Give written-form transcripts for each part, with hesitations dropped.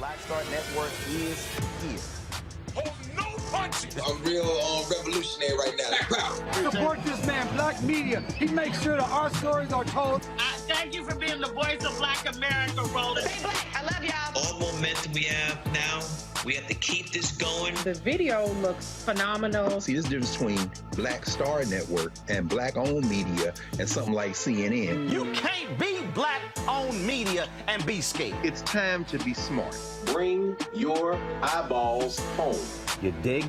Black Star Network is here. Hold no punches. I'm real revolutionary right now. Support this man, Black Media. He makes sure that our stories are told. Thank you for being the voice of Black America, Roland. Stay black. I love y'all. All momentum we have now, we have to keep this going. The video looks phenomenal. See, there's a difference between Black Star Network and black-owned media and something like CNN. You can't be black-owned media and be scared. It's time to be smart. Bring your eyeballs home. You dig?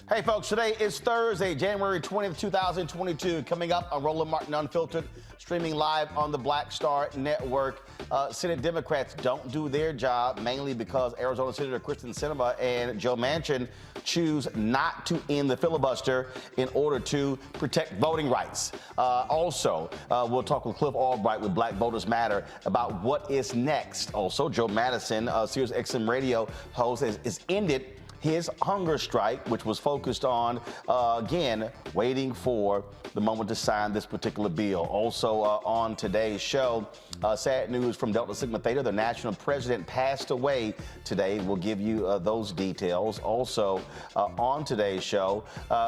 Hey folks, today is Thursday, January 20th, 2022. Coming up on Roland Martin Unfiltered, streaming live on the Black Star Network. Senate Democrats don't do their job, mainly because Arizona Senator Kyrsten Sinema and Joe Manchin choose not to end the filibuster in order to protect voting rights. Also, we'll talk with Cliff Albright with Black Voters Matter about what is next. Also, Joe Madison, Sirius XM radio host, has ended his hunger strike, which was focused on, again, waiting for the moment to sign this particular bill. Also on today's show, sad news from Delta Sigma Theta. The national president passed away today. We'll give you those details. Also on today's show,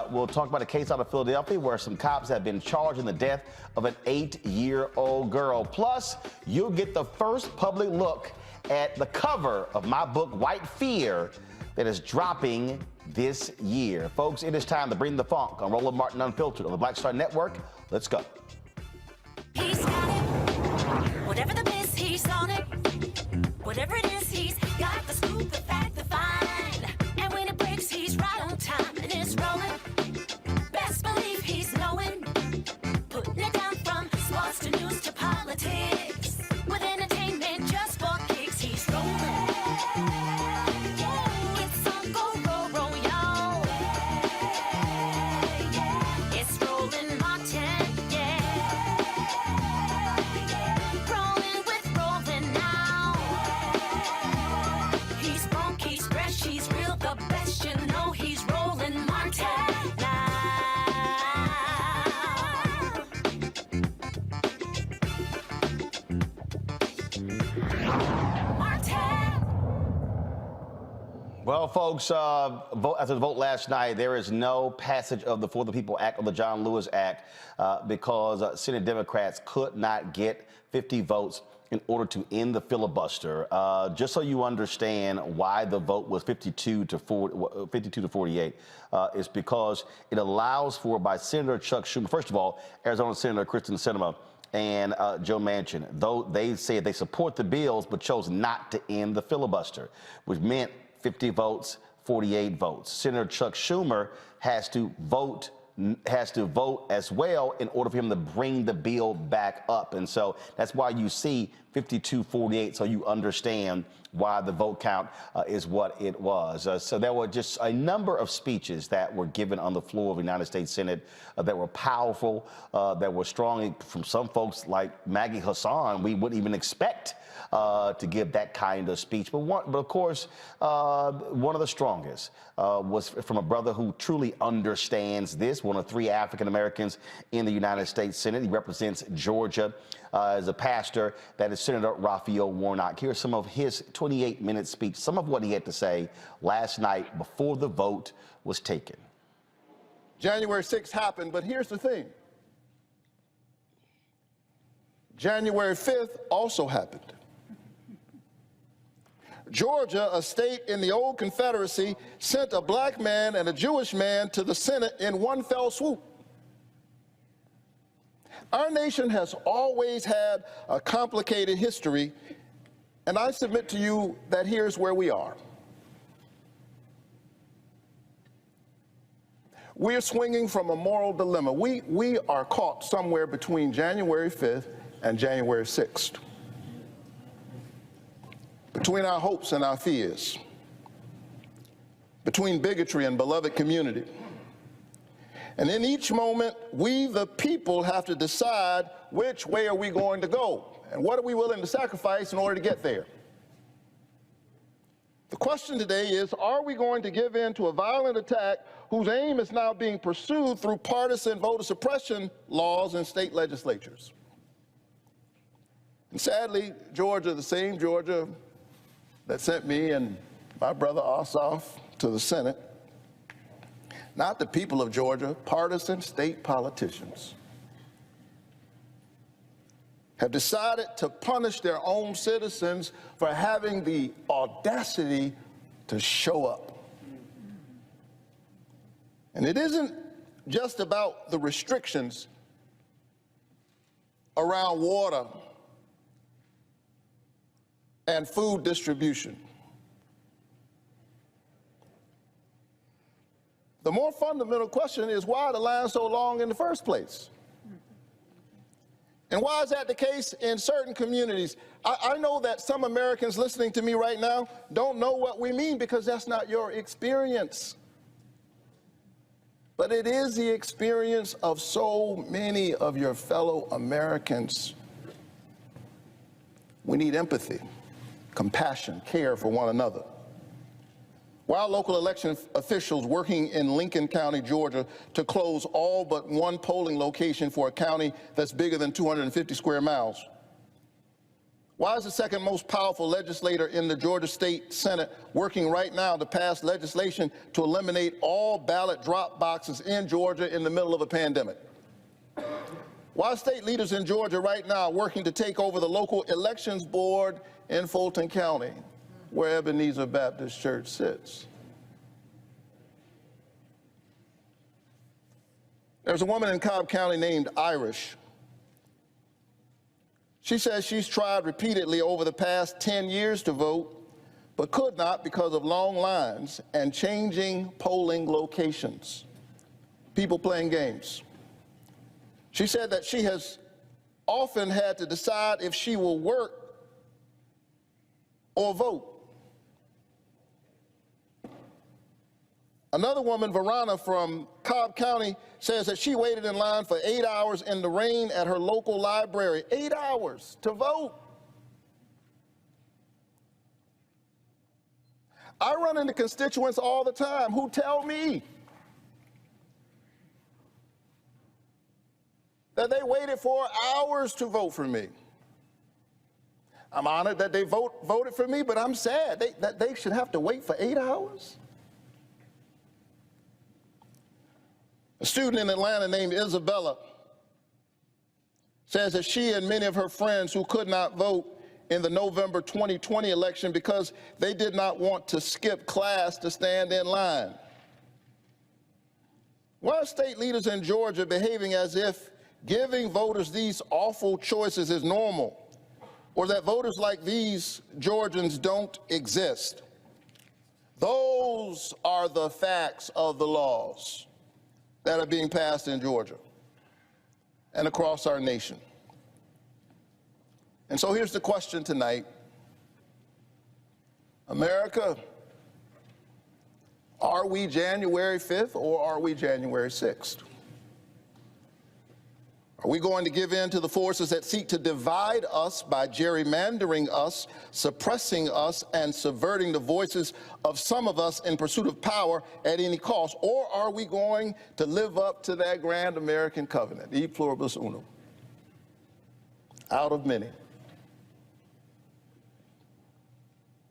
we'll talk about a case out of Philadelphia where some cops have been charged in the death of an 8-year-old girl. Plus, you'll get the first public look at the cover of my book, White Fear, that is dropping this year. Folks, it is time to bring the funk on Roland Martin Unfiltered on the Black Star Network. Let's go. He's got it. Whatever the miss, he's on it. Whatever it is, he's got the scoop, the fact, the find. And when it breaks, he's right on time and it's rolling. Best believe he's knowing. Putting it down from sports to news to politics. With entertainment just for kicks, he's rolling. Well, folks, after the vote last night, there is no passage of the For the People Act or the John Lewis Act because Senate Democrats could not get 50 votes in order to end the filibuster. Just so you understand why the vote was 52 to 48, is because it allows for, by Senator Chuck Schumer, first of all, Arizona Senator Kyrsten Sinema and Joe Manchin, though they said they support the bills but chose not to end the filibuster, which meant 50 votes, 48 votes. Senator Chuck Schumer has to vote has to vote as well in order for him to bring the bill back up. And so that's why you see 52-48, so you understand why the vote count is what it was. So there were just a number of speeches that were given on the floor of the United States Senate that were powerful, that were strong from some folks like Maggie Hassan. We wouldn't even expect to give that kind of speech. But of course, one of the strongest was from a brother who truly understands this, one of 3 African Americans in the United States Senate. He represents Georgia as a pastor. That is Senator Raphael Warnock. Here's some of his 28-minute speech, some of what he had to say last night before the vote was taken. January 6th happened, but here's the thing. January 5th also happened. Georgia, a state in the old Confederacy, sent a black man and a Jewish man to the Senate in one fell swoop. Our nation has always had a complicated history, and I submit to you that here's where we are. We're swinging from a moral dilemma. We are caught somewhere between January 5th and January 6th. Between our hopes and our fears, between bigotry and beloved community. And in each moment, we, the people, have to decide which way are we going to go and what are we willing to sacrifice in order to get there. The question today is, are we going to give in to a violent attack whose aim is now being pursued through partisan voter suppression laws in state legislatures? And sadly, Georgia, the same Georgia that sent me and my brother Ossoff to the Senate, not the people of Georgia, partisan state politicians, have decided to punish their own citizens for having the audacity to show up. And it isn't just about the restrictions around water and food distribution. The more fundamental question is, why are the lines so long in the first place? And why is that the case in certain communities? I know that some Americans listening to me right now don't know what we mean because that's not your experience. But it is the experience of so many of your fellow Americans. We need empathy, compassion, care for one another. While local election officials working in Lincoln County, Georgia, to close all but one polling location for a county that's bigger than 250 square miles. Why is the second most powerful legislator in the Georgia State Senate working right now to pass legislation to eliminate all ballot drop boxes in Georgia in the middle of a pandemic? Why are state leaders in Georgia right now working to take over the local elections board in Fulton County, where Ebenezer Baptist Church sits? There's a woman in Cobb County named Irish. She says she's tried repeatedly over the past 10 years to vote, but could not because of long lines and changing polling locations, people playing games. She said that she has often had to decide if she will work or vote. Another woman, Verona from Cobb County, says that she waited in line for 8 hours in the rain at her local library, 8 hours to vote. I run into constituents all the time who tell me that they waited for hours to vote for me. I'm honored that they voted for me, but I'm sad that they should have to wait for 8 hours. A student in Atlanta named Isabella says that she and many of her friends who could not vote in the November 2020 election because they did not want to skip class to stand in line. Why are state leaders in Georgia behaving as if giving voters these awful choices is normal, or that voters like these Georgians don't exist? Those are the facts of the laws. that are being passed in Georgia and across our nation. And so here's the question tonight. America, are we January 5th or are we January 6th? Are we going to give in to the forces that seek to divide us by gerrymandering us, suppressing us, and subverting the voices of some of us in pursuit of power at any cost? Or are we going to live up to that grand American covenant, e pluribus unum, out of many,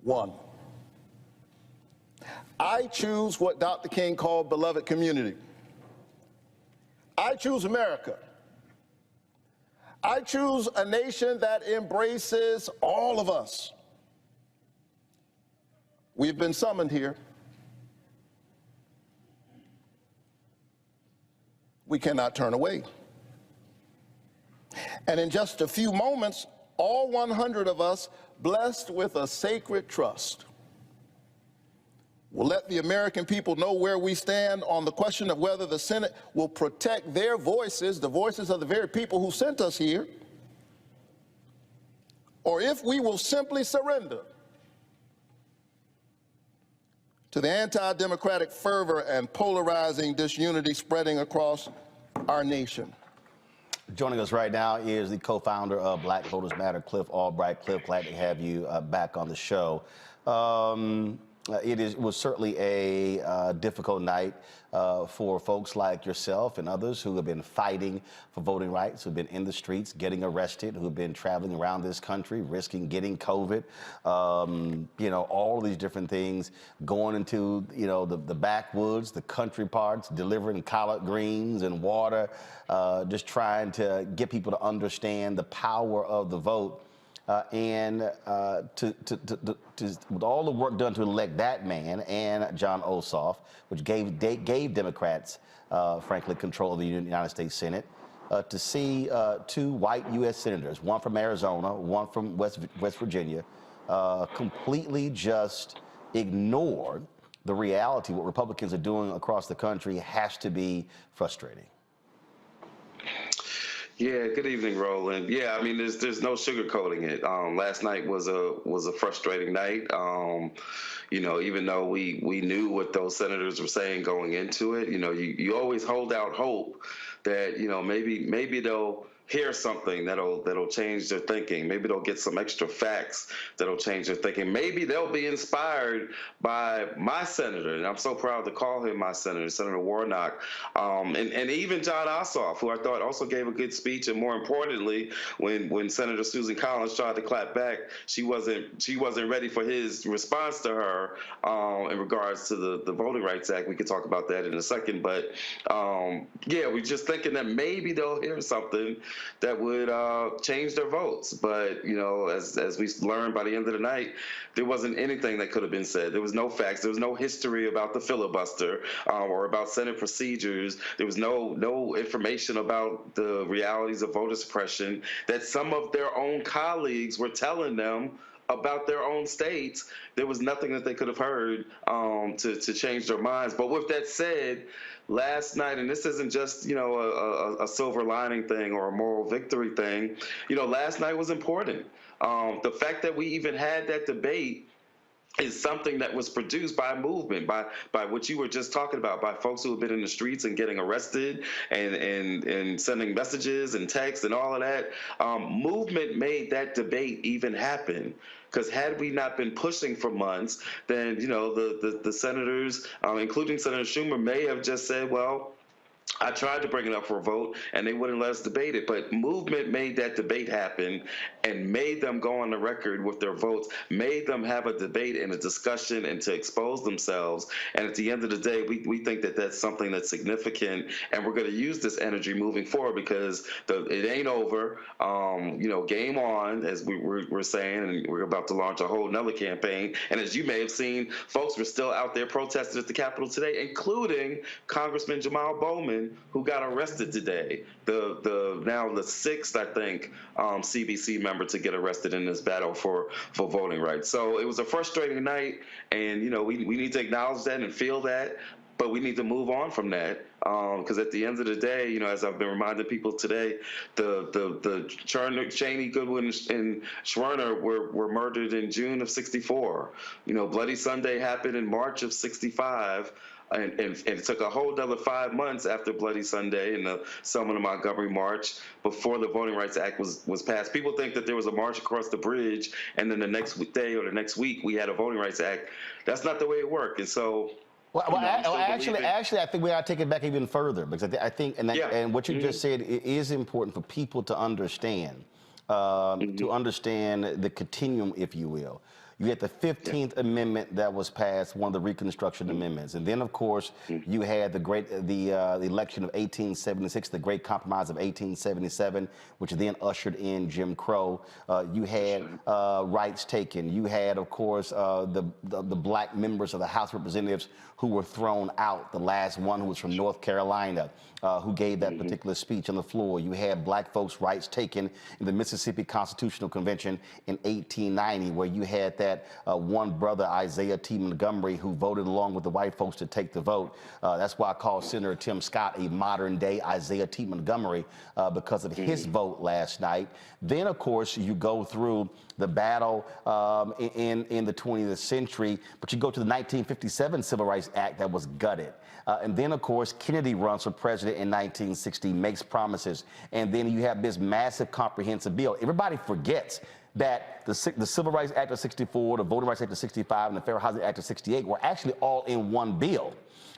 one? I choose what Dr. King called beloved community. I choose America. I choose a nation that embraces all of us. We've been summoned here. We cannot turn away. And in just a few moments, all 100 of us, blessed with a sacred trust, will let the American people know where we stand on the question of whether the Senate will protect their voices, the voices of the very people who sent us here, or if we will simply surrender to the anti-democratic fervor and polarizing disunity spreading across our nation. Joining us right now is the co-founder of Black Voters Matter, Cliff Albright. Cliff, glad to have you back on the show. It was certainly a difficult night for folks like yourself and others who have been fighting for voting rights, who've been in the streets, getting arrested, who've been traveling around this country, risking getting COVID, all of these different things, going into, the backwoods, the country parts, delivering collard greens and water, just trying to get people to understand the power of the vote. With all the work done to elect that man and John Ossoff, which gave Democrats, frankly, control of the United States Senate, to see two white U.S. senators, one from Arizona, one from West Virginia, completely just ignored the reality. What Republicans are doing across the country has to be frustrating. Yeah, good evening, Roland. Yeah, I mean, there's no sugarcoating it. Last night was a frustrating night. Even though we knew what those senators were saying going into it, you always hold out hope that maybe they'll hear something that'll change their thinking. Maybe they'll get some extra facts that'll change their thinking. Maybe they'll be inspired by my senator, and I'm so proud to call him my senator, Senator Warnock, and even John Ossoff, who I thought also gave a good speech. And more importantly, when Senator Susan Collins tried to clap back, she wasn't ready for his response to her in regards to the Voting Rights Act. We could talk about that in a second, but we're just thinking that maybe they'll hear something that would change their votes. But, as we learned by the end of the night, there wasn't anything that could have been said. There was no facts. There was no history about the filibuster or about Senate procedures. There was no information about the realities of voter suppression that some of their own colleagues were telling them about their own states. There was nothing that they could have heard to change their minds. But with that said, last night, and this isn't just, a silver lining thing or a moral victory thing, last night was important. The fact that we even had that debate is something that was produced by a movement, by what you were just talking about, by folks who have been in the streets and getting arrested and sending messages and texts and all of that. Movement made that debate even happen. Because had we not been pushing for months, then the senators, including Senator Schumer, may have just said, well, I tried to bring it up for a vote, and they wouldn't let us debate it. But movement made that debate happen and made them go on the record with their votes, made them have a debate and a discussion and to expose themselves. And at the end of the day, we think that that's something that's significant, and we're going to use this energy moving forward because it ain't over. Game on, as we're saying, and we're about to launch a whole nother campaign. And as you may have seen, folks were still out there protesting at the Capitol today, including Congressman Jamal Bowman, who got arrested today, now the sixth, I think, CBC member to get arrested in this battle for voting rights. So it was a frustrating night, and we need to acknowledge that and feel that. but we need to move on from that. Because at the end of the day, you know, as I've been reminding people today, the Cheney, Goodwin, and Schwerner were murdered in June of '64. You know, Bloody Sunday happened in March of '65. And it took a whole other 5 months after Bloody Sunday and the Selma to Montgomery March before the Voting Rights Act was passed. People think that there was a march across the bridge and then the next day or the next week we had a Voting Rights Act. That's not the way it worked. And so, actually, I think we got to take it back even further, because I think, and what you just said, it is important for people to understand, the continuum, if you will. You had the 15th Amendment that was passed, one of the Reconstruction Amendments, and then, of course, you had the election of 1876, the Great Compromise of 1877, which then ushered in Jim Crow. You had rights taken. You had, of course, the black members of the House of Representatives who were thrown out. The last one, who was from North Carolina, who gave that particular speech on the floor. You had black folks' rights taken in the Mississippi Constitutional Convention in 1890, where you had that one brother, Isaiah T. Montgomery, who voted along with the white folks to take the vote. That's why I call Senator Tim Scott a modern-day Isaiah T. Montgomery, because of his vote last night. Then, of course, you go through the battle in the 20th century, but you go to the 1957 Civil Rights Act that was gutted. And then, of course, Kennedy runs for president in 1960, makes promises. And then you have this massive comprehensive bill. Everybody forgets that the Civil Rights Act of '64, the Voting Rights Act of '65, and the Fair Housing Act of '68 were actually all in one bill.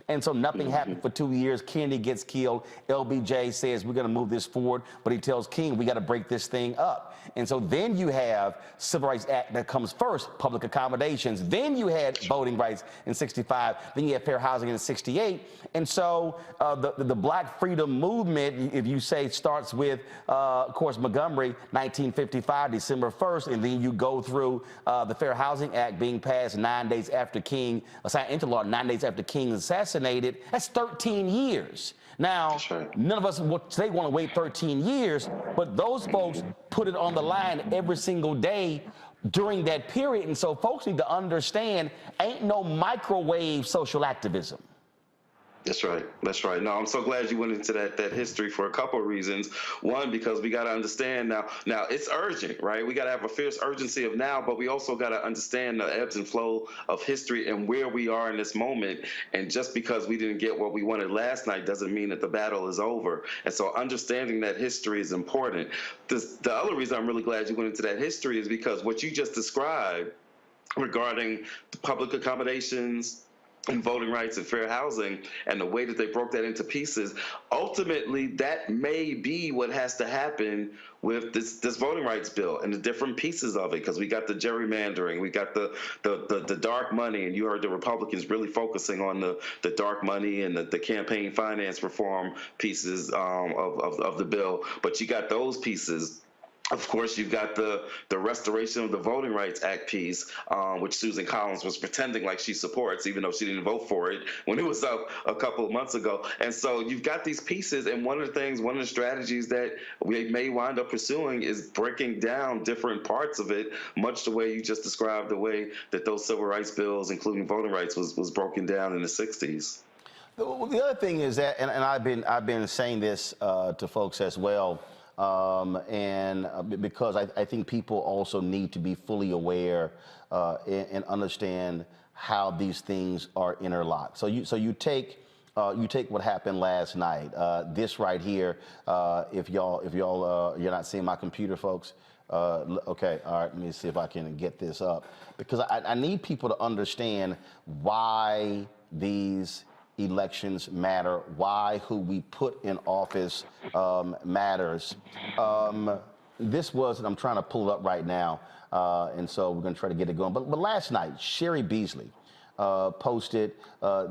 And so nothing happened for 2 years. Kennedy gets killed. LBJ says, we're going to move this forward. But he tells King, we got to break this thing up. And so then you have Civil Rights Act that comes first, public accommodations. Then you had voting rights in '65. Then you had fair housing in '68. And so the Black Freedom Movement, if you say, starts with, of course, Montgomery, 1955, December 1st. And then you go through the Fair Housing Act being passed 9 days after King, signed into law 9 days after King was assassinated. That's 13 years. Now, none of us want to wait 13 years, but those folks put it on the line every single day during that period. And so folks need to understand, ain't no microwave social activism. That's right. That's right. No, I'm so glad you went into that history for a couple of reasons. One, because we got to understand now it's urgent, right? We got to have a fierce urgency of now, but we also got to understand the ebbs and flow of history and where we are in this moment. And just because we didn't get what we wanted last night doesn't mean that the battle is over. And so understanding that history is important. The other reason I'm really glad you went into that history is because what you just described regarding the public accommodations and voting rights and fair housing, and the way that they broke that into pieces, ultimately that may be what has to happen with this voting rights bill and the different pieces of it, because we got the gerrymandering, we got the dark money, and you heard the Republicans really focusing on the dark money and the campaign finance reform pieces of the bill, but you got those pieces. Of course, you've got the restoration of the Voting Rights Act piece, which Susan Collins was pretending like she supports, even though she didn't vote for it when it was up a couple of months ago. And so you've got these pieces, and one of the strategies that we may wind up pursuing is breaking down different parts of it, much the way you just described the way that those civil rights bills, including voting rights, was broken down in the 60s. The other thing is that, and I've been saying this to folks as well, because I think people also need to be fully aware and understand how these things are interlocked. So you take what happened last night. This right here, if y'all you're not seeing my computer, folks. Okay, all right. Let me see if I can get this up, because I need people to understand why these elections matter, why who we put in office matters. This was, and I'm trying to pull it up right now, and so we're going to try to get it going. But last night, Sherry Beasley posted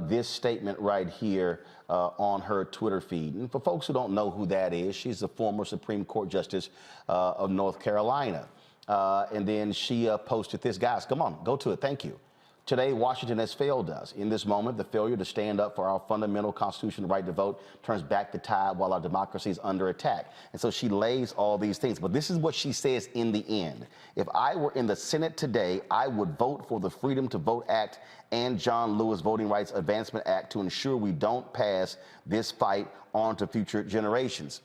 this statement right here on her Twitter feed. And for folks who don't know who that is, she's the former Supreme Court Justice of North Carolina. And then she posted this. Guys, come on, go to it. Thank you. Today, Washington has failed us. In this moment, the failure to stand up for our fundamental constitutional right to vote turns back the tide while our democracy is under attack. And so she lays all these things. But this is what she says in the end. If I were in the Senate today, I would vote for the Freedom to Vote Act and John Lewis Voting Rights Advancement Act to ensure we don't pass this fight on to future generations.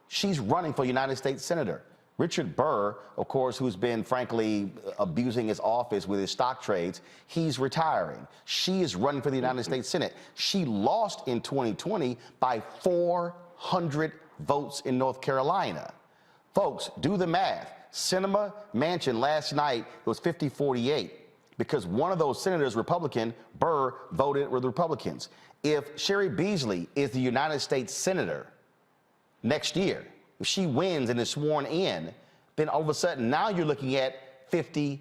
She's running for United States Senator. Richard Burr, of course, who's been, frankly, abusing his office with his stock trades, he's retiring. She is running for the United States Senate. She lost in 2020 by 400 votes in North Carolina. Folks, do the math. Sinema, Manchin, last night, it was 50-48 because one of those senators, Republican, Burr, voted with Republicans. If Sherry Beasley is the United States Senator next year, if she wins and is sworn in, then all of a sudden now you're looking at 50-49.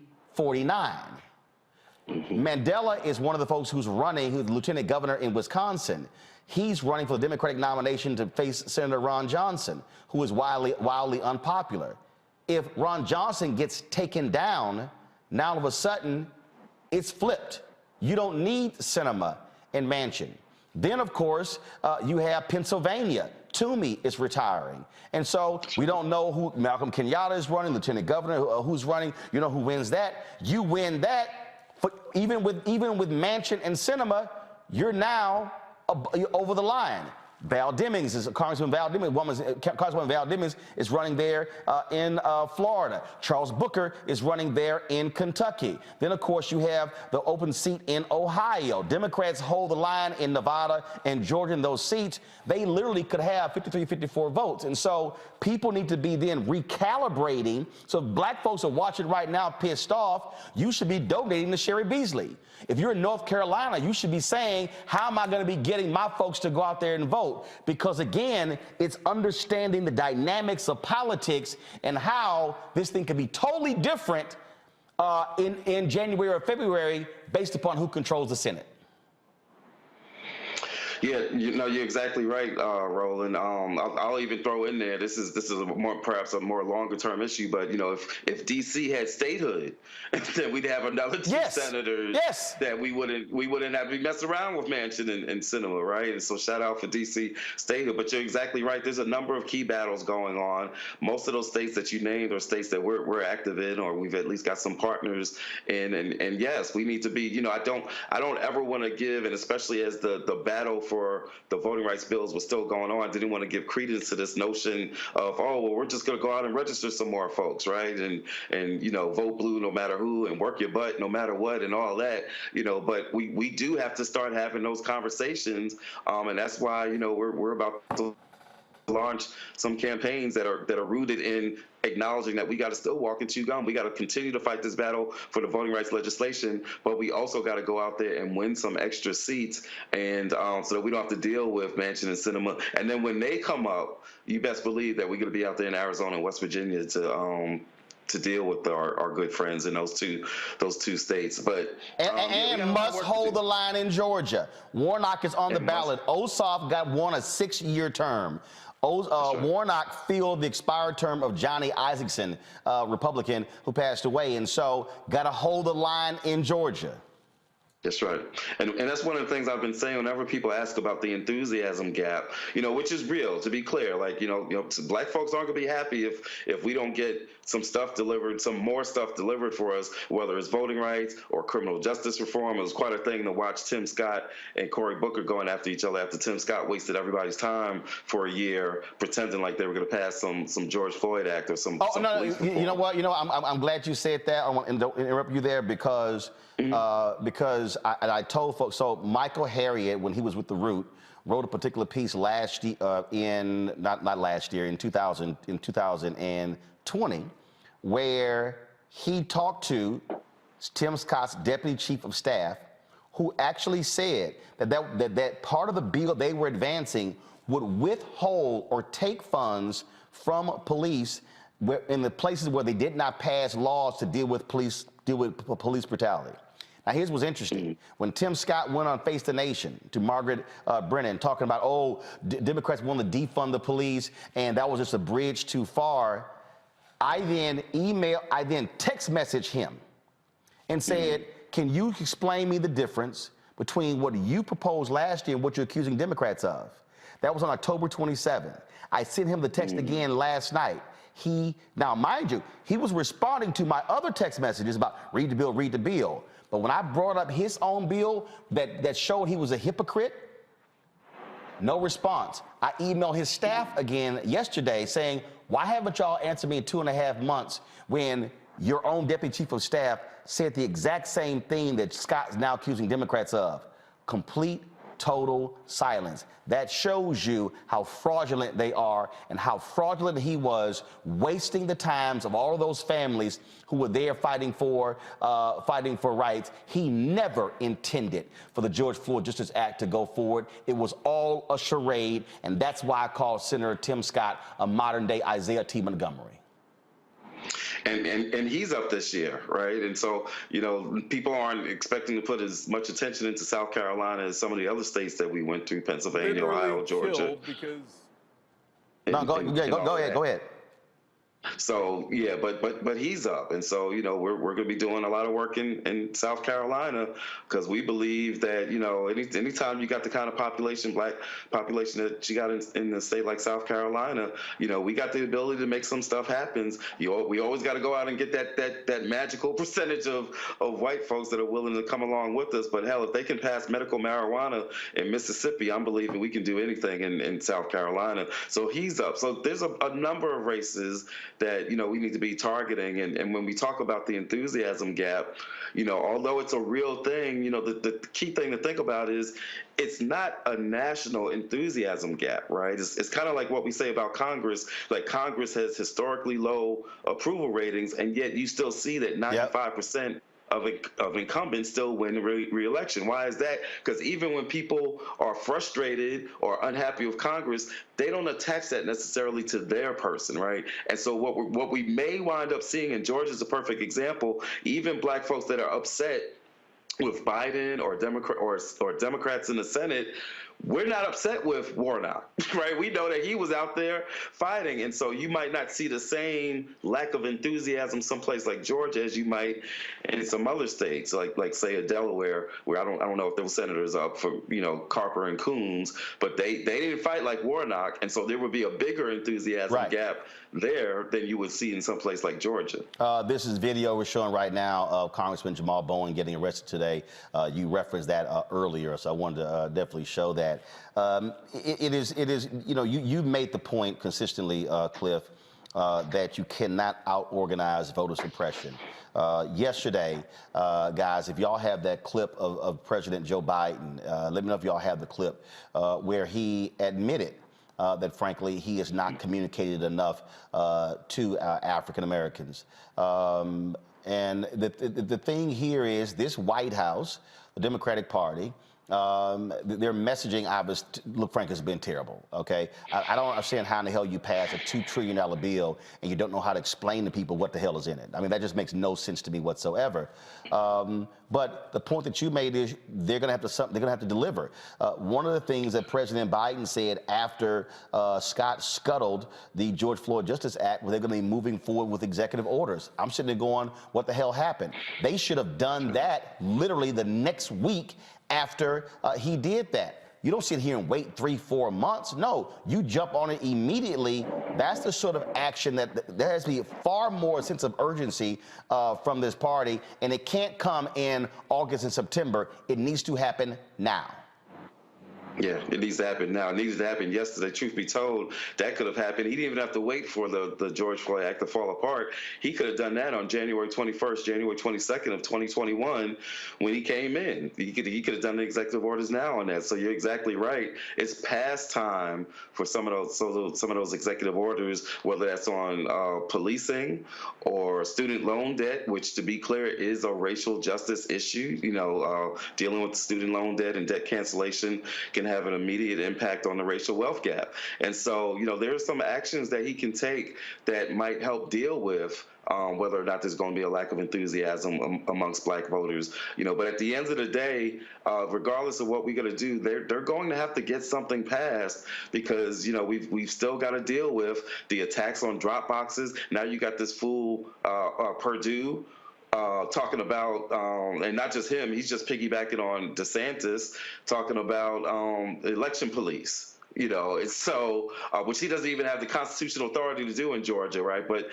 Mandela is one of the folks who's running, who's the lieutenant governor in Wisconsin. He's running for the Democratic nomination to face Senator Ron Johnson, who is wildly unpopular. If Ron Johnson gets taken down, now all of a sudden it's flipped. You don't need Sinema and Manchin. Then, of course, you have Pennsylvania. Toomey is retiring. And so we don't know who Malcolm Kenyatta is running, Lieutenant Governor, who's running. You know who wins that. You win that. But even with Manchin and Sinema, you're now over the line. Congresswoman Val Demings is running there in Florida. Charles Booker is running there in Kentucky. Then, of course, you have the open seat in Ohio. Democrats hold the line in Nevada and Georgia in those seats. They literally could have 53, 54 votes. And so people need to be then recalibrating. So if black folks are watching right now pissed off, you should be donating to Sherry Beasley. If you're in North Carolina, you should be saying, how am I going to be getting my folks to go out there and vote? Because, again, it's understanding the dynamics of politics and how this thing could be totally different in January or February based upon who controls the Senate. Yeah, you're exactly right, Roland. I'll even throw in there. This is perhaps a more longer term issue, but if DC had statehood, then we'd have another two senators that we wouldn't have to mess around with Manchin and Sinema, right? And so shout out for DC statehood. But you're exactly right. There's a number of key battles going on. Most of those states that you named are states that we're active in, or we've at least got some partners in. And yes, we need to be. I don't ever want to give, and especially as the battle for the voting rights bills was still going on, didn't want to give credence to this notion of, oh, well, we're just going to go out and register some more folks, right? And vote blue no matter who, and work your butt no matter what, and all that, but we do have to start having those conversations, and that's why, we're about to launch some campaigns that are rooted in acknowledging that we got to still walk and chew gum. We got to continue to fight this battle for the voting rights legislation, but we also got to go out there and win some extra seats, and so that we don't have to deal with Manchin and Sinema. And then when they come up, you best believe that we're going to be out there in Arizona and West Virginia to deal with our good friends in those two states. But and must hold the line in Georgia. Warnock is on the ballot. Ossoff won a 6-year term. Warnock filled the expired term of Johnny Isaacson, Republican, who passed away, and so got to hold the line in Georgia. That's right. And that's one of the things I've been saying whenever people ask about the enthusiasm gap, which is real, to be clear. Like, black folks aren't going to be happy if we don't get some more stuff delivered for us, whether it's voting rights or criminal justice reform. It was quite a thing to watch Tim Scott and Cory Booker going after each other after Tim Scott wasted everybody's time for a year pretending like they were going to pass some George Floyd Act or some. Oh, no, you know what? I'm glad you said that. I want to interrupt you there because I told folks, so Michael Harriot, when he was with The Root, wrote a particular piece last year, in 2020, where he talked to Tim Scott's deputy chief of staff, who actually said that part of the bill they were advancing would withhold or take funds from police in the places where they did not pass laws to deal with police brutality. Now, here's what's interesting. When Tim Scott went on Face the Nation to Margaret Brennan talking about, Democrats want to defund the police, and that was just a bridge too far, I then text messaged him and said, Can you explain me the difference between what you proposed last year and what you're accusing Democrats of? That was on October 27th. I sent him the text again last night. Now, mind you, he was responding to my other text messages about read the bill, read the bill. But when I brought up his own bill that showed he was a hypocrite, no response. I emailed his staff again yesterday saying, why haven't y'all answered me in 2.5 months when your own deputy chief of staff said the exact same thing that Scott's now accusing Democrats of? Complete, total silence. That shows you how fraudulent they are and how fraudulent he was, wasting the times of all of those families who were there fighting for rights. He never intended for the George Floyd Justice Act to go forward. It was all a charade, and that's why I call Senator Tim Scott a modern-day Isaiah T. Montgomery. And he's up this year, right? And so, people aren't expecting to put as much attention into South Carolina as some of the other states that we went through, Pennsylvania, Ohio, Georgia. Go ahead. So yeah, but he's up, and so we're going to be doing a lot of work in South Carolina because we believe that anytime you got the kind of black population that you got in a state like South Carolina, we got the ability to make some stuff happen. We always got to go out and get that magical percentage of white folks that are willing to come along with us. But hell, if they can pass medical marijuana in Mississippi, I'm believing we can do anything in South Carolina. So he's up. So there's a number of races that we need to be targeting, and when we talk about the enthusiasm gap, although it's a real thing, the key thing to think about is it's not a national enthusiasm gap, right? It's kind of like what we say about Congress. Like Congress has historically low approval ratings, and yet you still see that 95% of incumbents still win re-election. Why is that? Because even when people are frustrated or unhappy with Congress, they don't attach that necessarily to their person, right? And so what we may wind up seeing, and Georgia is a perfect example, even black folks that are upset with Biden or Democrats in the Senate, we're not upset with Warnock, right? We know that he was out there fighting, and so you might not see the same lack of enthusiasm someplace like Georgia as you might in some other states, like say a Delaware, where I don't know if those senators are up for Carper and Coons, but they didn't fight like Warnock, and so there would be a bigger enthusiasm gap there than you would see in some place like Georgia. This is video we're showing right now of Congressman Jamal Bowen getting arrested today. You referenced that earlier, so I wanted to definitely show that. It is you've made the point consistently, Cliff, that you cannot out-organize voter suppression. Yesterday, guys, if y'all have that clip of President Joe Biden, let me know if y'all have the clip where he admitted that, frankly, he has not communicated enough to African Americans. And the thing here is this White House, the Democratic Party, their messaging, look, Frank, has been terrible, okay? I don't understand how in the hell you pass a $2 trillion bill and you don't know how to explain to people what the hell is in it. I mean, that just makes no sense to me whatsoever. But the point that you made is they're going to have to deliver. One of the things that President Biden said after Scott scuttled the George Floyd Justice Act, where they're going to be moving forward with executive orders. I'm sitting there going, what the hell happened? They should have done that literally the next week after he did that. You don't sit here and wait 3-4 months. No, you jump on it immediately. That's the sort of action that there has to be far more sense of urgency from this party, and it can't come in August and September. It needs to happen now. Yeah, it needs to happen now. It needs to happen yesterday. Truth be told, that could have happened. He didn't even have to wait for the George Floyd Act to fall apart. He could have done that on January 21st, January 22nd of 2021 when he came in. He could have done the executive orders now on that. So you're exactly right. It's past time for some of those executive orders, whether that's on policing or student loan debt, which, to be clear, is a racial justice issue. Dealing with student loan debt and debt cancellation can have an immediate impact on the racial wealth gap. And so, there are some actions that he can take that might help deal with whether or not there's going to be a lack of enthusiasm amongst black voters. But at the end of the day, regardless of what we're going to do, they're going to have to get something passed because, we've still got to deal with the attacks on drop boxes. Now you got this fool, Purdue, talking about, and not just him, he's just piggybacking on DeSantis, talking about election police. You know, it's so, which he doesn't even have the constitutional authority to do in Georgia, right? But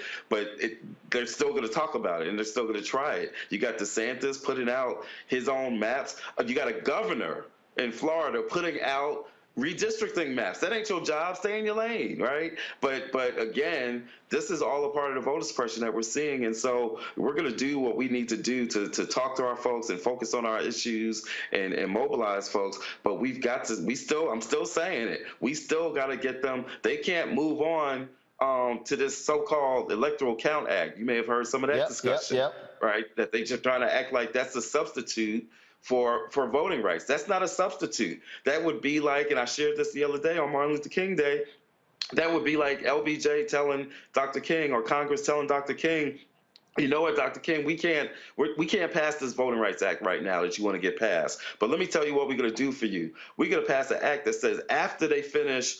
they're still going to talk about it, and they're still going to try it. You got DeSantis putting out his own maps. You got a governor in Florida putting out redistricting maps. That ain't your job. Stay in your lane, right? But again, this is all a part of the voter suppression that we're seeing, and so we're going to do what we need to do to talk to our folks and focus on our issues and mobilize folks. But we've got to. I'm still saying it. We still got to get them. They can't move on to this so-called Electoral Count Act. You may have heard some of that discussion, right? That they just trying to act like that's a substitute for voting rights. That's not a substitute. That would be like, and I shared this the other day on Martin Luther King Day, that would be like LBJ telling Dr. King, or Congress telling Dr. King, you know what, Dr. King, we can't pass this Voting Rights Act right now that you want to get passed. But let me tell you what we're going to do for you. We're going to pass an act that says after they finish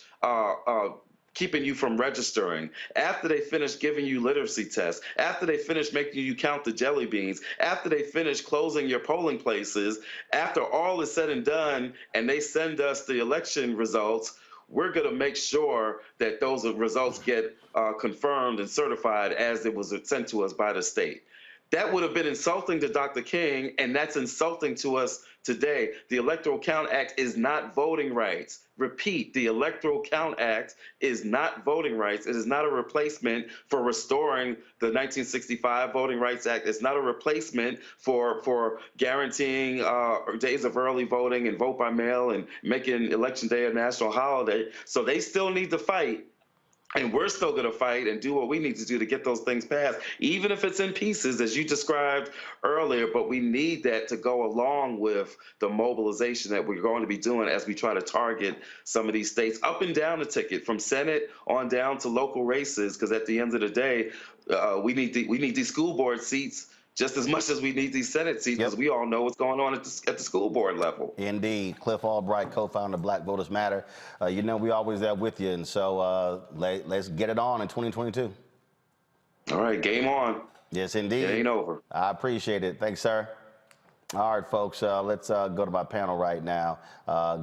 keeping you from registering, after they finish giving you literacy tests, after they finish making you count the jelly beans, after they finish closing your polling places, after all is said and done, and they send us the election results, we're going to make sure that those results get confirmed and certified as it was sent to us by the state. That would have been insulting to Dr. King, and that's insulting to us today. The Electoral Count Act is not voting rights. Repeat, the Electoral Count Act is not voting rights. It is not a replacement for restoring the 1965 Voting Rights Act. It's not a replacement for guaranteeing days of early voting and vote by mail and making Election Day a national holiday. So they still need to fight. And we're still going to fight and do what we need to do to get those things passed, even if it's in pieces, as you described earlier. But we need that to go along with the mobilization that we're going to be doing as we try to target some of these states up and down the ticket, from Senate on down to local races. Because at the end of the day, we need these school board seats just as much as we need these Senate seats, because we all know what's going on at the school board level. Indeed. Cliff Albright, co-founder of Black Voters Matter. You know we always there with you, and so let's get it on in 2022. All right, game on. Yes, indeed. It ain't over. I appreciate it. Thanks, sir. All right, folks, let's go to my panel right now.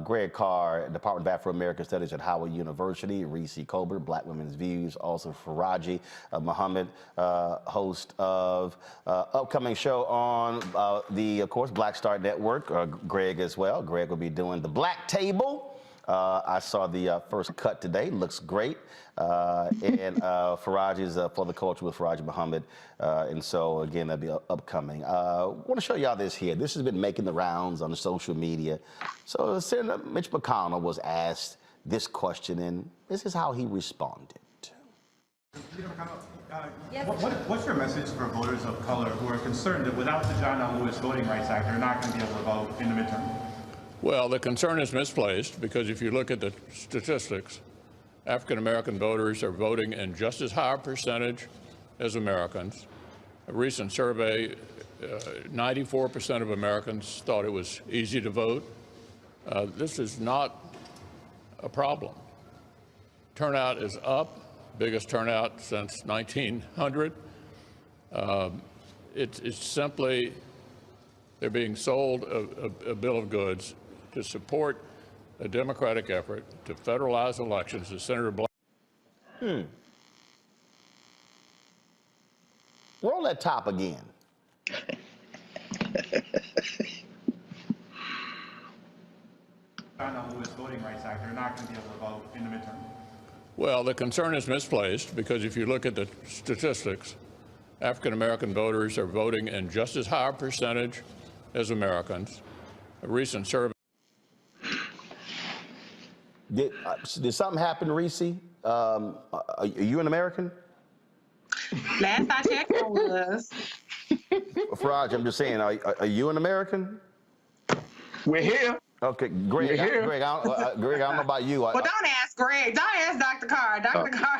Greg Carr, Department of Afro-American Studies at Howard University. Reese Colbert, Black Women's Views. Also Faraji Muhammad, host of upcoming show on of course, Black Star Network. Greg as well. Greg will be doing the Black Table. I saw the first cut today. Looks great. And Faraj is For the Culture with Faraji Muhammad. And so, again, that'll be upcoming. I want to show y'all this here. This has been making the rounds on the social media. So Senator Mitch McConnell was asked this question, and this is how he responded. What's your message for voters of color who are concerned that without the John L. Lewis Voting Rights Act, they're not going to be able to vote in the midterm? Well, the concern is misplaced, because if you look at the statistics, African-American voters are voting in just as high a percentage as Americans. A recent survey, 94% of Americans thought it was easy to vote. This is not a problem. Turnout is up, biggest turnout since 1900. It's simply, they're being sold a bill of goods to support a Democratic effort to federalize elections, as Senator Black. Roll that top again. John L. Lewis Voting Rights Act, they're not going to be able to vote in the midterm. Well, the concern is misplaced, because if you look at the statistics, African-American voters are voting in just as high a percentage as Americans. A recent survey. Did something happen, Reese? Are you an American? Last I checked, I was. Faraj, I'm just saying, are you an American? We're here. Okay, Greg. Greg, I don't know about you. Well, don't ask Greg. Don't ask Dr. Carr. Dr. Carr.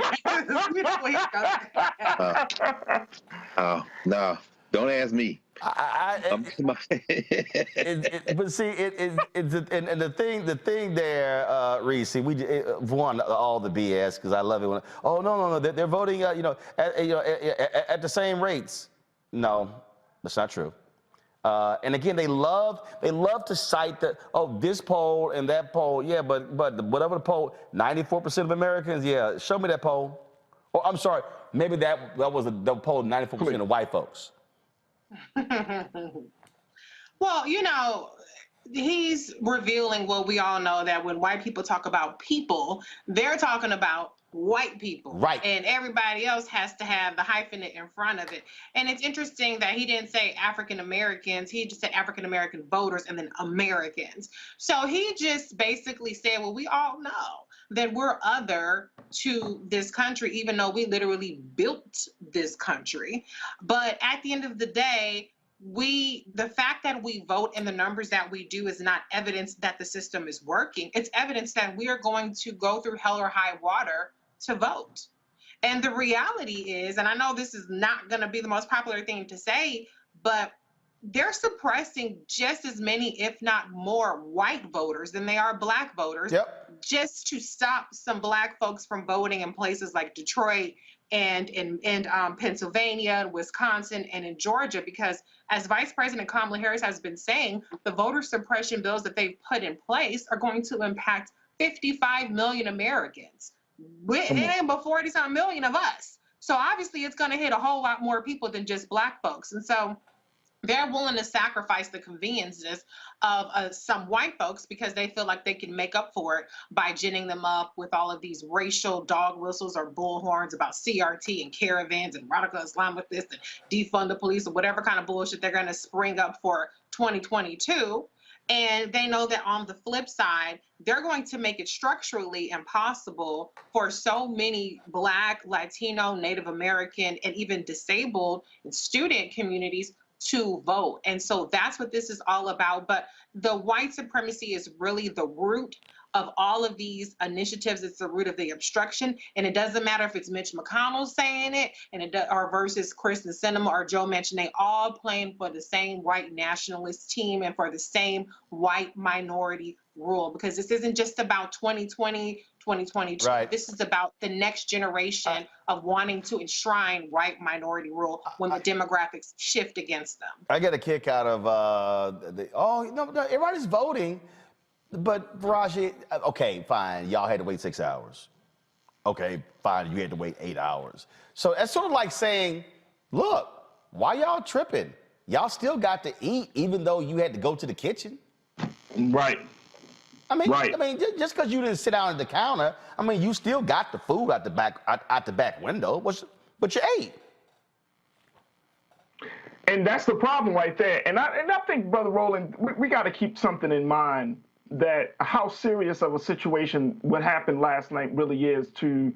No, don't ask me. But see, the thing there, Reese. One, all the BS, because I love it when. Oh no, they're voting. At the same rates. No, That's not true. And again, they love to cite this poll and that poll. Yeah, but whatever the poll, 94% of Americans. Yeah, show me that poll. Or I'm sorry, maybe that was the poll, 94% of white folks. Well, you know, he's revealing what we all know, that when white people talk about people, they're talking about white people. Right. And everybody else has to have the hyphenate in front of it. And it's interesting that he didn't say African Americans, he just said African American voters and then Americans. So he just basically said, well, we all know that we're other to this country, even though we literally built this country. But at the end of the day, the fact that we vote in the numbers that we do is not evidence that the system is working. It's evidence that we are going to go through hell or high water to vote. And the reality is, and I know this is not going to be the most popular thing to say, but they're suppressing just as many, if not more, white voters than they are black voters, just to stop some black folks from voting in places like Detroit and in Pennsylvania, and Wisconsin, and in Georgia, because as Vice President Kamala Harris has been saying, the voter suppression bills that they've put in place are going to impact 55 million Americans. It ain't but 40-some million of us. So obviously it's going to hit a whole lot more people than just black folks. And so they're willing to sacrifice the conveniences of some white folks because they feel like they can make up for it by ginning them up with all of these racial dog whistles or bullhorns about CRT and caravans and radical Islamists and defund the police or whatever kind of bullshit they're going to spring up for 2022. And they know that on the flip side, they're going to make it structurally impossible for so many Black, Latino, Native American, and even disabled student communities to vote. And so that's what this is all about. But the white supremacy is really the root of all of these initiatives. It's the root of the obstruction. And it doesn't matter if it's Mitch McConnell saying it or versus Kyrsten Sinema or Joe Manchin. They all playing for the same white nationalist team and for the same white minority rule, because this isn't just about 2020, 2022. Right. This is about the next generation of wanting to enshrine white minority rule when the demographics shift against them. I get a kick out of everybody's voting, but Faraji, okay, fine, y'all had to wait 6 hours. Okay, fine, you had to wait 8 hours. So that's sort of like saying, look, why y'all tripping? Y'all still got to eat even though you had to go to the kitchen. Right. I mean, just because you didn't sit down at the counter, I mean, you still got the food out the back window, but you ate. And that's the problem right there. And I think, Brother Roland, we got to keep something in mind, that how serious of a situation what happened last night really is to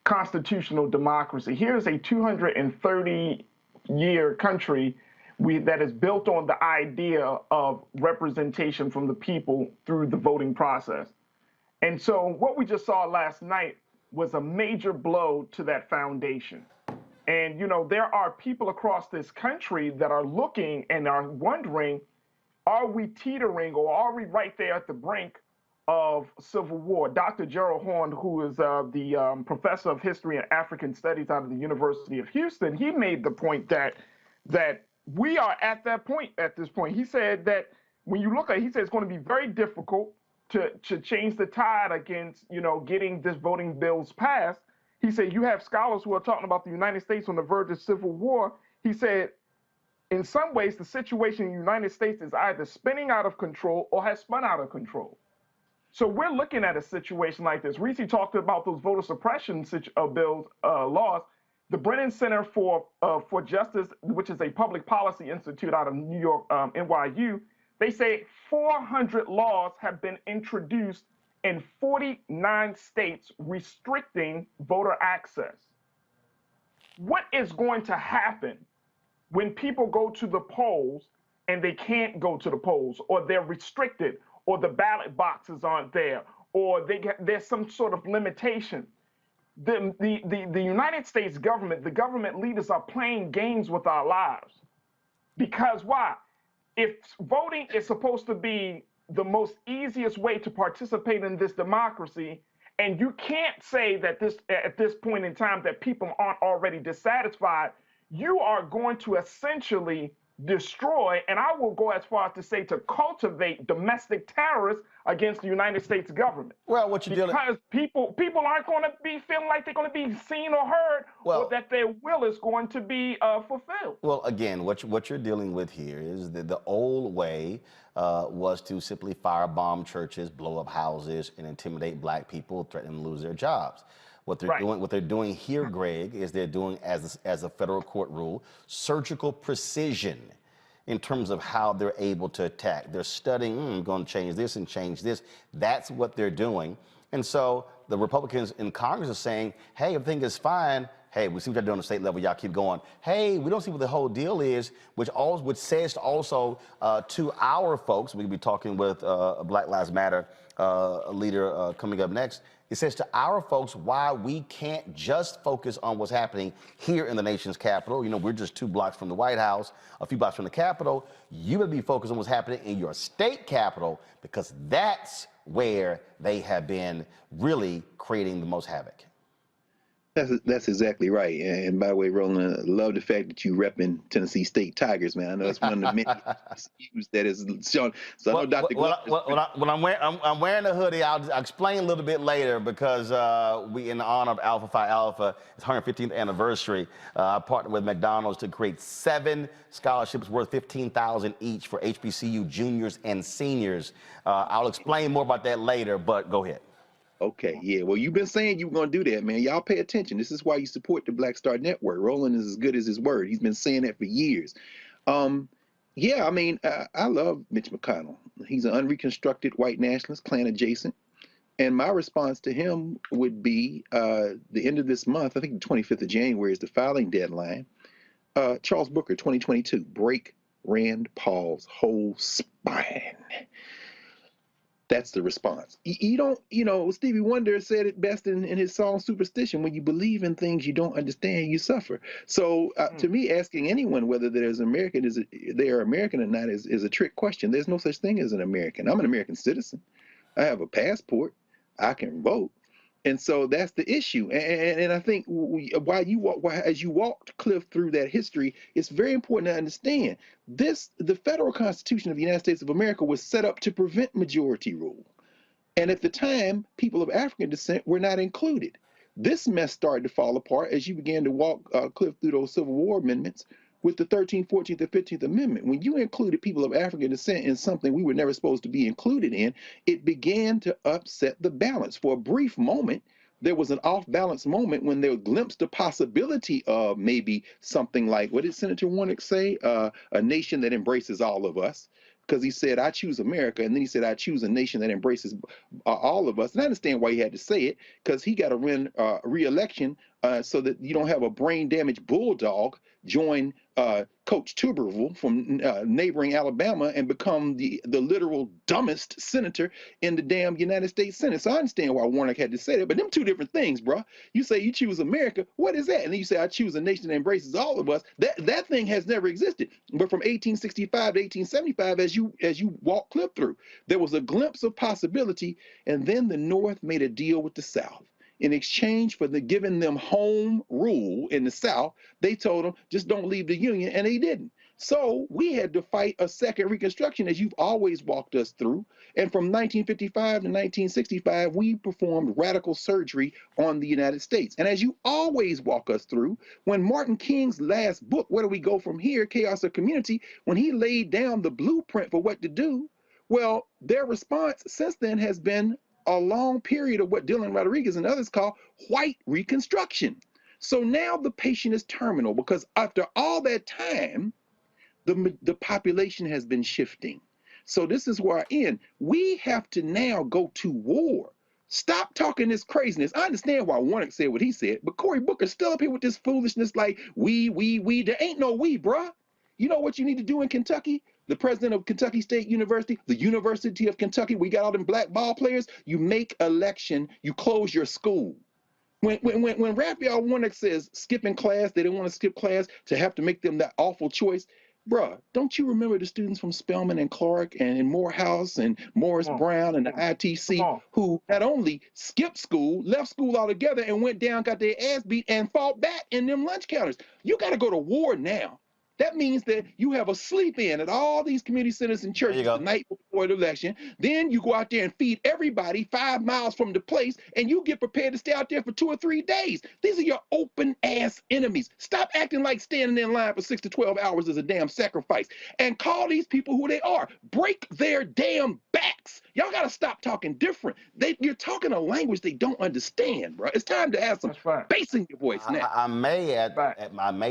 constitutional democracy. Here's a 230-year country that is built on the idea of representation from the people through the voting process. And so what we just saw last night was a major blow to that foundation. And, you know, there are people across this country that are looking and are wondering, are we teetering or are we right there at the brink of civil war? Dr. Gerald Horne, who is the professor of history and African studies out of the University of Houston, he made the point that we are at that point at this point. He said that when you look at it, he said it's going to be very difficult to change the tide against, you know, getting this voting bills passed. He said you have scholars who are talking about the United States on the verge of civil war. He said, in some ways, the situation in the United States is either spinning out of control or has spun out of control. So we're looking at a situation like this. Reese talked about those voter suppression bills, laws. The Brennan Center for Justice, which is a public policy institute out of New York, NYU, they say 400 laws have been introduced in 49 states restricting voter access. What is going to happen when people go to the polls and they can't go to the polls, or they're restricted, or the ballot boxes aren't there, or there's some sort of limitation? The United States government, the government leaders are playing games with our lives. Because why? If voting is supposed to be the most easiest way to participate in this democracy, and you can't say that at this point in time that people aren't already dissatisfied, you are going to essentially destroy, and I will go as far as to say to cultivate domestic terrorists against the United States government. Well, what you dealing because people aren't going to be feeling like they're going to be seen or heard, or that their will is going to be fulfilled. Well, again, what you're dealing with here is that the old way was to simply firebomb churches, blow up houses, and intimidate black people, threaten them to lose their jobs. What they're doing here, Greg, is they're doing as a federal court rule, surgical precision in terms of how they're able to attack. They're studying, I'm going to change this and change this. That's what they're doing. And so the Republicans in Congress are saying, hey, everything is fine. Hey, we see what you're doing on the state level. Y'all keep going. Hey, we don't see what the whole deal is, which says also to our folks, we'll be talking with a Black Lives Matter leader coming up next. It says to our folks why we can't just focus on what's happening here in the nation's capital. You know, we're just 2 blocks from the White House, a few blocks from the Capitol. You would be focused on what's happening in your state capital, because that's where they have been really creating the most havoc. That's exactly right. And by the way, Roland, I love the fact that you repping Tennessee State Tigers, man. I know that's one of the many HBCUs that is shown. So I know Dr. When I'm wearing the hoodie, I'll explain a little bit later, because we, in honor of Alpha Phi Alpha, its 115th anniversary, I partnered with McDonald's to create 7 scholarships worth $15,000 each for HBCU juniors and seniors. I'll explain more about that later, but go ahead. Okay, yeah. Well, you've been saying you were going to do that, man. Y'all pay attention. This is why you support the Black Star Network. Roland is as good as his word. He's been saying that for years. Yeah, I mean, I love Mitch McConnell. He's an unreconstructed white nationalist, Klan adjacent. And my response to him would be the end of this month, I think the 25th of January is the filing deadline. Charles Booker, 2022, break Rand Paul's whole spine. That's the response. You don't, you know, Stevie Wonder said it best in his song Superstition: when you believe in things you don't understand, you suffer. So to me, asking anyone whether they're American or not is a trick question. There's no such thing as an American. I'm an American citizen. I have a passport. I can vote. And so that's the issue. And I think as you walked, Cliff, through that history, it's very important to understand the federal Constitution of the United States of America was set up to prevent majority rule. And at the time, people of African descent were not included. This mess started to fall apart as you began to walk, Cliff, through those Civil War amendments with the 13th, 14th, and 15th Amendment. When you included people of African descent in something we were never supposed to be included in, it began to upset the balance. For a brief moment, there was an off-balance moment when they glimpsed the possibility of maybe something like, what did Senator Warnock say? A nation that embraces all of us. Because he said, I choose America, and then he said, I choose a nation that embraces all of us. And I understand why he had to say it, because he got to win re-election so that you don't have a brain-damaged bulldog join Coach Tuberville from neighboring Alabama and become the literal dumbest senator in the damn United States Senate. So I understand why Warnock had to say that, but them 2 different things, bro. You say you choose America, what is that? And then you say I choose a nation that embraces all of us. That thing has never existed. But from 1865 to 1875, as you walk Cliff through, there was a glimpse of possibility, and then the North made a deal with the South. In exchange for giving them home rule in the South, they told them, just don't leave the Union, and they didn't. So we had to fight a second Reconstruction, as you've always walked us through. And from 1955 to 1965, we performed radical surgery on the United States. And as you always walk us through, when Martin King's last book, Where Do We Go From Here? Chaos or Community, when he laid down the blueprint for what to do, well, their response since then has been a long period of what Dylan Rodriguez and others call white reconstruction. So now the patient is terminal, because after all that time, the population has been shifting. So this is where I end. We have to now go to war. Stop talking this craziness. I understand why Warnock said what he said, but Cory Booker's still up here with this foolishness like we. There ain't no we, bruh. You know what you need to do in Kentucky? The president of Kentucky State University, the University of Kentucky, we got all them black ball players. You make election, you close your school. When Raphael Warnock says skipping class, they didn't want to skip class to have to make them that awful choice. Bruh, don't you remember the students from Spelman and Clark and Morehouse and Morris Brown and the ITC who not only skipped school, left school altogether and went down, got their ass beat and fought back in them lunch counters? You got to go to war now. That means that you have a sleep-in at all these community centers and churches the night before the election. Then you go out there and feed everybody 5 miles from the place, and you get prepared to stay out there for 2 or 3 days. These are your open-ass enemies. Stop acting like standing in line for 6 to 12 hours is a damn sacrifice, and call these people who they are. Break their damn backs. Y'all got to stop talking different. You're talking a language they don't understand, bro. It's time to have some bass in your voice now. I may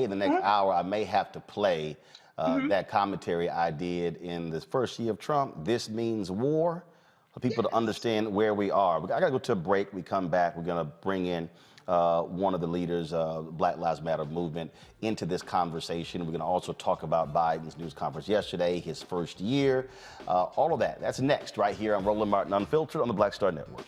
in the next hour, I may have to play that commentary I did in the first year of Trump. This means war, for people to understand where we are. I got to go to a break. We come back. We're going to bring in one of the leaders of Black Lives Matter movement into this conversation. We're going to also talk about Biden's news conference yesterday, his first year, all of that. That's next right here on Roland Martin Unfiltered on the Black Star Network.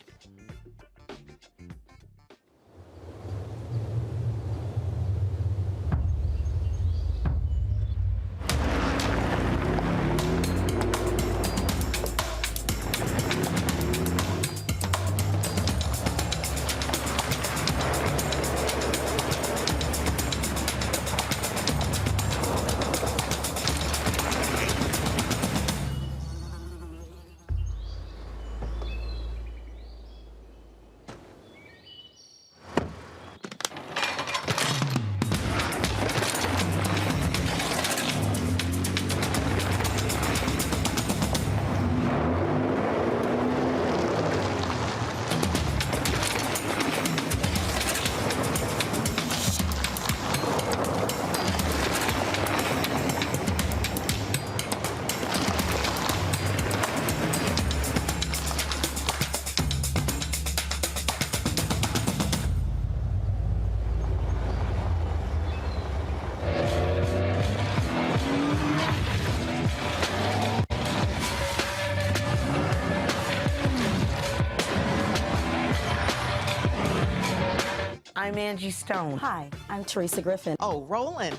I'm Angie Stone. Hi, I'm Teresa Griffin. Oh, Roland.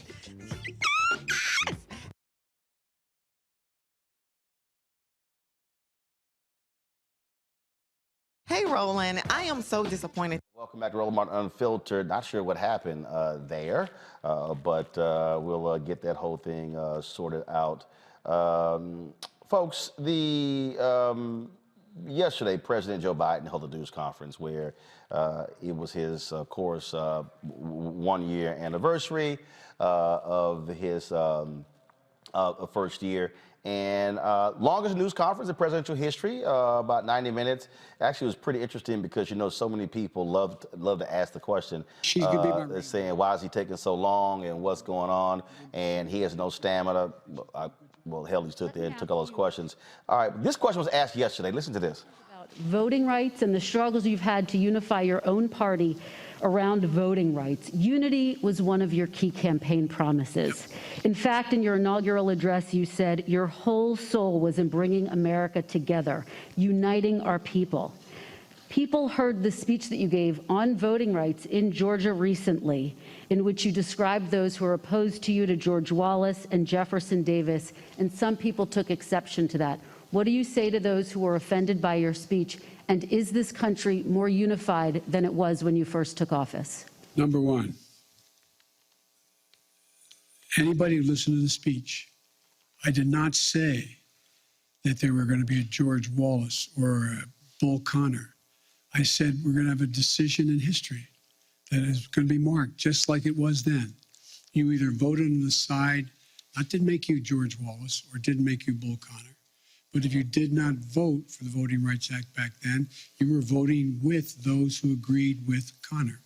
Hey, Roland, I am so disappointed. Welcome back to Roland Martin Unfiltered. Not sure what happened there, but we'll get that whole thing sorted out. Folks, yesterday, President Joe Biden held a news conference where it was his, of course, 1-year anniversary of his first year. And longest news conference in presidential history, about 90 minutes. Actually, it was pretty interesting because, you know, so many people love to ask the question, saying, why is he taking so long and what's going on? And he has no stamina. Well, hell, he stood there and took all those questions. All right, this question was asked yesterday. Listen to this. Voting rights and the struggles you've had to unify your own party around voting rights. Unity was one of your key campaign promises. In fact, in your inaugural address, you said your whole soul was in bringing America together, uniting our people. People heard the speech that you gave on voting rights in Georgia recently, in which you described those who are opposed to you to George Wallace and Jefferson Davis, and some people took exception to that. What do you say to those who were offended by your speech? And is this country more unified than it was when you first took office? Number one, anybody who listened to the speech, I did not say that there were going to be a George Wallace or a Bull Connor. I said we're going to have a decision in history that is going to be marked just like it was then. You either voted on the side that didn't make you George Wallace or didn't make you Bull Connor. But if you did not vote for the Voting Rights Act back then, you were voting with those who agreed with Connor,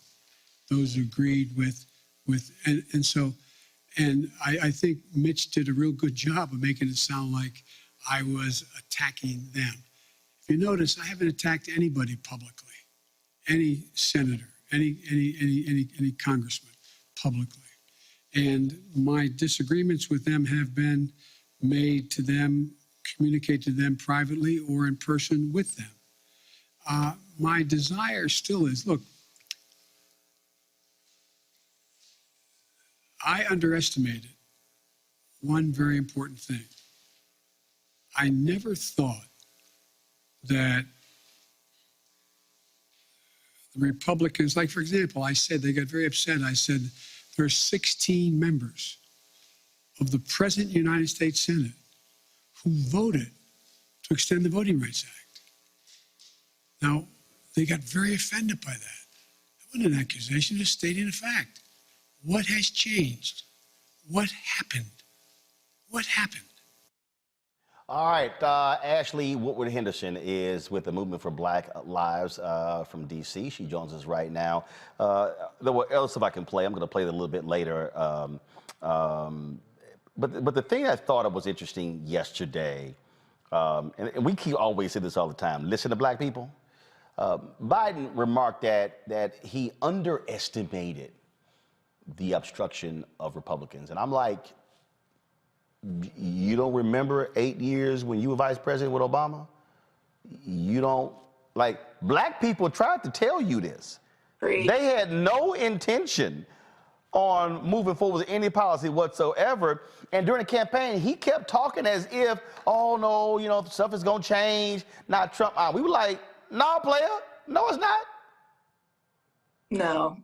those who agreed with and I think Mitch did a real good job of making it sound like I was attacking them. If you notice, I haven't attacked anybody publicly, any senator, any congressman publicly. And my disagreements with them have been made to them, communicate to them privately or in person with them. My desire still is, look, I underestimated one very important thing. I never thought that the Republicans, like, for example, I said, they got very upset. I said, there are 16 members of the present United States Senate who voted to extend the Voting Rights Act. Now, they got very offended by that. That wasn't an accusation, it's stating a fact. What has changed? What happened? What happened? All right, Ashley Woodard Henderson is with the Movement for Black Lives from D.C. She joins us right now. What else if I can play? I'm going to play it a little bit later. But the thing I thought was interesting yesterday, and we always say this all the time, listen to black people. Biden remarked that he underestimated the obstruction of Republicans. And I'm like, you don't remember 8 years when you were vice president with Obama? You don't, like, black people tried to tell you this. Great. They had no intention on moving forward with any policy whatsoever. And during the campaign, he kept talking as if, oh no, you know, stuff is gonna change, not Trump. We were like, nah, player, no, it's not. No.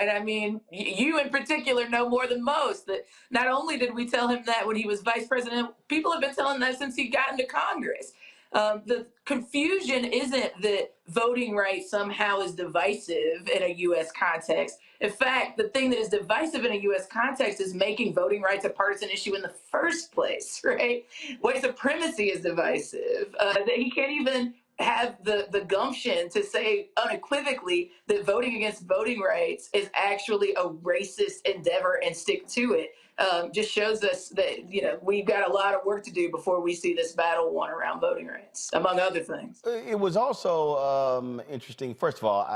And I mean, you in particular know more than most that not only did we tell him that when he was vice president, people have been telling that since he got into Congress. The confusion isn't that voting rights somehow is divisive in a U.S. context. In fact, the thing that is divisive in a U.S. context is making voting rights a partisan issue in the first place, right? White supremacy is divisive. That he can't even have the gumption to say unequivocally that voting against voting rights is actually a racist endeavor and stick to it. Just shows us that, you know, we've got a lot of work to do before we see this battle won around voting rights, among other things. It was also interesting. First of all,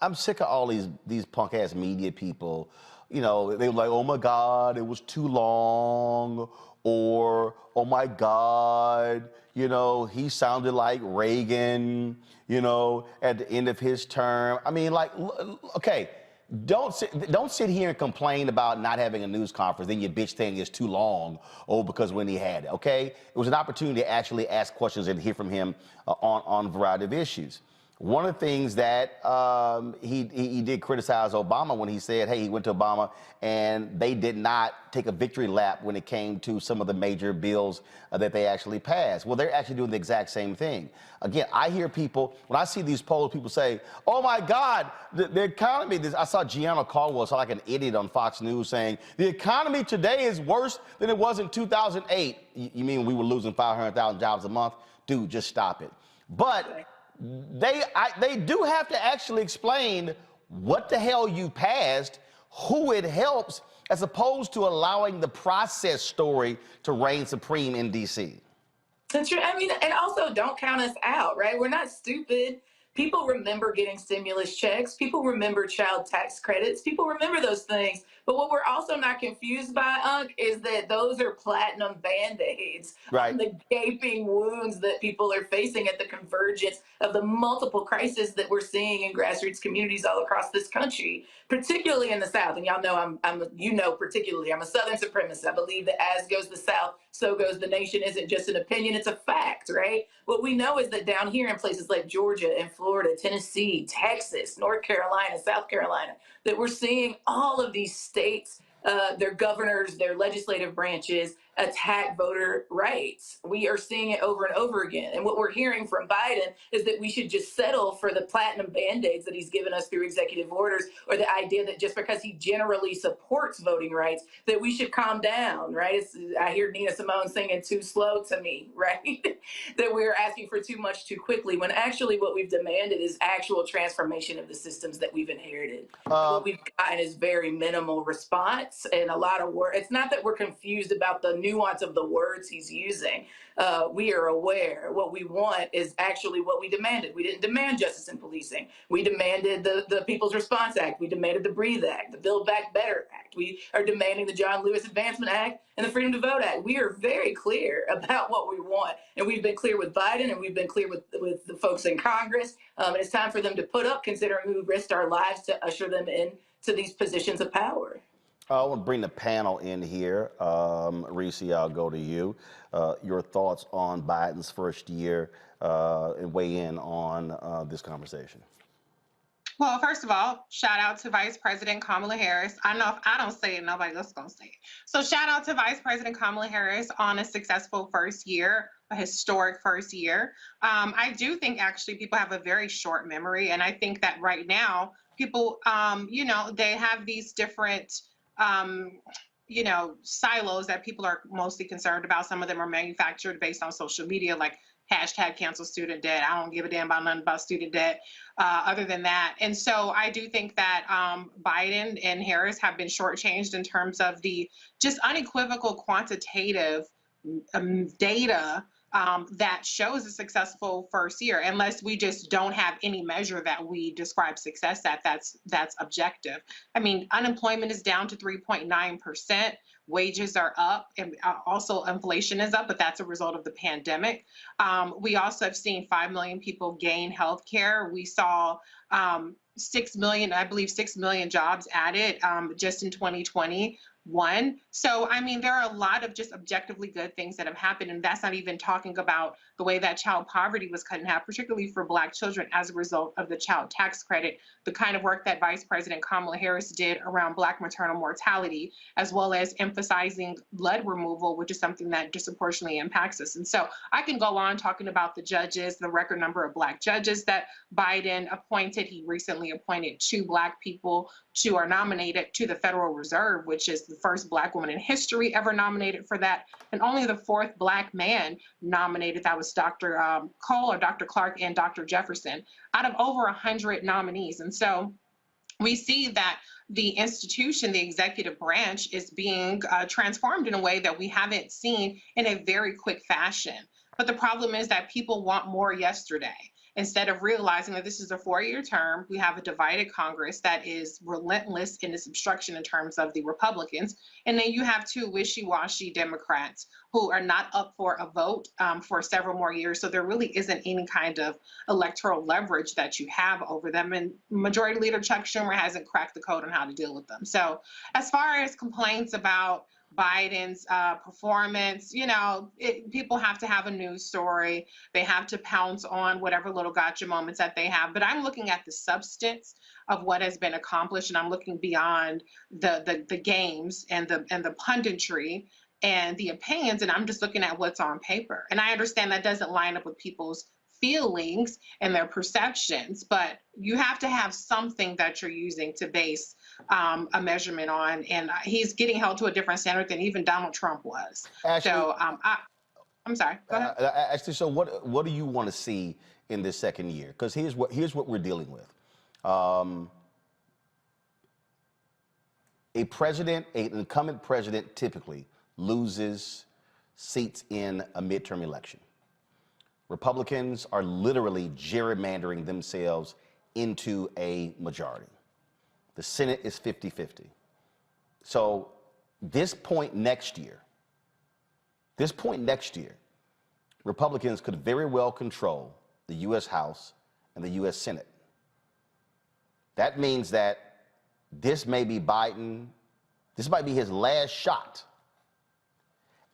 I'm sick of all these punk ass media people. You know, they were like, oh my God, it was too long, or oh my God, you know, he sounded like Reagan, you know, at the end of his term. I mean, like, okay, don't sit here and complain about not having a news conference, then your bitch saying it's too long, because when he had it, okay? It was an opportunity to actually ask questions and hear from him on a variety of issues. One of the things that he did criticize Obama when he said, hey, he went to Obama and they did not take a victory lap when it came to some of the major bills that they actually passed. Well, they're actually doing the exact same thing. Again, I hear people, when I see these polls, people say, oh my God, the economy, I saw Gianna Caldwell, like an idiot on Fox News saying, the economy today is worse than it was in 2008. You mean we were losing 500,000 jobs a month? Dude, just stop it. But they do have to actually explain what the hell you passed, who it helps, as opposed to allowing the process story to reign supreme in D.C. That's true. I mean, and also don't count us out, right? We're not stupid. People remember getting stimulus checks. People remember child tax credits. People remember those things. But what we're also not confused by, Unc, is that those are platinum Band-Aids on the gaping wounds that people are facing at the convergence of the multiple crises that we're seeing in grassroots communities all across this country, particularly in the South. And y'all know particularly, I'm a Southern supremacist. I believe that as goes the South, so goes the nation. Isn't just an opinion, it's a fact, right? What we know is that down here in places like Georgia and Florida, Tennessee, Texas, North Carolina, South Carolina, that we're seeing all of these states, their governors, their legislative branches attack voter rights. We are seeing it over and over again. And what we're hearing from Biden is that we should just settle for the platinum Band-Aids that he's given us through executive orders, or the idea that just because he generally supports voting rights, that we should calm down, right? I hear Nina Simone singing too slow to me, right? That we're asking for too much too quickly, when actually what we've demanded is actual transformation of the systems that we've inherited. What we've gotten is very minimal response and a lot of work. It's not that we're confused about the nuance of the words he's using. We are aware. What we want is actually what we demanded. We didn't demand justice in policing. We demanded the People's Response Act. We demanded the Breathe Act, the Build Back Better Act. We are demanding the John Lewis Advancement Act and the Freedom to Vote Act. We are very clear about what we want. And we've been clear with Biden, and we've been clear with the folks in Congress. And it's time for them to put up, considering we risked our lives to usher them into these positions of power. I want to bring the panel in here. Reese, I'll go to you. Your thoughts on Biden's first year and weigh in on this conversation. Well, first of all, shout out to Vice President Kamala Harris. I know if I don't say it, nobody else is going to say it. So shout out to Vice President Kamala Harris on a successful first year, a historic first year. I do think actually people have a very short memory. And I think that right now people, they have these different, silos that people are mostly concerned about. Some of them are manufactured based on social media, like hashtag cancel student debt. I don't give a damn about nothing about student debt other than that. And so I do think that Biden and Harris have been shortchanged in terms of the just unequivocal quantitative data that shows a successful first year, unless we just don't have any measure that we describe success at that's objective. I mean, unemployment is down to 3.9%. Wages are up, and also inflation is up, but that's a result of the pandemic. We also have seen 5 million people gain health care. We saw 6 million jobs added just in 2021. So, I mean, there are a lot of just objectively good things that have happened. And that's not even talking about the way that child poverty was cut in half, particularly for Black children as a result of the child tax credit, the kind of work that Vice President Kamala Harris did around Black maternal mortality, as well as emphasizing lead removal, which is something that disproportionately impacts us. And so I can go on talking about the judges, the record number of Black judges that Biden appointed. He recently appointed 2 Black people who are nominated to the Federal Reserve, which is the first Black woman in history ever nominated for that, and only the 4th Black man nominated. That was Dr. Cole or Dr. Clark and Dr. Jefferson, out of over 100 nominees. And so we see that the institution, the executive branch, is being transformed in a way that we haven't seen in a very quick fashion. But the problem is that people want more yesterday. Instead of realizing that this is a 4-year term, we have a divided Congress that is relentless in its obstruction in terms of the Republicans. And then you have 2 wishy-washy Democrats who are not up for a vote for several more years. So there really isn't any kind of electoral leverage that you have over them. And Majority Leader Chuck Schumer hasn't cracked the code on how to deal with them. So as far as complaints about Biden's performance, people have to have a news story. They have to pounce on whatever little gotcha moments that they have. But I'm looking at the substance of what has been accomplished, and I'm looking beyond the games and the punditry and the opinions, and I'm just looking at what's on paper. And I understand that doesn't line up with people's feelings and their perceptions, but you have to have something that you're using to base a measurement on, and he's getting held to a different standard than even Donald Trump was. Actually, so I'm sorry. Go ahead. Actually, so what do you want to see in this second year? Because here's what we're dealing with. An incumbent president typically loses seats in a midterm election. Republicans are literally gerrymandering themselves into a majority. The Senate is 50-50. So this point next year, Republicans could very well control the U.S. House and the U.S. Senate. That means that this might be his last shot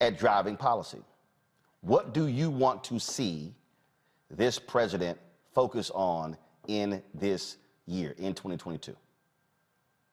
at driving policy. What do you want to see this president focus on in this year, in 2022?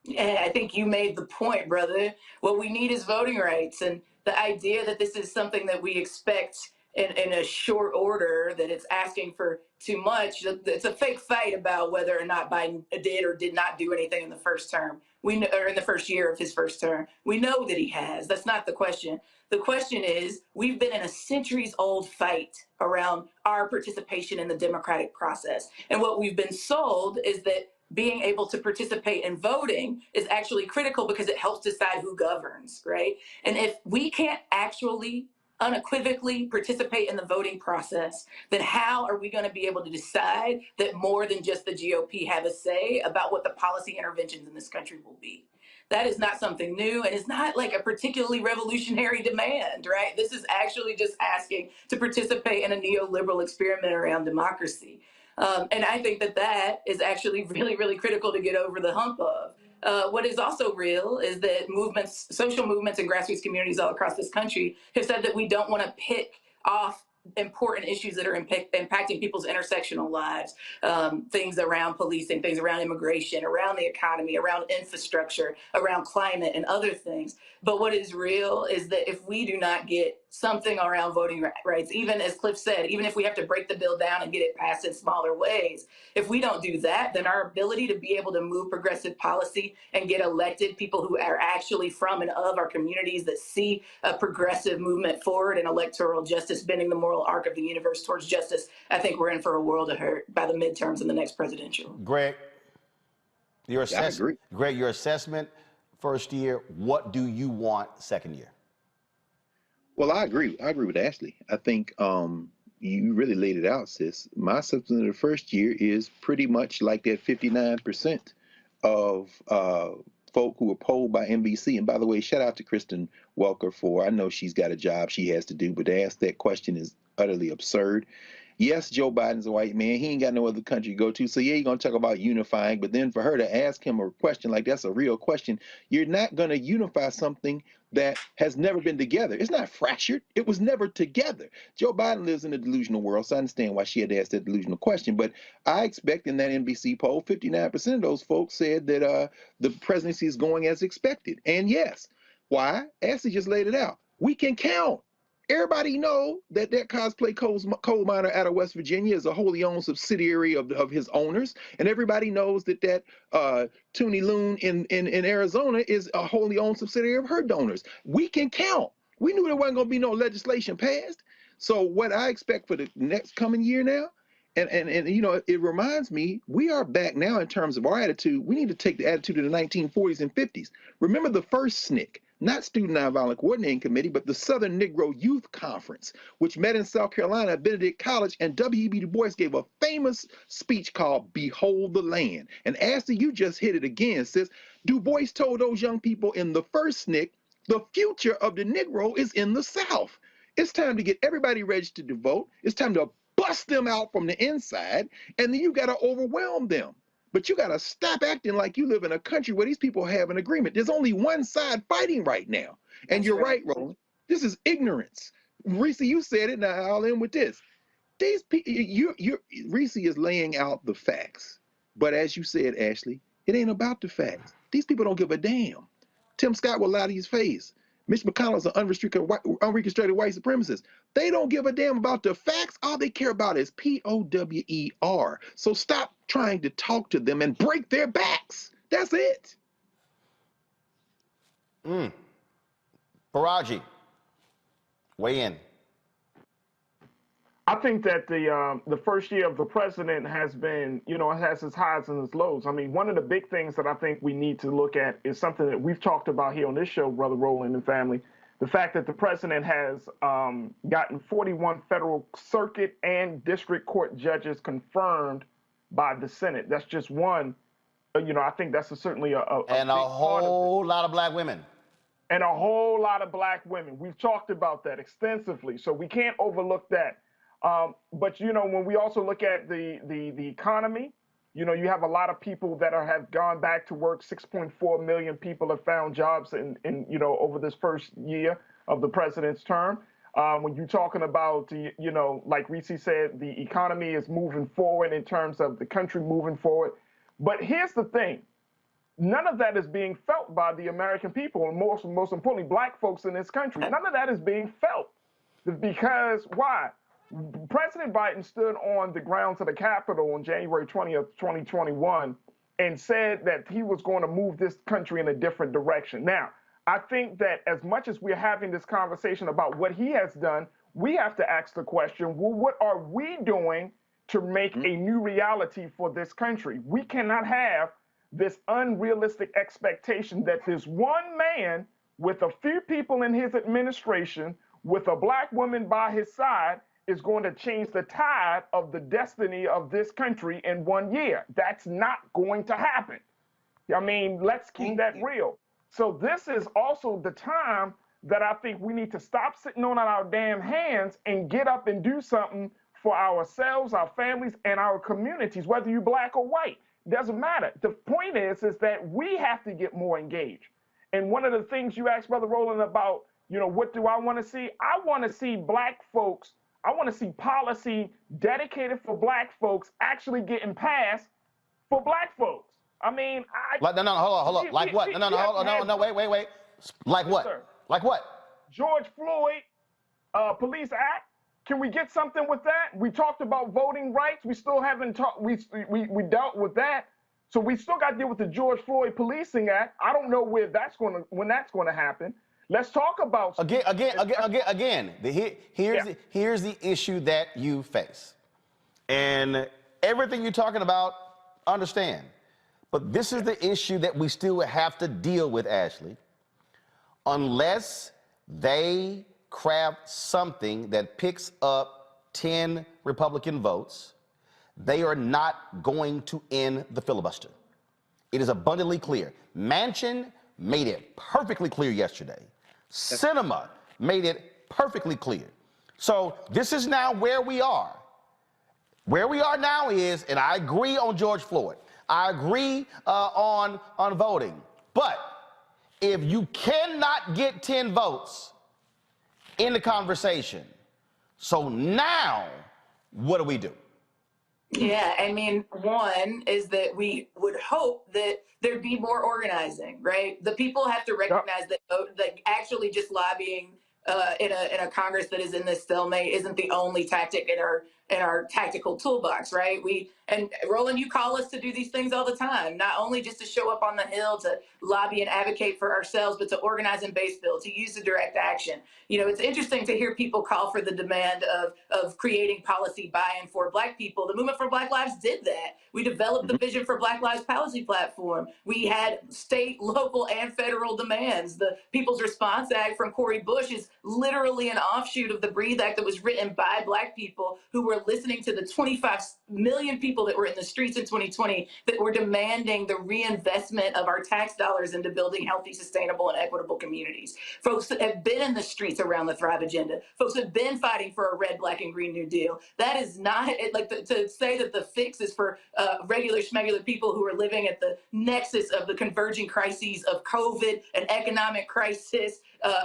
Yeah, I think you made the point, brother. What we need is voting rights. And the idea that this is something that we expect in a short order, that it's asking for too much, it's a fake fight about whether or not Biden did or did not do anything in the first term. Or in the first year of his first term. We know that he has. That's not the question. The question is, we've been in a centuries-old fight around our participation in the democratic process. And what we've been sold is that being able to participate in voting is actually critical because it helps decide who governs, right? And if we can't actually unequivocally participate in the voting process, then how are we going to be able to decide that more than just the GOP have a say about what the policy interventions in this country will be? That is not something new, and it's not like a particularly revolutionary demand, right? This is actually just asking to participate in a neoliberal experiment around democracy. And I think that is actually really, really critical to get over the hump of. What is also real is that social movements and grassroots communities all across this country have said that we don't want to pick off important issues that are impacting people's intersectional lives, things around policing, things around immigration, around the economy, around infrastructure, around climate and other things. But what is real is that if we do not get something around voting rights, even as Cliff said, even if we have to break the bill down and get it passed in smaller ways, if we don't do that, then our ability to be able to move progressive policy and get elected people who are actually from and of our communities that see a progressive movement forward and electoral justice, bending the moral arc of the universe towards justice, I think we're in for a world of hurt by the midterms and the next presidential. Greg, your assessment, first year, what do you want second year? Well, I agree. I agree with Ashley. I think you really laid it out, sis. My assessment of the first year is pretty much like that 59% of folk who were polled by NBC. And by the way, shout out to Kyrsten Welker for, I know she's got a job she has to do, but to ask that question is utterly absurd. Yes, Joe Biden's a white man. He ain't got no other country to go to. So yeah, you're going to talk about unifying. But then for her to ask him a question like that's a real question, you're not going to unify something that has never been together. It's not fractured. It was never together. Joe Biden lives in a delusional world, so I understand why she had to ask that delusional question. But I expect in that NBC poll, 59% of those folks said that the presidency is going as expected. And yes, why? Ashley just laid it out. We can count. Everybody know that cosplay coal miner out of West Virginia is a wholly owned subsidiary of his owners, and everybody knows that Toonie Loon in Arizona is a wholly owned subsidiary of her donors. We can count. We knew there wasn't going to be no legislation passed. So what I expect for the next coming year now, and you know, it reminds me, we are back now in terms of our attitude. We need to take the attitude of the 1940s and 50s. Remember the first SNCC. Not Student Nonviolent Coordinating Committee, but the Southern Negro Youth Conference, which met in South Carolina at Benedict College, and W.E.B. Du Bois gave a famous speech called Behold the Land. And Ashley, you just hit it again, sis. Du Bois told those young people in the first SNCC, the future of the Negro is in the South. It's time to get everybody registered to vote. It's time to bust them out from the inside, and then you got to overwhelm them. But you got to stop acting like you live in a country where these people have an agreement. There's only one side fighting right now. And you're right, Roland. This is ignorance. Reese, you said it. Now I'll end with this. These people, Reese is laying out the facts. But as you said, Ashley, it ain't about the facts. These people don't give a damn. Tim Scott will lie to his face. Mitch McConnell is an unreconstructed white supremacist. They don't give a damn about the facts. All they care about is POWER. So stop trying to talk to them and break their backs. That's it. Baraji, weigh in. I think that the first year of the president has been, you know, it has its highs and its lows. I mean, one of the big things that I think we need to look at is something that we've talked about here on this show, Brother Roland and family. The fact that the president has gotten 41 federal circuit and district court judges confirmed by the Senate. That's just one. You know, I think that's certainly a and a whole lot of black women. And a whole lot of black women. We've talked about that extensively, so we can't overlook that. But, you know, when we also look at the economy, you know, you have a lot of people that have gone back to work. 6.4 million people have found jobs in you know, over this first year of the president's term. When you're talking about, you know, like Reese said, the economy is moving forward in terms of the country moving forward. But here's the thing. None of that is being felt by the American people, and most importantly, black folks in this country. None of that is being felt. Because why? President Biden stood on the grounds of the Capitol on January 20th, 2021, and said that he was going to move this country in a different direction. Now, I think that as much as we're having this conversation about what he has done, we have to ask the question, well, what are we doing to make a new reality for this country? We cannot have this unrealistic expectation that this one man with a few people in his administration, with a black woman by his side, is going to change the tide of the destiny of this country in 1 year. That's not going to happen. I mean, let's keep that real. So this is also the time that I think we need to stop sitting on our damn hands and get up and do something for ourselves, our families, and our communities, whether you're black or white. Doesn't matter. The point is that we have to get more engaged. And one of the things you asked Brother Roland about, you know, what do I want to see? I want to see black folks, I want to see policy dedicated for black folks actually getting passed for black folks. I mean, hold on. Like what? No, wait. Like what? Sir. Like what? George Floyd Police Act. Can we get something with that? We talked about voting rights. We still haven't talked. We dealt with that. So we still got to deal with the George Floyd Policing Act. I don't know when that's going to happen. Let's talk about again. Here's the issue that you face, and everything you're talking about, understand. But this is the issue that we still have to deal with, Ashley. Unless they craft something that picks up 10 Republican votes, they are not going to end the filibuster. It is abundantly clear. Manchin made it perfectly clear yesterday. Sinema made it perfectly clear. So this is now where we are. Where we are now is, and I agree on George Floyd. I agree on voting. But if you cannot get 10 votes in the conversation, so now what do we do? Yeah, I mean, one is that we would hope that there'd be more organizing, right? The people have to recognize that actually just lobbying in a Congress that is in this stalemate isn't the only tactic in our tactical toolbox, right? And Roland, you call us to do these things all the time, not only just to show up on the Hill to lobby and advocate for ourselves, but to organize in base bill, to use the direct action. You know, it's interesting to hear people call for the demand of creating policy buy-in for Black people. The Movement for Black Lives did that. We developed the Vision for Black Lives policy platform. We had state, local, and federal demands. The People's Response Act from Cori Bush is literally an offshoot of the BREATHE Act that was written by Black people who were listening to the 25 million people that were in the streets in 2020 that were demanding the reinvestment of our tax dollars into building healthy, sustainable, and equitable communities. Folks that have been in the streets around the Thrive Agenda. Folks have been fighting for a red, black, and green New Deal. That is not, to say that the fix is for regular, schmegular people who are living at the nexus of the converging crises of COVID and economic crisis,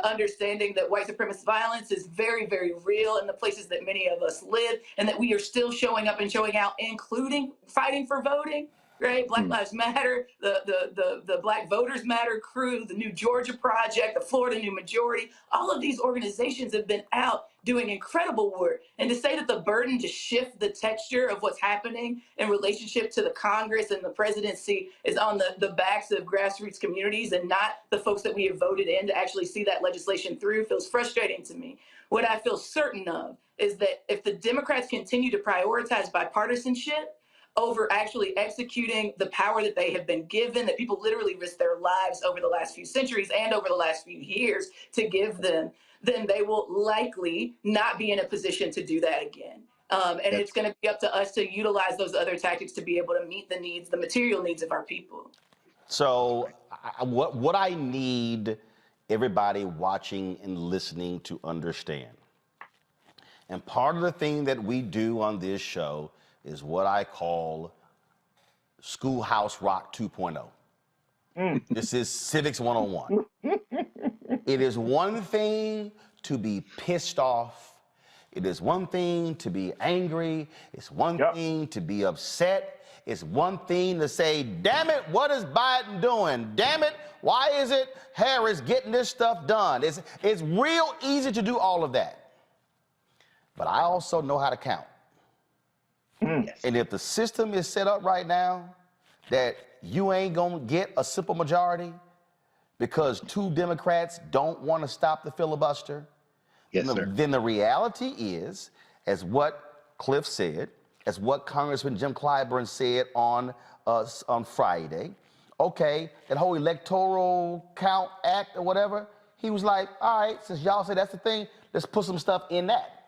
understanding that white supremacist violence is very, very real in the places that many of us live, and that we are still showing up and showing out, including fighting for voting, right? Black Lives Matter, the Black Voters Matter crew, the New Georgia Project, the Florida New Majority, all of these organizations have been out doing incredible work. And to say that the burden to shift the texture of what's happening in relationship to the Congress and the presidency is on the backs of grassroots communities and not the folks that we have voted in to actually see that legislation through feels frustrating to me. What I feel certain of is that if the Democrats continue to prioritize bipartisanship over actually executing the power that they have been given, that people literally risked their lives over the last few centuries and over the last few years to give them, then they will likely not be in a position to do that again. And it's going to be up to us to utilize those other tactics to be able to meet the needs, the material needs of our people. So what I need everybody watching and listening to understand, and part of the thing that we do on this show is what I call Schoolhouse Rock 2.0. This is Civics 101. It is one thing to be pissed off. It is one thing to be angry. It's one thing to be upset. It's one thing to say, damn it, what is Biden doing? Damn it, why is it Harris getting this stuff done? It's real easy to do all of that. But I also know how to count. And if the system is set up right now that you ain't gonna get a simple majority because 2 Democrats don't want to stop the filibuster, then the reality is, as what Cliff said, as what Congressman Jim Clyburn said on Friday, okay, that whole electoral count act or whatever, he was like, all right, since y'all say that's the thing, let's put some stuff in that.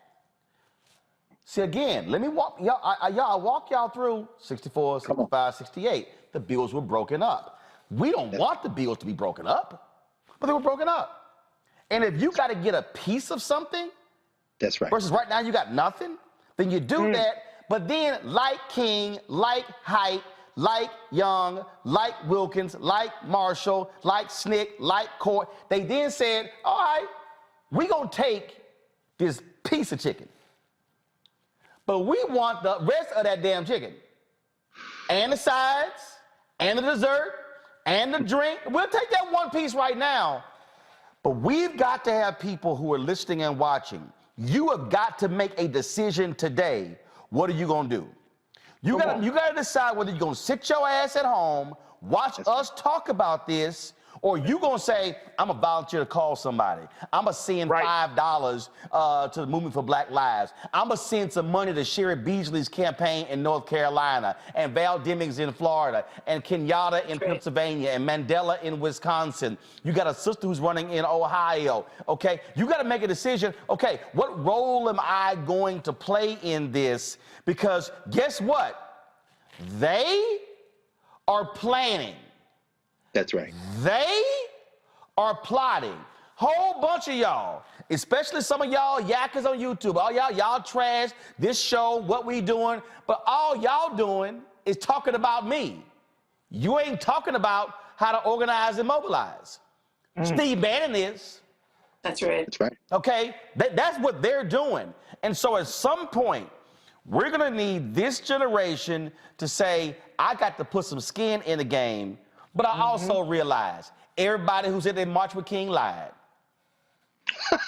See, again, let me walk y'all through 64, 65, 68. The bills were broken up. We don't want the bills to be broken up, but they were broken up. And if you got to get a piece of something, that's right. Versus right now you got nothing, then you do that. But then, like King, like Haidt, like Young, like Wilkins, like Marshall, like Snick, like Court, they then said, all right, we're going to take this piece of chicken. But we want the rest of that damn chicken. And the sides, and the dessert, and the drink. We'll take that one piece right now. But we've got to have people who are listening and watching. You have got to make a decision today. What are you going to do? You got to decide whether you're going to sit your ass at home, watch us talk about this, or you going to say, I'm going to volunteer to call somebody. I'm going to send $5 to the Movement for Black Lives. I'm going to send some money to Sherry Beasley's campaign in North Carolina, and Val Demings in Florida, and Kenyatta in Pennsylvania, and Mandela in Wisconsin. You got a sister who's running in Ohio, okay? You got to make a decision, okay, what role am I going to play in this? Because guess what? They are planning. That's right. They are plotting. Whole bunch of y'all, especially some of y'all yackers on YouTube, all y'all trash this show, what we doing, but all y'all doing is talking about me. You ain't talking about how to organize and mobilize. Steve Bannon is. That's right. That's right. Okay, that's what they're doing. And so at some point, we're gonna need this generation to say, I got to put some skin in the game. But I also realize everybody who said they marched with King lied.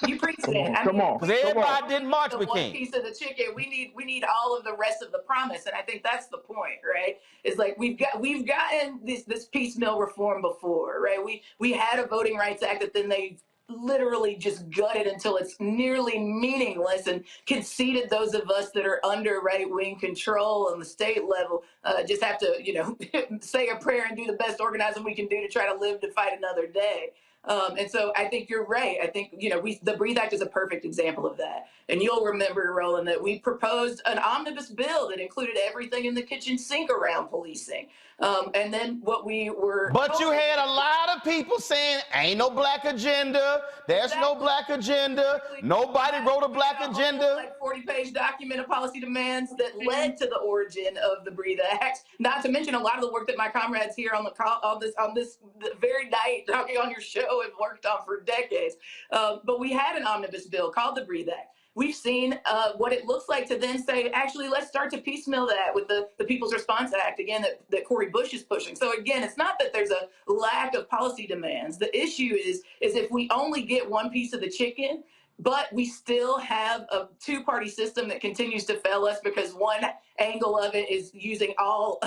You preach that. Come on. Because everybody didn't march with one King. piece of the chicken. We need all of the rest of the promise, and I think that's the point, right? It's like we've gotten this piecemeal reform before, right? We had a Voting Rights Act that then they literally just gutted until it's nearly meaningless, and conceded those of us that are under right-wing control on the state level just have to, say a prayer and do the best organizing we can do to try to live to fight another day. And so I think you're right. I think, the Breathe Act is a perfect example of that. And you'll remember, Roland, that we proposed an omnibus bill that included everything in the kitchen sink around policing. And then what we were... But you had a lot of people saying, ain't no black agenda. There's no black agenda. Nobody wrote a black agenda. Like 40-page document of policy demands that led to the origin of the Breathe Act. Not to mention a lot of the work that my comrades here on this very night talking on your show have worked on for decades. But we had an omnibus bill called the Breathe Act. We've seen what it looks like to then say, actually, let's start to piecemeal that with the People's Response Act, again, that Cori Bush is pushing. So again, it's not that there's a lack of policy demands. The issue is if we only get one piece of the chicken, but we still have a two-party system that continues to fail us because one angle of it is using all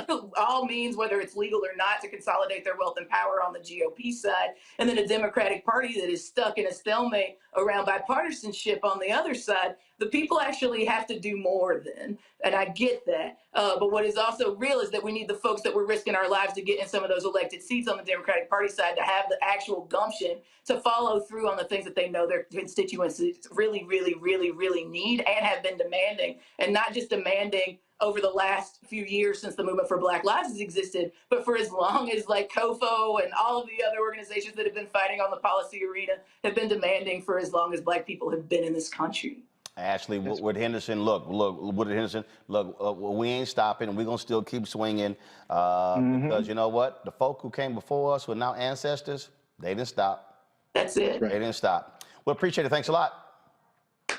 means, whether it's legal or not, to consolidate their wealth and power on the GOP side, and then a Democratic Party that is stuck in a stalemate around bipartisanship on the other side. The people actually have to do more then, and I get that. But what is also real is that we need the folks that we're risking our lives to get in some of those elected seats on the Democratic Party side to have the actual gumption to follow through on the things that they know their constituents really, really, really, really need and have been demanding, and not just demanding over the last few years since the Movement for Black Lives has existed, but for as long as like COFO and all of the other organizations that have been fighting on the policy arena have been demanding for as long as Black people have been in this country. Ashley, Woodard Henderson, look, Woodard Henderson, we ain't stopping, and we're going to still keep swinging because you know what? The folk who came before us were now ancestors, they didn't stop. That's it. They didn't stop. Well, appreciate it. Thanks a lot.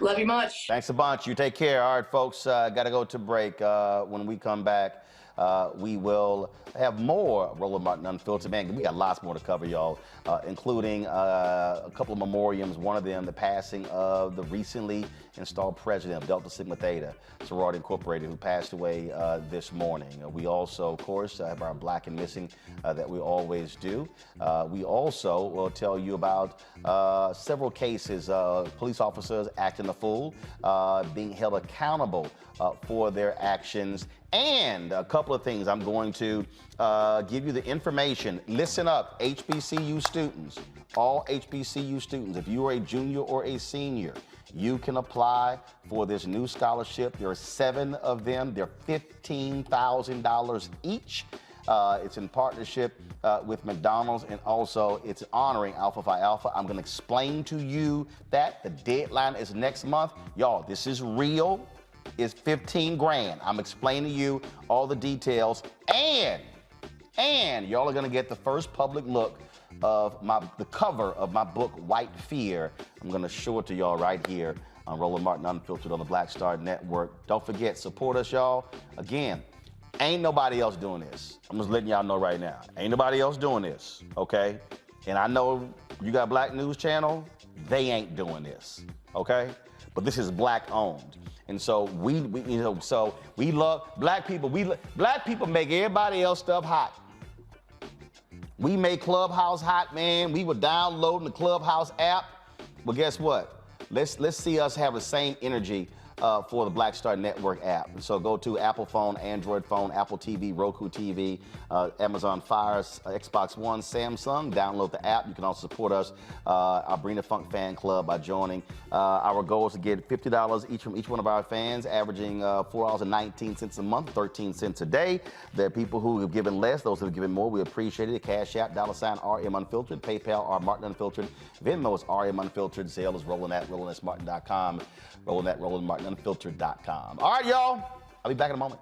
Love you much. Thanks a bunch. You take care. All right, folks, got to go to break. When we come back, we will have more Roland Martin Unfiltered. Man, we got lots more to cover, y'all, including a couple of memoriams. One of them, the passing of the recently installed president of Delta Sigma Theta Sorority Incorporated, who passed away this morning. We also, of course, have our Black and Missing that we always do. We also will tell you about several cases of police officers acting a fool, being held accountable for their actions, and a couple of things. I'm going to give you the information. Listen up, HBCU students, all HBCU students. If you are a junior or a senior, you can apply for this new scholarship. There are 7 of them. They're $15,000 each. It's in partnership with McDonald's, and also it's honoring Alpha Phi Alpha. I'm going to explain to you that the deadline is next month. Y'all, this is real. It's 15 grand. I'm explaining to you all the details, and y'all are going to get the first public look of the cover of my book, White Fear. I'm going to show it to y'all right here on Roland Martin Unfiltered on the Black Star Network. Don't forget, support us, y'all. Again, ain't nobody else doing this. I'm just letting y'all know right now. Ain't nobody else doing this, okay? And I know you got Black News Channel, they ain't doing this, okay? But this is Black owned. And so we love Black people. Black people make everybody else stuff hot. We make Clubhouse hot, man. We were downloading the Clubhouse app. Well, guess what? Let's see us have the same energy for the Black Star Network app. So go to Apple phone, Android phone, Apple TV, Roku TV, Amazon Fire, Xbox One, Samsung. Download the app. You can also support us, our Bring the Funk fan club, by joining. Our goal is to get $50 each from each one of our fans, averaging $4.19 a month, 13 cents a day. There are people who have given less, those who have given more. We appreciate it. Cash App, $RM Unfiltered, PayPal, R Martin Unfiltered, Venmo is RM Unfiltered, Zelle is Roland@RolandSMartin.com, Roland@RolandMartinUnfiltered.com. All right, y'all. I'll be back in a moment.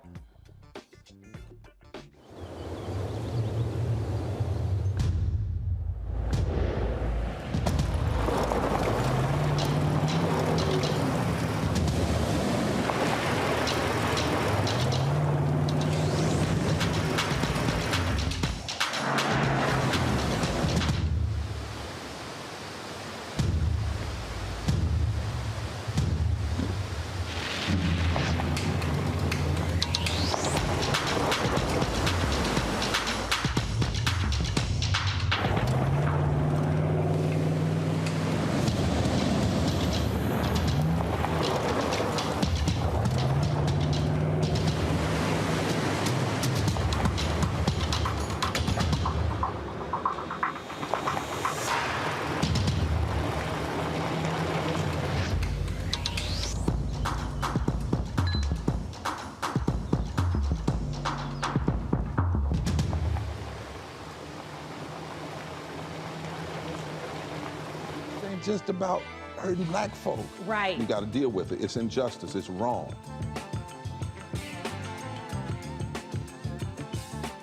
Just about hurting Black folk. Right. We got to deal with it. It's injustice. It's wrong.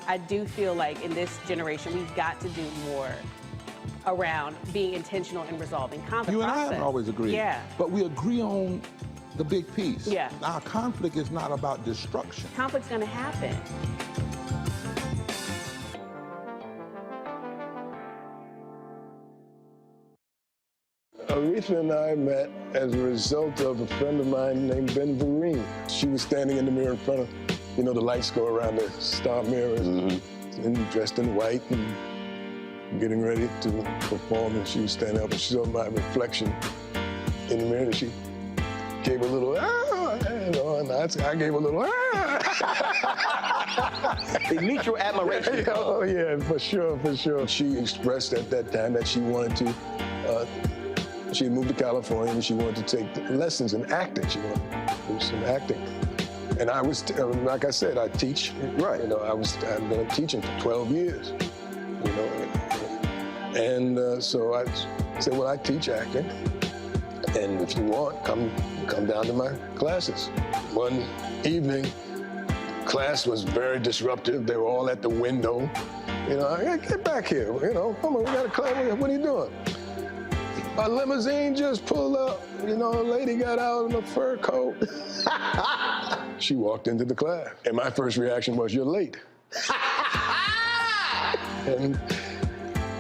I do feel like in this generation, we've got to do more around being intentional in resolving conflict. You and I haven't always agreed. Yeah. But we agree on the big piece. Yeah. Our conflict is not about destruction. Conflict's going to happen. Aretha and I met as a result of a friend of mine named Ben Vereen. She was standing in the mirror in front of, the lights go around the star mirrors, and dressed in white and getting ready to perform. And she was standing up and she saw my reflection in the mirror. And she gave a little, and I gave a little, They mutual admiration. Oh, yeah, for sure, for sure. She expressed at that time that she wanted to, she had moved to California and she wanted to take lessons in acting. She wanted to do some acting. And I was, like I said, I teach. Right. I've been teaching for 12 years, And so I said, well, I teach acting. And if you want, come down to my classes. One evening, class was very disruptive. They were all at the window. Get back here, come on, we got a class, what are you doing? A limousine just pulled up, a lady got out in a fur coat. She walked into the class, and my first reaction was, you're late. And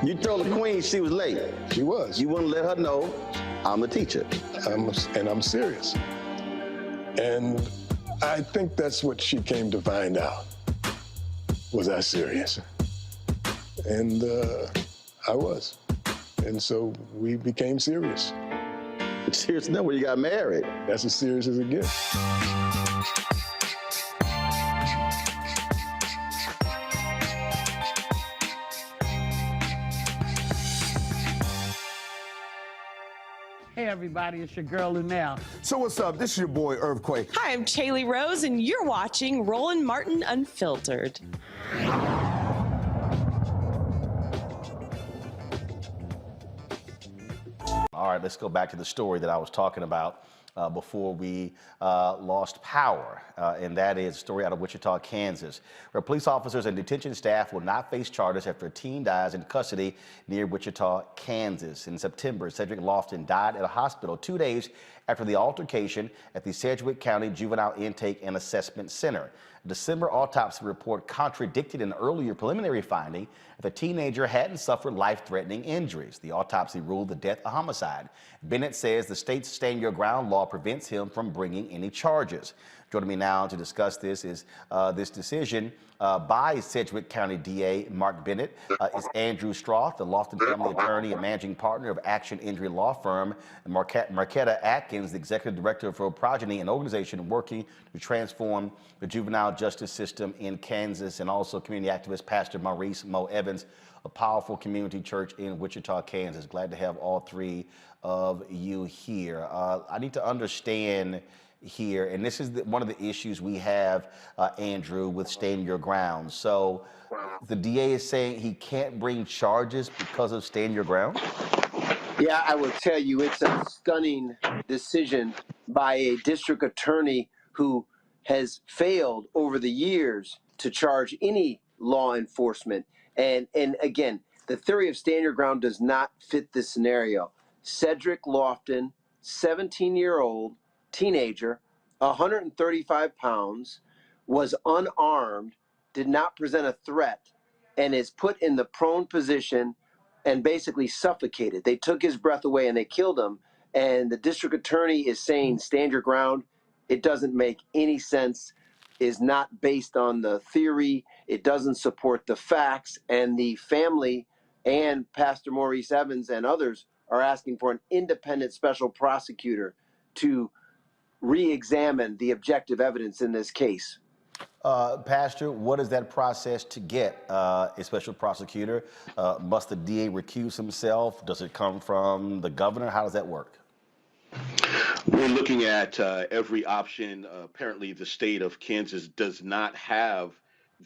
you told the queen she was late. She was. You wouldn't let her know I'm the teacher. And I'm serious. And I think that's what she came to find out. Was I serious? And I was. And so we became serious. Serious enough when you got married. That's as serious as it gets. Hey, everybody, it's your girl, Lunel. So what's up? This is your boy, Earthquake. Hi, I'm Chaley Rose, and you're watching Roland Martin Unfiltered. All right, let's go back to the story that I was talking about before we lost power. and that is a story out of Wichita, Kansas, where police officers and detention staff will not face charges after a teen dies in custody near Wichita, Kansas. In September, Cedric Lofton died at a hospital 2 days after the altercation at the Sedgwick County Juvenile Intake and Assessment Center. A December autopsy report contradicted an earlier preliminary finding that the teenager hadn't suffered life-threatening injuries. The autopsy ruled the death a homicide. Bennett says the state's Stand Your Ground law prevents him from bringing any charges. Joining me now to discuss this is this decision by Sedgwick County DA Mark Bennett is Andrew Stroth, the Lofton family attorney and managing partner of Action Injury Law Firm, and Marquetta Atkins, the executive director for Progeny, an organization working to transform the juvenile justice system in Kansas, and also community activist Pastor Maurice Mo Evans, a powerful community church in Wichita, Kansas. Glad to have all three of you here. I need to understand here, and this is one of the issues we have, Andrew, with Stand Your Ground. So the DA is saying he can't bring charges because of Stand Your Ground? Yeah, I will tell you, it's a stunning decision by a district attorney who has failed over the years to charge any law enforcement. And again, the theory of Stand Your Ground does not fit this scenario. Cedric Lofton, 17-year-old teenager, 135 pounds, was unarmed, did not present a threat, and is put in the prone position and basically suffocated. They took his breath away and they killed him. And the district attorney is saying, stand your ground. It doesn't make any sense, is not based on the theory. It doesn't support the facts. And the family and Pastor Maurice Evans and others are asking for an independent special prosecutor to re-examine the objective evidence in this case. Pastor, what is that process to get a special prosecutor? Must the DA recuse himself? Does it come from the governor? How does that work? We're looking at every option. Apparently, the state of Kansas does not have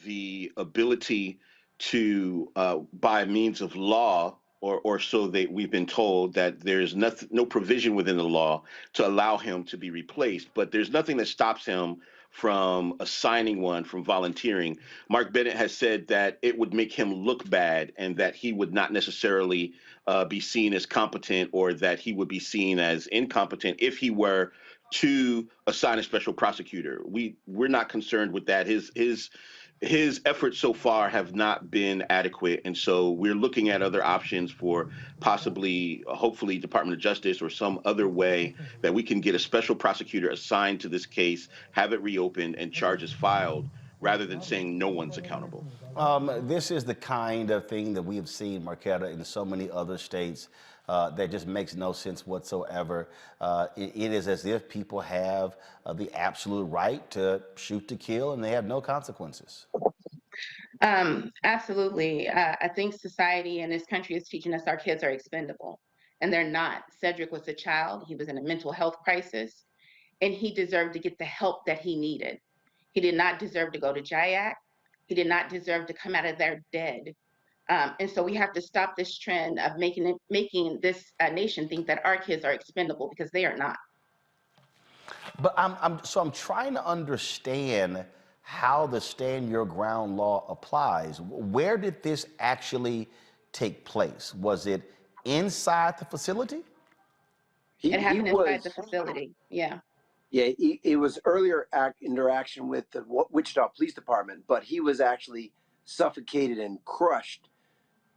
the ability to, by means of law, or so we've been told, that there's no provision within the law to allow him to be replaced. But there's nothing that stops him from assigning one, from volunteering. Mark Bennett has said that it would make him look bad and that he would not necessarily be seen as competent, or that he would be seen as incompetent if he were to assign a special prosecutor. We're not concerned with that. His efforts so far have not been adequate, and so we're looking at other options for possibly, hopefully, Department of Justice or some other way that we can get a special prosecutor assigned to this case, have it reopened, and charges filed, rather than saying no one's accountable. This is the kind of thing that we have seen, Marquetta, in so many other states. That just makes no sense whatsoever. It is as if people have the absolute right to shoot to kill, and they have no consequences. Absolutely. I think society and this country is teaching us our kids are expendable, and they're not. Cedric was a child. He was in a mental health crisis, and he deserved to get the help that he needed. He did not deserve to go to JIAC. He did not deserve to come out of there dead. And so we have to stop this trend of making this nation think that our kids are expendable, because they are not. But I'm trying to understand how the Stand Your Ground law applies. Where did this actually take place? Was it inside the facility? It happened inside the facility. Yeah. Yeah, it was earlier interaction with the Wichita Police Department, but he was actually suffocated and crushed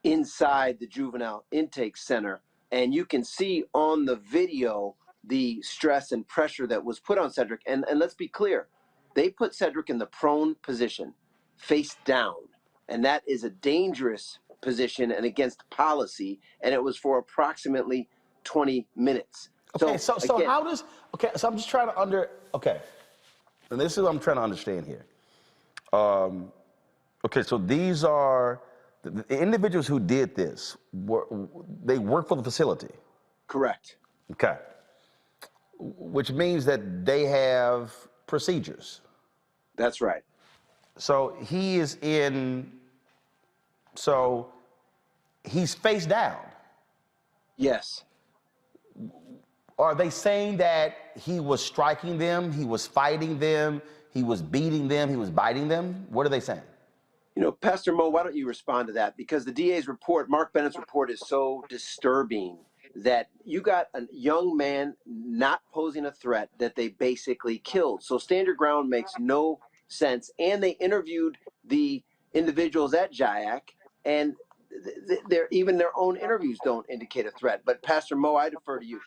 inside the juvenile intake center. And you can see on the video the stress and pressure that was put on Cedric. And let's be clear, they put Cedric in the prone position, face down. And that is a dangerous position and against policy. And it was for approximately 20 minutes. Okay, so how does, so I'm just trying to and this is what I'm trying to understand here. Okay, so these are, the individuals who did this, they work for the facility? Correct. Okay. Which means that they have procedures. That's right. So he's face down? Yes. Are they saying that he was striking them, he was fighting them, he was beating them, he was biting them? What are they saying? You know, Pastor Mo, why don't you respond to that? Because the DA's report, Mark Bennett's report, is so disturbing that you got a young man not posing a threat that they basically killed. So stand your ground makes no sense. And they interviewed the individuals at JIAC, and even their own interviews don't indicate a threat. But Pastor Mo, I defer to you.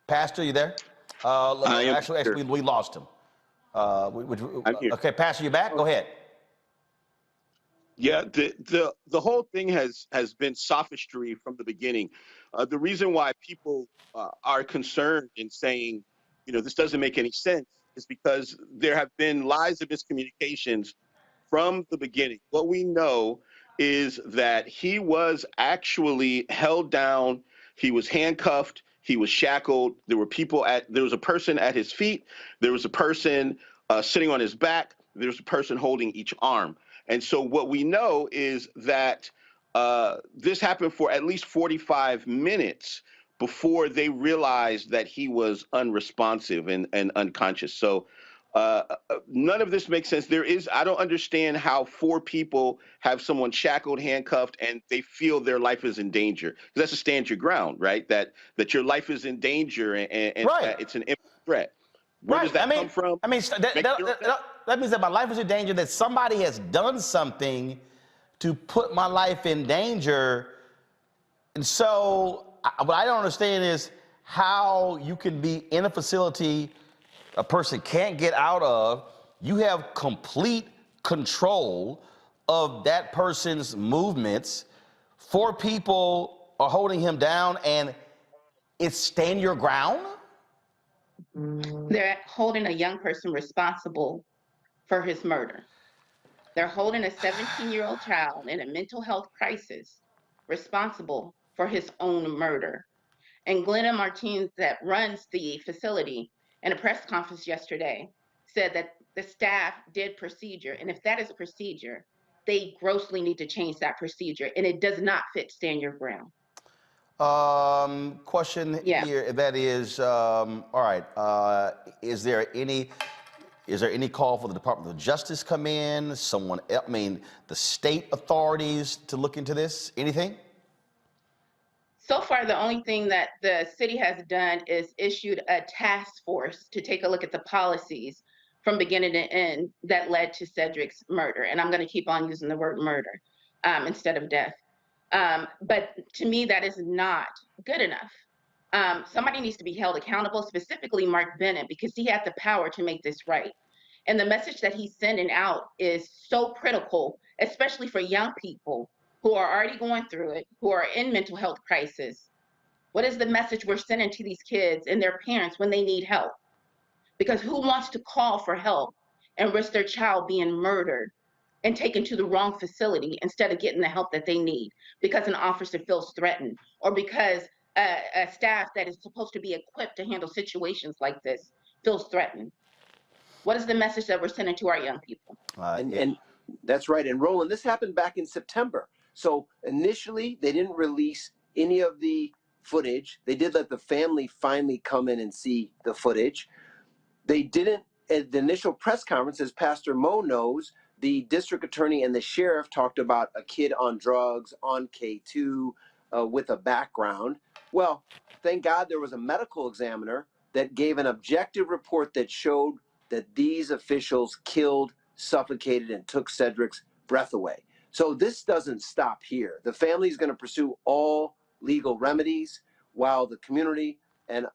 Pastor, you there? Actually, we lost him. I'm here. Okay, Pastor, you back? Go ahead. Yeah, the whole thing has been sophistry from the beginning. The reason why people are concerned in saying, you know, this doesn't make any sense is because there have been lies and miscommunications from the beginning. What we know is that he was actually held down, he was handcuffed, he was shackled. There was a person at his feet, there was a person sitting on his back, there was a person holding each arm. And so what we know is that this happened for at least 45 minutes before they realized that he was unresponsive and unconscious. So none of this makes sense. I don't understand how 4 people have someone shackled, handcuffed, and they feel their life is in danger. Because that's a stand your ground, right? That your life is in danger and Right. that it's an imminent threat. Where does that come from? I mean, that means that my life is in danger, that somebody has done something to put my life in danger. And so what I don't understand is how you can be in a facility a person can't get out of. You have complete control of that person's movements. 4 people are holding him down, and it's stand your ground? They're holding a young person responsible for his murder. They're holding a 17-year-old child in a mental health crisis responsible for his own murder. And Glenna Martinez, that runs the facility, in a press conference yesterday, said that the staff did procedure. And if that is procedure, they grossly need to change that procedure. And it does not fit stand your ground. Question here, that is, all right, is there any call for the Department of Justice come in, someone else, I mean, the state authorities to look into this, anything? So far, the only thing that the city has done is issued a task force to take a look at the policies from beginning to end that led to Cedric's murder. And I'm going to keep on using the word murder instead of death. But to me, that is not good enough. Somebody needs to be held accountable, specifically Mark Bennett, because he had the power to make this right. And the message that he's sending out is so critical, especially for young people who are already going through it, who are in mental health crisis. What is the message we're sending to these kids and their parents when they need help? Because who wants to call for help and risk their child being murdered and taken to the wrong facility instead of getting the help that they need because an officer feels threatened, or because a staff that is supposed to be equipped to handle situations like this feels threatened? What is the message that we're sending to our young people? And that's right. And Roland, this happened back in September. So initially, they didn't release any of the footage. They did let the family finally come in and see the footage. They didn't, at the initial press conference, as Pastor Mo knows, the district attorney and the sheriff talked about a kid on drugs, on K2, with a background. Well, thank God there was a medical examiner that gave an objective report that showed that these officials killed, suffocated, and took Cedric's breath away. So this doesn't stop here. The family is going to pursue all legal remedies, while the community and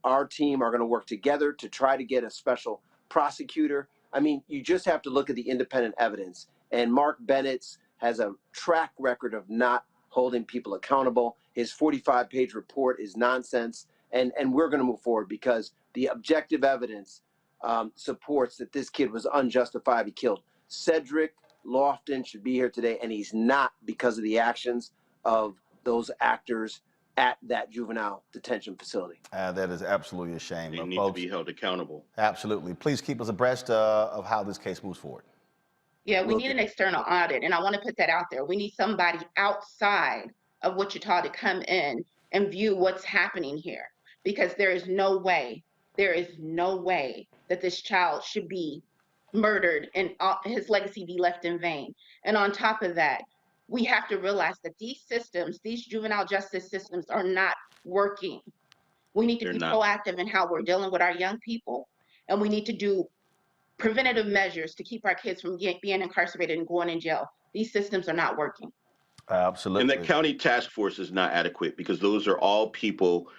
our team are going to work together to try to get a special prosecutor. I mean, you just have to look at the independent evidence. And Mark Bennett's has a track record of not holding people accountable. His 45-page report is nonsense. And we're going to move forward because the objective evidence supports that this kid was unjustifiably killed. Cedric Lofton should be here today, and he's not because of the actions of those actors at that juvenile detention facility. That is absolutely a shame. They need folks, to be held accountable. Absolutely. Please keep us abreast of how this case moves forward. Yeah, we need an external audit, and I want to put that out there. We need somebody outside of Wichita to come in and view what's happening here, because there is no way There is no way that this child should be murdered and his legacy be left in vain. And on top of that, we have to realize that these systems, these juvenile justice systems, are not working. We need to They're be not. proactive in how we're dealing with our young people, and we need to do preventative measures to keep our kids from being incarcerated and going in jail. These systems are not working. And that Absolutely. county task force is not adequate because those are all people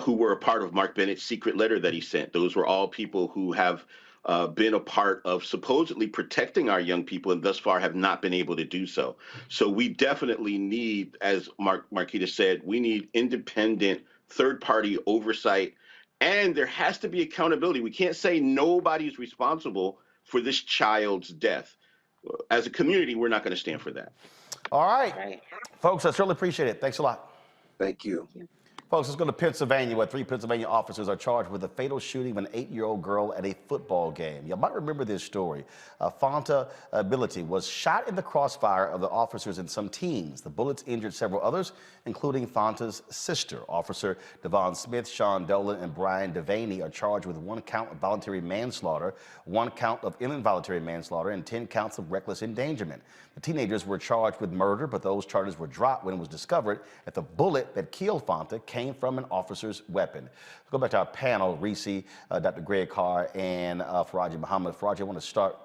who were a part of Mark Bennett's secret letter that he sent. Those were all people who have been a part of supposedly protecting our young people and thus far have not been able to do so. So we definitely need, as Marquita said, we need independent third-party oversight, and there has to be accountability. We can't say nobody's responsible for this child's death. As a community, we're not going to stand for that. All right. Right. Folks, I certainly appreciate it. Thanks a lot. Thank you. Folks, let's go to Pennsylvania, where 3 Pennsylvania officers are charged with the fatal shooting of an 8-year-old girl at a football game. You might remember this story. Fonta Ability was shot in the crossfire of the officers and some teens. The bullets injured several others, including Fonta's sister. Officer Devon Smith, Sean Dolan, and Brian Devaney are charged with 1 count of voluntary manslaughter, 1 count of involuntary manslaughter, and 10 counts of reckless endangerment. The teenagers were charged with murder, but those charges were dropped when it was discovered that the bullet that killed Fonta came from an officer's weapon. Let's go back to our panel, Reese, Dr. Greg Carr, and Faraji Muhammad. Faraji, I want to start.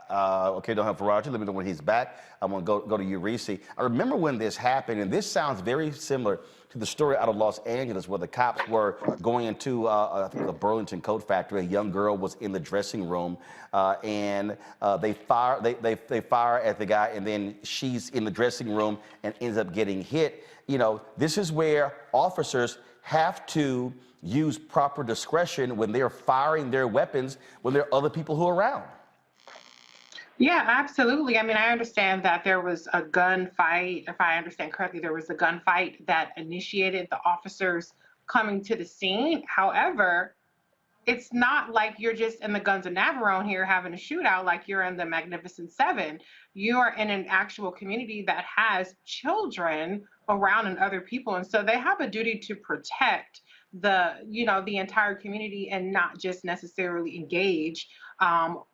Okay, don't have Faraji. Let me know when he's back. I want to go to you, Reese. I remember when this happened, and this sounds very similar to the story out of Los Angeles where the cops were going into, I think, the Burlington coat factory. A young girl was in the dressing room, and they fire at the guy, and then she's in the dressing room and ends up getting hit. You know, this is where officers have to use proper discretion when they're firing their weapons when there are other people who are around. Yeah, absolutely. I mean, I understand that there was a gunfight. If I understand correctly, there was a gunfight that initiated the officers coming to the scene. However, it's not like you're just in the Guns of Navarone here having a shootout like you're in the Magnificent Seven. You are in an actual community that has children around and other people. And so they have a duty to protect the entire community and not just necessarily engage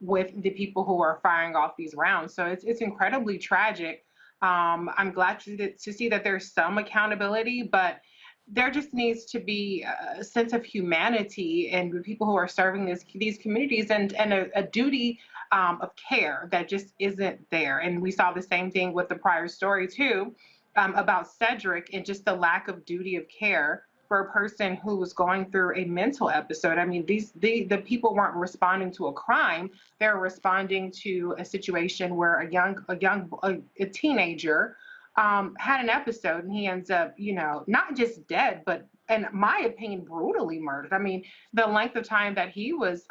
with the people who are firing off these rounds. So it's incredibly tragic. I'm glad to see that there's some accountability, but there just needs to be a sense of humanity and the people who are serving these communities and a duty of care that just isn't there. And we saw the same thing with the prior story too, about Cedric and just the lack of duty of care for a person who was going through a mental episode. I mean, the people weren't responding to a crime; they're responding to a situation where a teenager had an episode, and he ends up, not just dead, but, in my opinion, brutally murdered. I mean, the length of time that he was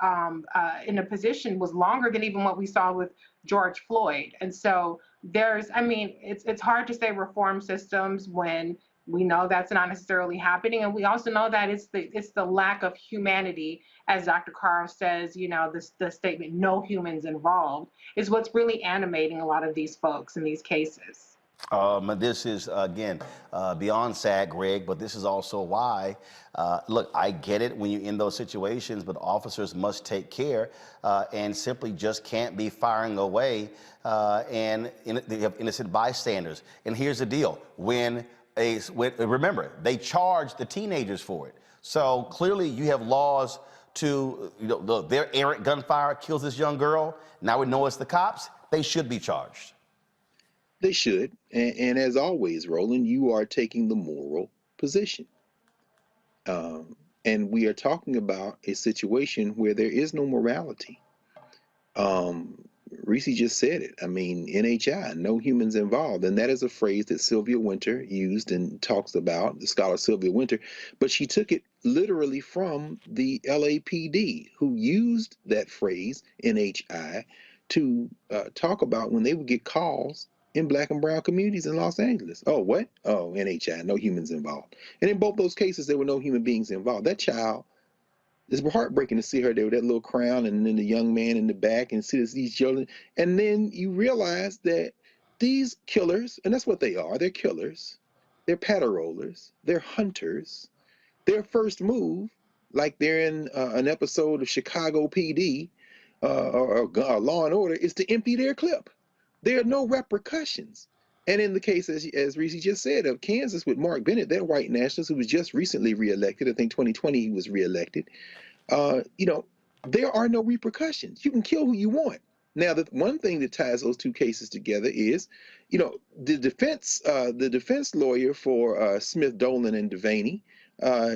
in a position was longer than even what we saw with George Floyd. And so it's hard to say reform systems when we know that's not necessarily happening. And we also know that it's the lack of humanity, as Dr. Carr says, the statement, no humans involved, is what's really animating a lot of these folks in these cases. This is, again, beyond sad, Greg, but this is also why, look, I get it when you're in those situations, but officers must take care and simply just can't be firing away and they have innocent bystanders. And here's the deal. Remember, they charged the teenagers for it. So clearly you have laws to, their errant gunfire kills this young girl. Now we know it's the cops. They should be charged. They should. And as always, Roland, you are taking the moral position. And we are talking about a situation where there is no morality. Reese just said it. I mean, NHI, no humans involved. And that is a phrase that Sylvia Winter used and talks about, the scholar Sylvia Winter. But she took it literally from the LAPD, who used that phrase, NHI, to talk about when they would get calls in Black and brown communities in Los Angeles. Oh, what? Oh, NHI, no humans involved. And in both those cases, there were no human beings involved. That child, it's heartbreaking to see her there with that little crown and then the young man in the back and see these children. And then you realize that these killers, and that's what they are, they're killers, they're patter rollers, they're hunters. Their first move like they're in an episode of Chicago PD or Law and Order, is to empty their clip. There are no repercussions. And in the case, as Reese just said, of Kansas with Mark Bennett, that white nationalist who was just recently reelected, I think 2020 he was reelected, you know, there are no repercussions. You can kill who you want. Now, the one thing that ties those two cases together is, you know, the defense lawyer for Smith, Dolan, and Devaney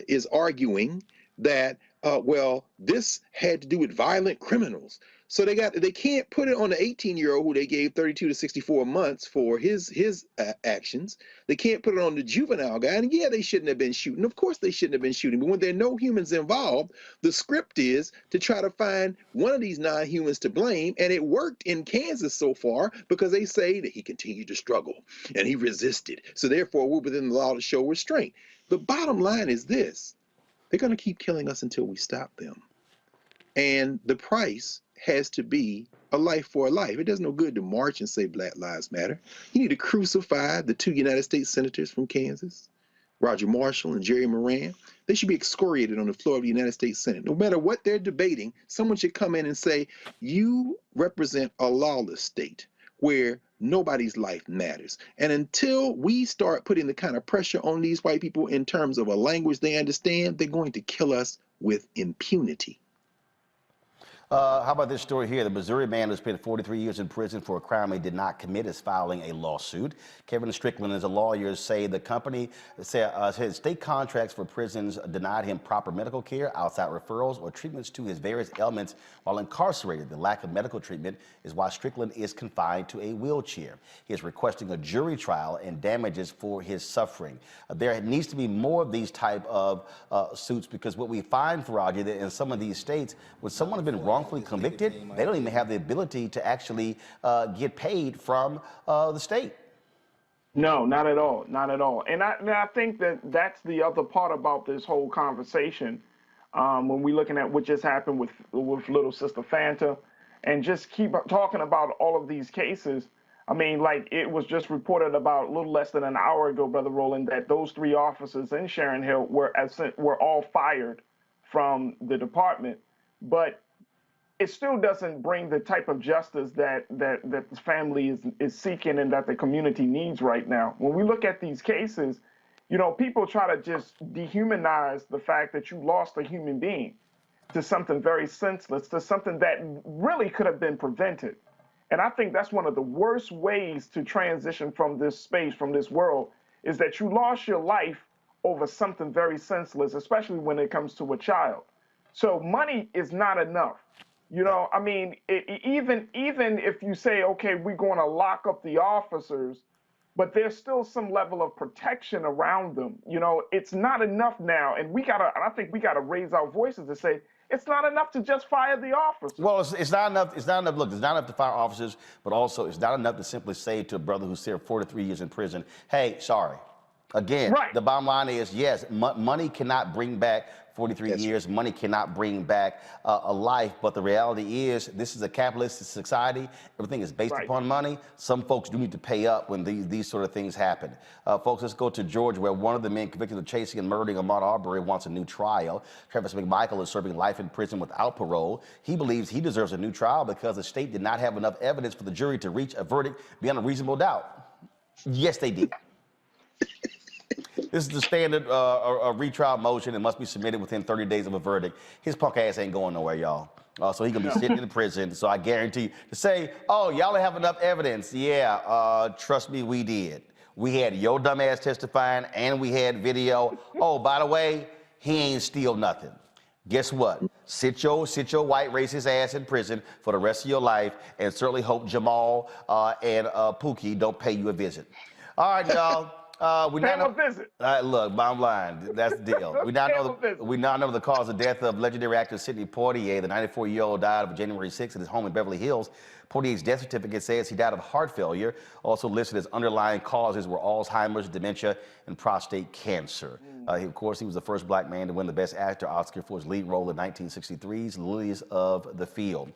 is arguing that, well, this had to do with violent criminals. So they can't put it on the 18-year-old who they gave 32 to 64 months for his actions. They can't put it on the juvenile guy. And yeah, they shouldn't have been shooting. Of course they shouldn't have been shooting. But when there are no humans involved, the script is to try to find one of these non-humans to blame. And it worked in Kansas so far because they say that he continued to struggle and he resisted. So therefore, we're within the law to show restraint. The bottom line is this: they're going to keep killing us until we stop them. And the price has to be a life for a life. It does no good to march and say Black Lives Matter. You need to crucify the two United States senators from Kansas, Roger Marshall and Jerry Moran. They should be excoriated on the floor of the United States Senate. No matter what they're debating, someone should come in and say, you represent a lawless state where nobody's life matters. And until we start putting the kind of pressure on these white people in terms of a language they understand, they're going to kill us with impunity. How about this story here? The Missouri man who spent 43 years in prison for a crime he did not commit is filing a lawsuit. Kevin Strickland and his lawyers say the company said state contracts for prisons denied him proper medical care, outside referrals, or treatments to his various ailments while incarcerated. The lack of medical treatment is why Strickland is confined to a wheelchair. He is requesting a jury trial and damages for his suffering. There needs to be more of these type of suits, because what we find, Faraji, that in some of these states, when someone has been wrongfully convicted, they don't even have the ability to actually get paid from the state. No, not at all, not at all. And I think that's the other part about this whole conversation. When we're looking at what just happened with little sister Fanta, and just keep talking about all of these cases. I mean, like it was just reported about a little less than an hour ago, Brother Roland, that those 3 officers in Sharon Hill were all fired from the department. But it still doesn't bring the type of justice that the family is seeking and that the community needs right now. When we look at these cases, you know, people try to just dehumanize the fact that you lost a human being to something very senseless, to something that really could have been prevented. And I think that's one of the worst ways to transition from this space, from this world, is that you lost your life over something very senseless, especially when it comes to a child. So money is not enough. You know, I mean, even if you say, okay, we're going to lock up the officers, but there's still some level of protection around them. You know, it's not enough now. And I think we gotta raise our voices to say, it's not enough to just fire the officers. Well, it's not enough. It's not enough. Look, it's not enough to fire officers, but also it's not enough to simply say to a brother who served 43 years in prison, hey, sorry. Again, the bottom line is, yes, money cannot bring back 43 years. Money cannot bring back a life. But the reality is, this is a capitalist society. Everything is based upon money. Some folks do need to pay up when these sort of things happen. Folks, let's go to Georgia, where one of the men convicted of chasing and murdering Ahmaud Arbery wants a new trial. Travis McMichael is serving life in prison without parole. He believes he deserves a new trial because the state did not have enough evidence for the jury to reach a verdict beyond a reasonable doubt. Yes, they did. This is the standard retrial motion and must be submitted within 30 days of a verdict. His punk ass ain't going nowhere, y'all. So he's going to be sitting in the prison. So I guarantee you, to say, oh, y'all don't have enough evidence. Yeah, trust me, we did. We had your dumb ass testifying and we had video. Oh, by the way, he ain't steal nothing. Guess what? Sit your white racist ass in prison for the rest of your life, and certainly hope Jamal and Pookie don't pay you a visit. All right, y'all. Look, bottom line, that's the deal. We now know the cause of death of legendary actor Sidney Poitier. The 94-year-old died on January 6th at his home in Beverly Hills. Poitier's death certificate says he died of heart failure. Also listed as underlying causes were Alzheimer's, dementia, and prostate cancer. Of course, he was the first black man to win the Best Actor Oscar for his lead role in 1963's Lilies of the Field.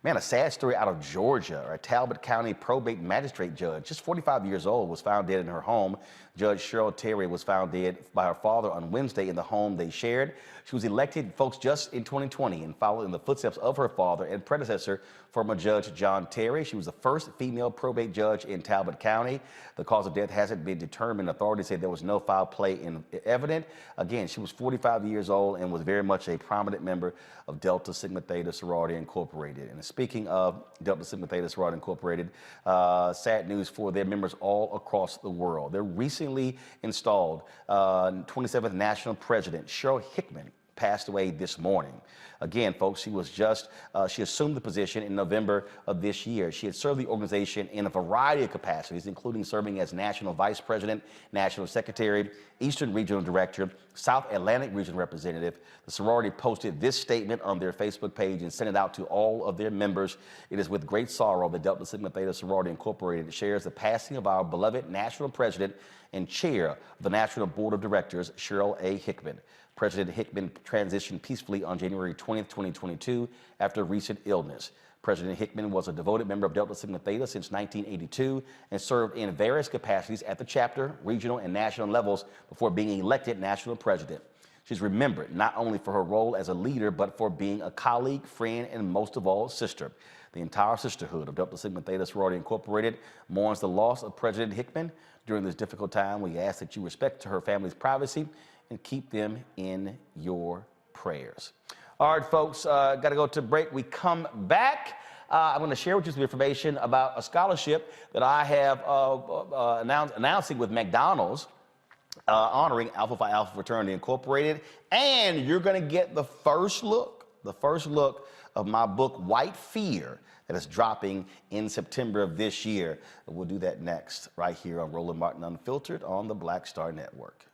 Man, a sad story out of Georgia. A Talbot County probate magistrate judge, just 45 years old, was found dead in her home Judge Cheryl Terry was found dead by her father on Wednesday in the home they shared. She was elected, folks, just in 2020 and followed in the footsteps of her father and predecessor, former Judge John Terry. She was the first female probate judge in Talbot County. The cause of death hasn't been determined. Authorities said there was no foul play evident. Again, she was 45 years old and was very much a prominent member of Delta Sigma Theta Sorority Incorporated. And speaking of Delta Sigma Theta Sorority Incorporated, sad news for their members all across the world. Their recently installed 27th National President, Cheryl Hickman, passed away this morning. Again, folks, she assumed the position in November of this year. She had served the organization in a variety of capacities, including serving as National Vice President, National Secretary, Eastern Regional Director, South Atlantic Regional Representative. The sorority posted this statement on their Facebook page and sent it out to all of their members. It is with great sorrow that Delta Sigma Theta Sorority Incorporated shares the passing of our beloved National President and Chair of the National Board of Directors, Cheryl A. Hickman. President Hickman transitioned peacefully on January 20th, 2022 after recent illness. President Hickman was a devoted member of Delta Sigma Theta since 1982 and served in various capacities at the chapter, regional, and national levels before being elected national president. She's remembered not only for her role as a leader, but for being a colleague, friend, and most of all, sister. The entire sisterhood of Delta Sigma Theta Sorority Incorporated mourns the loss of President Hickman. During this difficult time, we ask that you respect her family's privacy and keep them in your prayers. All right, folks, got to go to break. We come back. I'm going to share with you some information about a scholarship that I have announcing with McDonald's, honoring Alpha Phi Alpha Fraternity Incorporated. And you're going to get the first look of my book, White Fear, that is dropping in September of this year. We'll do that next, right here on Roland Martin Unfiltered on the Black Star Network.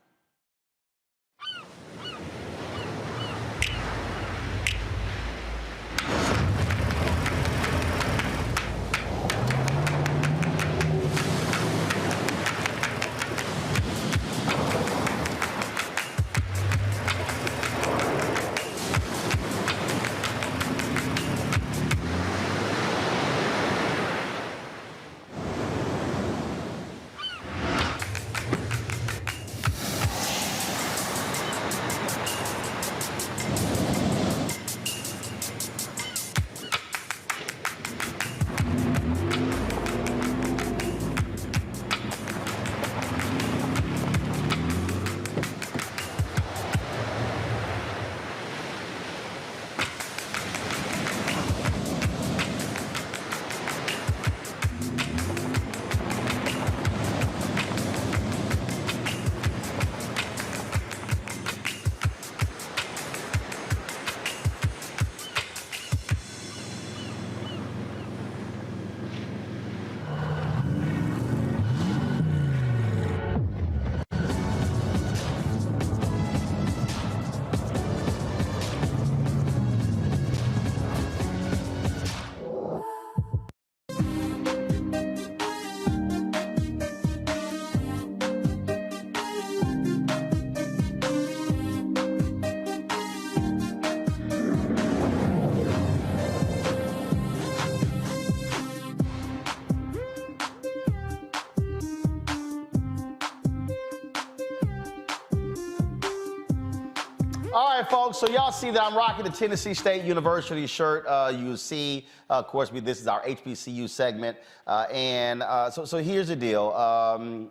All right, folks, so y'all see that I'm rocking the Tennessee State University shirt. You see, of course, this is our HBCU segment. So here's the deal.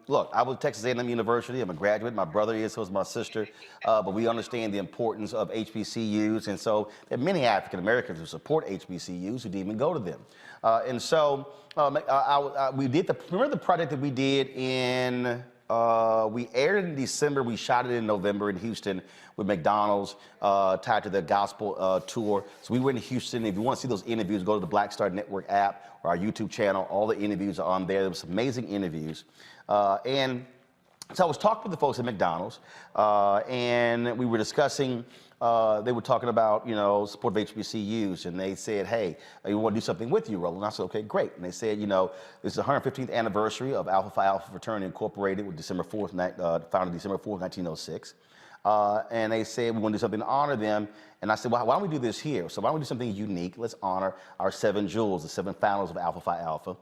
Look, I was at Texas A&M University. I'm a graduate. My brother is, so is my sister. But we understand the importance of HBCUs. And so there are many African Americans who support HBCUs who didn't even go to them. We did remember the project that we did in, we aired it in December. We shot it in November in Houston with McDonald's, tied to the gospel tour. So we were in Houston. If you want to see those interviews, go to the Black Star Network app or our YouTube channel. All the interviews are on there. There were some amazing interviews. And so I was talking with the folks at McDonald's, and we were discussing, they were talking about, support of HBCUs, and they said, hey, we want to do something with you, Roland. I said, okay, great. And they said, this is the 115th anniversary of Alpha Phi Alpha Fraternity Incorporated, with December 4th, founded December 4th, 1906. And they said, we want to do something to honor them. And I said, well, why don't we do this here? So why don't we do something unique? Let's honor our 7 jewels, the 7 founders of Alpha Phi Alpha.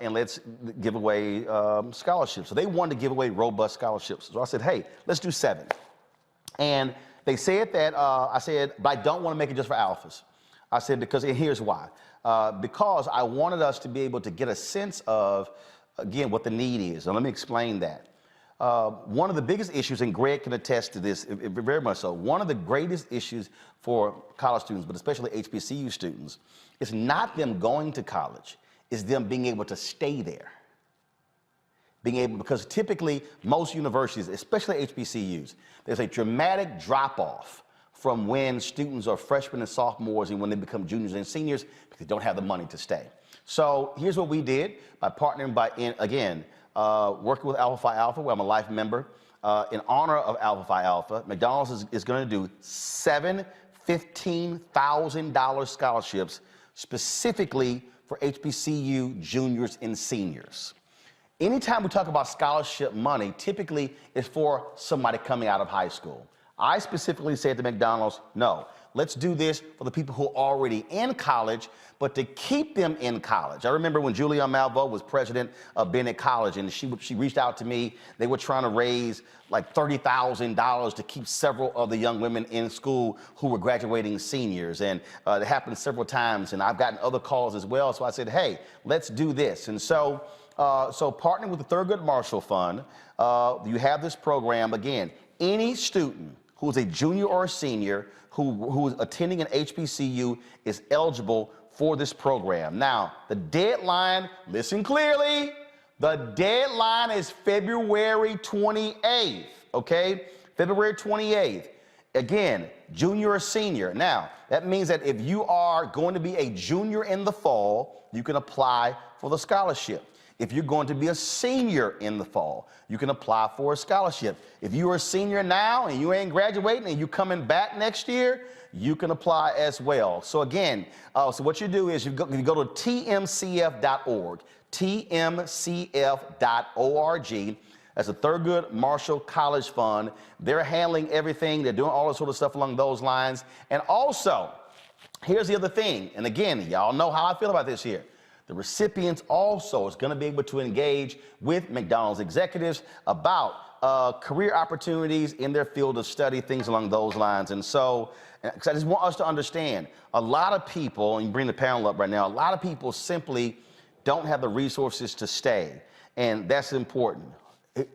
And let's give away scholarships. So they wanted to give away robust scholarships. So I said, hey, let's do 7. And they said that, I said, but I don't want to make it just for alphas. I said, because, and here's why. Because I wanted us to be able to get a sense of, again, what the need is. And let me explain that. One of the biggest issues, and Greg can attest to this very much so, one of the greatest issues for college students, but especially HBCU students, is not them going to college, it's them being able to stay there. Because typically most universities, especially HBCUs, there's a dramatic drop-off from when students are freshmen and sophomores and when they become juniors and seniors because they don't have the money to stay. So here's what we did by partnering working with Alpha Phi Alpha, where I'm a life member. In honor of Alpha Phi Alpha, McDonald's is going to do 7 $15,000 scholarships specifically for HBCU juniors and seniors. Anytime we talk about scholarship money, typically it's for somebody coming out of high school. I specifically said to McDonald's, no, let's do this for the people who are already in college, but to keep them in college. I remember when Julianne Malveaux was president of Bennett College, and she reached out to me. They were trying to raise like $30,000 to keep several of the young women in school who were graduating seniors, and it happened several times, and I've gotten other calls as well. So I said, hey, let's do this. And so partnering with the Thurgood Marshall Fund, you have this program. Again, any student who's a junior or a senior who's attending an HBCU is eligible for this program. Now, the deadline, listen clearly, the deadline is February 28th, okay? February 28th. Again, junior or senior. Now, that means that if you are going to be a junior in the fall, you can apply for the scholarship. If you're going to be a senior in the fall, you can apply for a scholarship. If you're a senior now and you ain't graduating and you're coming back next year, you can apply as well. So again, so what you do is you go to tmcf.org, tmcf.org. That's the Thurgood Marshall College Fund. They're handling everything. They're doing all this sort of stuff along those lines. And also, here's the other thing. And again, y'all know how I feel about this here. The recipients also is going to be able to engage with McDonald's executives about career opportunities in their field of study, things along those lines. And so, because I just want us to understand, a lot of people, and you bring the panel up right now, a lot of people simply don't have the resources to stay, and that's important.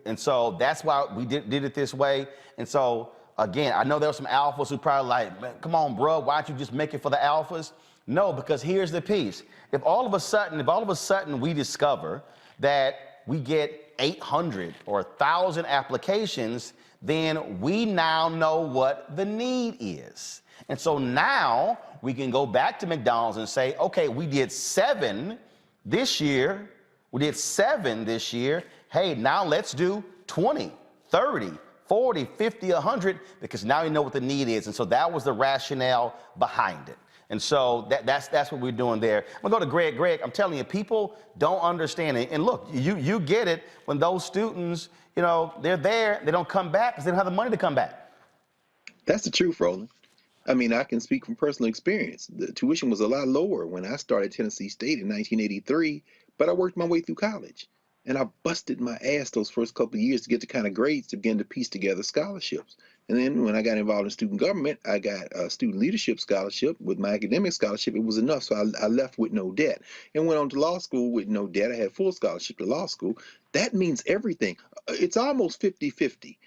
And so that's why we did it this way. And so, again, I know there were some alphas who probably like, man, come on, bro, why don't you just make it for the alphas? No, because here's the piece. If all of a sudden we discover that we get 800 or 1,000 applications, then we now know what the need is. And so now we can go back to McDonald's and say, okay, we did 7 this year. We did 7 this year. Hey, now let's do 20, 30, 40, 50, 100, because now you know what the need is. And so that was the rationale behind it. And so that's what we're doing there. I'm gonna go to Greg. Greg, I'm telling you, people don't understand it. And look, you get it when those students, you know, they're there, they don't come back because they don't have the money to come back. That's the truth, Roland. I mean, I can speak from personal experience. The tuition was a lot lower when I started Tennessee State in 1983, but I worked my way through college. And I busted my ass those first couple of years to get the kind of grades to begin to piece together scholarships. And then when I got involved in student government, I got a student leadership scholarship. With my academic scholarship, it was enough, so I left with no debt and went on to law school with no debt. I had full scholarship to law school. That means everything. It's almost 50-50.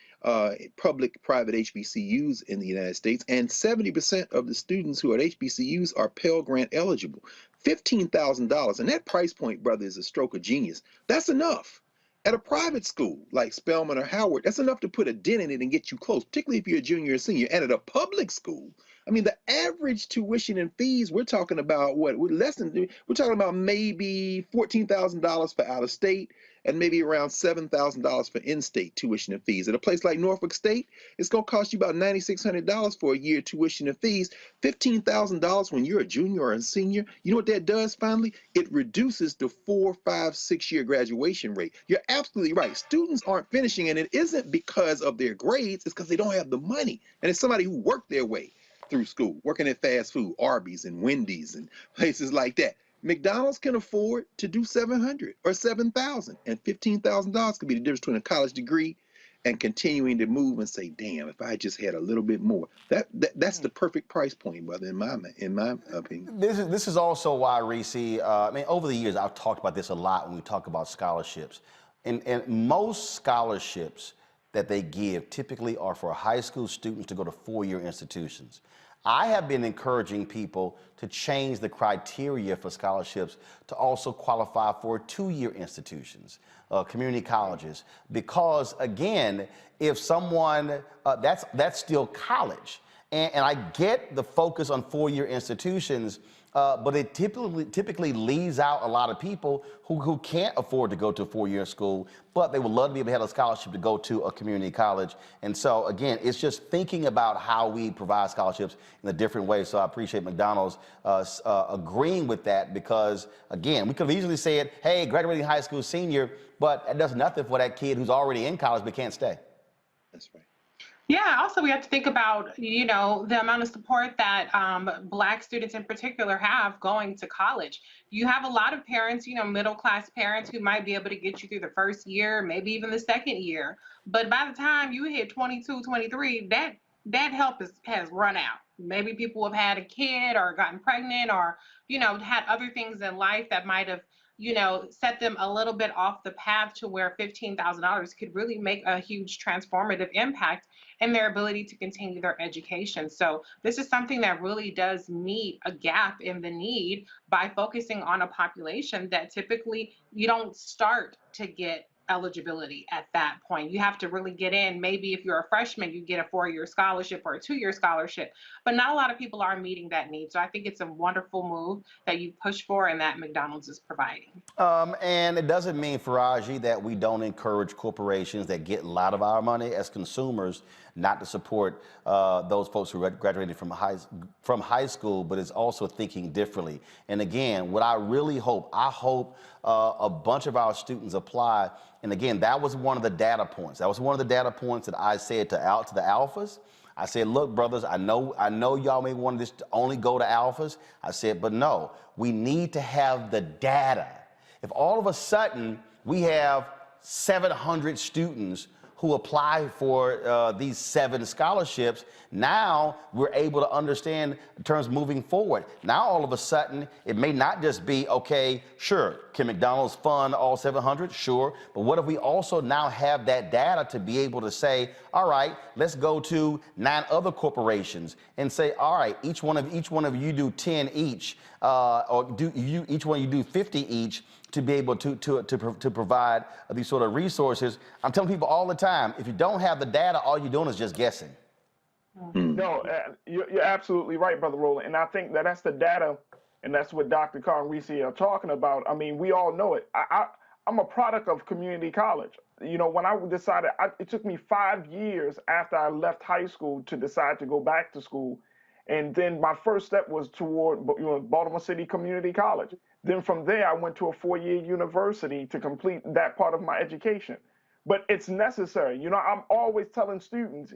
Public-private HBCUs in the United States, and 70% of the students who are at HBCUs are Pell Grant eligible. $15,000, and that price point, brother, is a stroke of genius. That's enough. At a private school like Spelman or Howard, that's enough to put a dent in it and get you close, particularly if you're a junior or senior. And at a public school, I mean, the average tuition and fees, we're talking about what? We're talking about maybe $14,000 for out of state and maybe around $7,000 for in-state tuition and fees. At a place like Norfolk State, it's going to cost you about $9,600 for a year tuition and fees. $15,000 when you're a junior or a senior. You know what that does finally? It reduces the 4, 5, 6-year graduation rate. You're absolutely right. Students aren't finishing, and it isn't because of their grades. It's because they don't have the money. And it's somebody who worked their way through school, working at fast food, Arby's and Wendy's and places like that. McDonald's can afford to do $700 or $7,000, and $15,000 could be the difference between a college degree and continuing to move and say, damn, if I just had a little bit more. That's the perfect price point, brother, in my opinion. This is also why, Reese, I mean, over the years, I've talked about this a lot when we talk about scholarships. And most scholarships that they give typically are for high school students to go to 4-year institutions. I have been encouraging people to change the criteria for scholarships to also qualify for 2-year institutions, community colleges, because again, if someone, that's still college. And I get the focus on 4-year institutions, but it typically leaves out a lot of people who can't afford to go to a 4-year school, but they would love to be able to have a scholarship to go to a community college. And so, again, it's just thinking about how we provide scholarships in a different way. So I appreciate McDonald's agreeing with that because, again, we could have easily said, hey, graduating high school senior, but that does nothing for that kid who's already in college but can't stay. That's right. Yeah, also we have to think about, the amount of support that Black students in particular have going to college. You have a lot of parents, middle-class parents who might be able to get you through the first year, maybe even the second year. But by the time you hit 22, 23, that help has run out. Maybe people have had a kid or gotten pregnant or, had other things in life that might have set them a little bit off the path to where $15,000 could really make a huge transformative impact in their ability to continue their education. So this is something that really does meet a gap in the need by focusing on a population that typically you don't start to get eligibility at that point. You have to really get in. Maybe if you're a freshman, you get a 4-year scholarship or a 2-year scholarship, but not a lot of people are meeting that need. So I think it's a wonderful move that you push for and that McDonald's is providing. And it doesn't mean, Faraji, that we don't encourage corporations that get a lot of our money as consumers not to support those folks who graduated from high school, but it's also thinking differently. And again, what I really hope, a bunch of our students apply. And again, that was one of the data points. That was one of the data points that I said to the alphas. I said, look, brothers, I know y'all may want this to only go to alphas. I said, but no, we need to have the data. If all of a sudden we have 700 students who apply for these 7 scholarships, now we're able to understand terms moving forward. Now, all of a sudden, it may not just be, okay, sure, can McDonald's fund all 700? Sure, but what if we also now have that data to be able to say, all right, let's go to 9 other corporations and say, all right, each one of you do 10 each, or each one of you do 50 each, to be able to provide these sort of resources. I'm telling people all the time, if you don't have the data, all you're doing is just guessing. No, you're absolutely right, Brother Roland. And I think that's the data, and that's what Dr. Carr and Reese are talking about. I mean, we all know it. I'm a product of community college. When I decided, it took me 5 years after I left high school to decide to go back to school. And then my first step was toward Baltimore City Community College. Then from there, I went to a 4-year university to complete that part of my education. But it's necessary. I'm always telling students,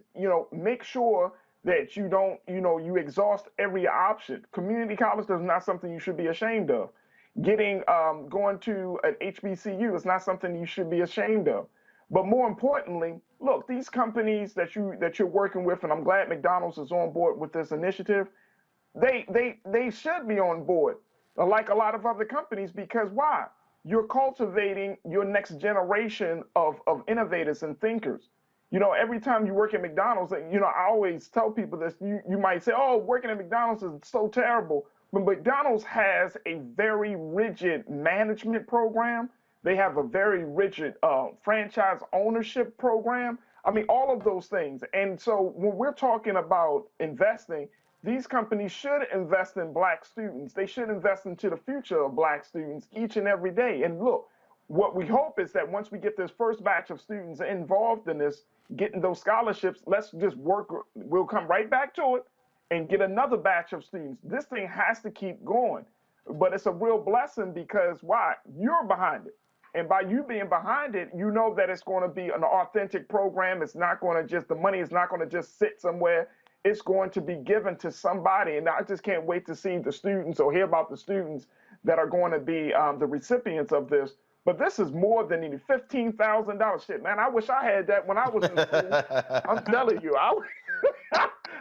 make sure that you don't, you exhaust every option. Community college is not something you should be ashamed of. Going to an HBCU is not something you should be ashamed of. But more importantly, look, these companies that you're working with, and I'm glad McDonald's is on board with this initiative, they should be on board, like a lot of other companies, because why? You're cultivating your next generation of innovators and thinkers. Every time you work at McDonald's, I always tell people this, you might say, oh, working at McDonald's is so terrible. But McDonald's has a very rigid management program. They have a very rigid franchise ownership program. I mean, all of those things. And so when we're talking about investing, these companies should invest in black students. They should invest into the future of black students each and every day. And look, what we hope is that once we get this first batch of students involved in this, getting those scholarships, let's just work, we'll come right back to it and get another batch of students. This thing has to keep going. But it's a real blessing because why? You're behind it. And by you being behind it, you know that it's going to be an authentic program. It's not going to just, the money is not going to just sit somewhere. It's going to be given to somebody. And I just can't wait to see the students or hear about the students that are going to be the recipients of this. But this is more than any $15,000. Shit, man, I wish I had that when I was in school. I'm telling you,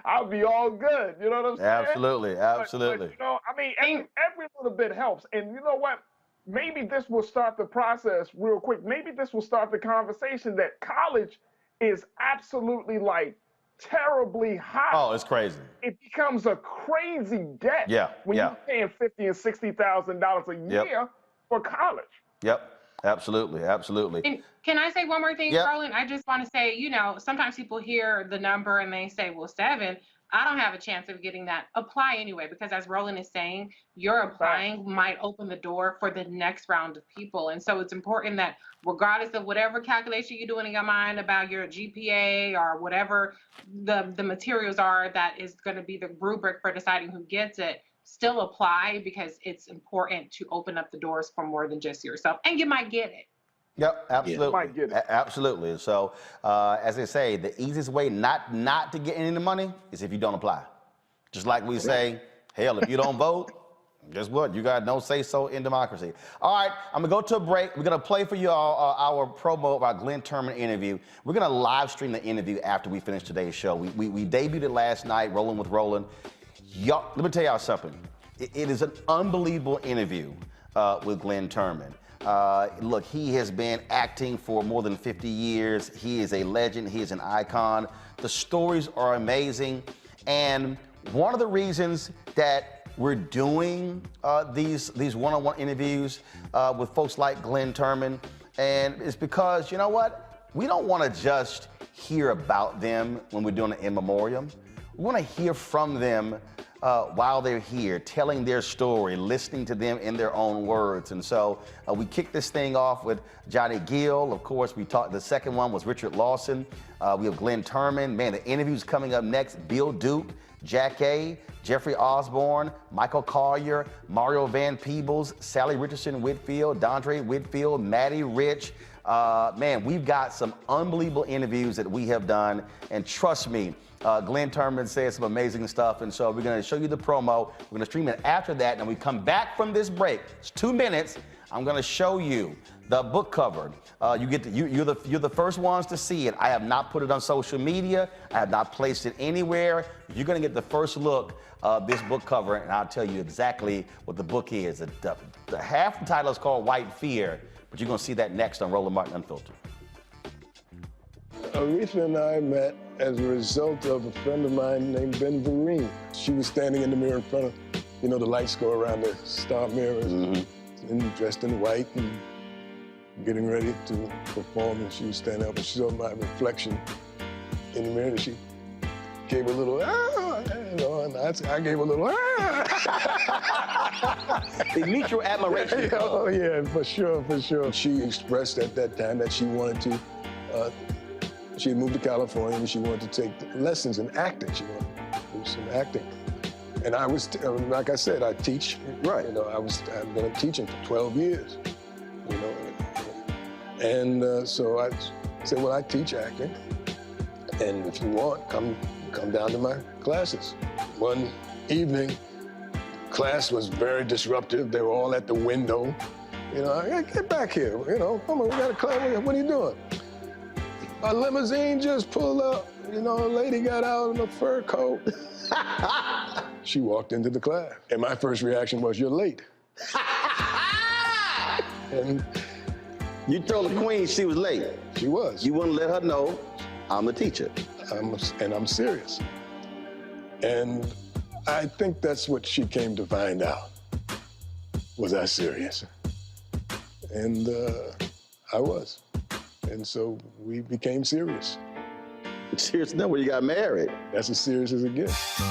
I'll be all good. You know what I'm saying? Absolutely, absolutely. But, you know, I mean, every little bit helps. And you know what? Maybe this will start the process real quick. Maybe this will start the conversation that college is absolutely like terribly high. Oh, it's crazy. It becomes a crazy debt. When you're paying $50,000 and $60,000 a year for college. Yep, absolutely, absolutely. And can I say one more thing, Yep. Roland? I just want to say, you know, sometimes people hear the number and they say, well, 7. I don't have a chance of getting that. Apply anyway, because as Roland is saying, your applying might open the door for the next round of people. And so it's important that regardless of whatever calculation you're doing in your mind about your GPA or whatever the materials are that is going to be the rubric for deciding who gets it, still apply because it's important to open up the doors for more than just yourself. And you might get it. Yep, absolutely. Might get it. Absolutely. So, as they say, the easiest way not to get any of the money is if you don't apply. Just like we say, hell, if you don't vote, guess what? You got no say-so in democracy. All right, I'm going to go to a break. We're going to play for you all our promo of our Glenn Turman interview. We're going to live stream the interview after we finish today's show. We debuted it last night, Rolling with Roland. Y'all, let me tell y'all something. It is an unbelievable interview with Glenn Turman. Look, he has been acting for more than 50 years. He is a legend. He is an icon. The stories are amazing. And one of the reasons that we're doing these one-on-one interviews with folks like Glenn Turman, and it's because, you know what? We don't want to just hear about them when we're doing an in memoriam. We want to hear from them while they're here, telling their story, listening to them in their own words. And so we kicked this thing off with Johnny Gill. Of course, we talked, the second one was Richard Lawson. We have Glenn Turman. Man, the interview's coming up next. Bill Duke, Jack A., Jeffrey Osborne, Michael Collier, Mario Van Peebles, Sally Richardson Whitfield, Dondre Whitfield, Maddie Rich. Man, we've got some unbelievable interviews that we have done. And trust me, Glenn Turman said some amazing stuff, and so we're going to show you the promo. We're going to stream it after that, and when we come back from this break, it's 2 minutes, I'm going to show you the book cover. You're the first ones to see it. I have not put it on social media. I have not placed it anywhere. You're going to get the first look of this book cover, and I'll tell you exactly what the book is. The half the title is called White Fear, but you're going to see that next on Roland Martin Unfiltered. Aretha and I met as a result of a friend of mine named Ben Vereen. She was standing in the mirror in front of, you know, the lights go around the star mirrors, and dressed in white and getting ready to perform, and she was standing up and she saw my reflection in the mirror, and she gave a little, you know, and I gave a little, They mutual admiration. Oh, yeah, for sure, for sure. She expressed at that time that she wanted to, she had moved to California and she wanted to take lessons in acting. She wanted to do some acting. And I was, like I said, I teach. Right. You know, I've been teaching for 12 years, you know. And so I said, well, I teach acting. And if you want, come down to my classes. One evening, class was very disruptive. They were all at the window. You know, hey, get back here, you know, come on, we got a class, what are you doing? A limousine just pulled up. You know, a lady got out in a fur coat. She walked into the class. And my first reaction was, you're late. And you told the queen she was late. She was. You wouldn't let her know I'm a teacher. And I'm serious. And I think that's what she came to find out. Was I serious? And I was. And so we became serious. Serious enough when you got married. That's as serious as it gets.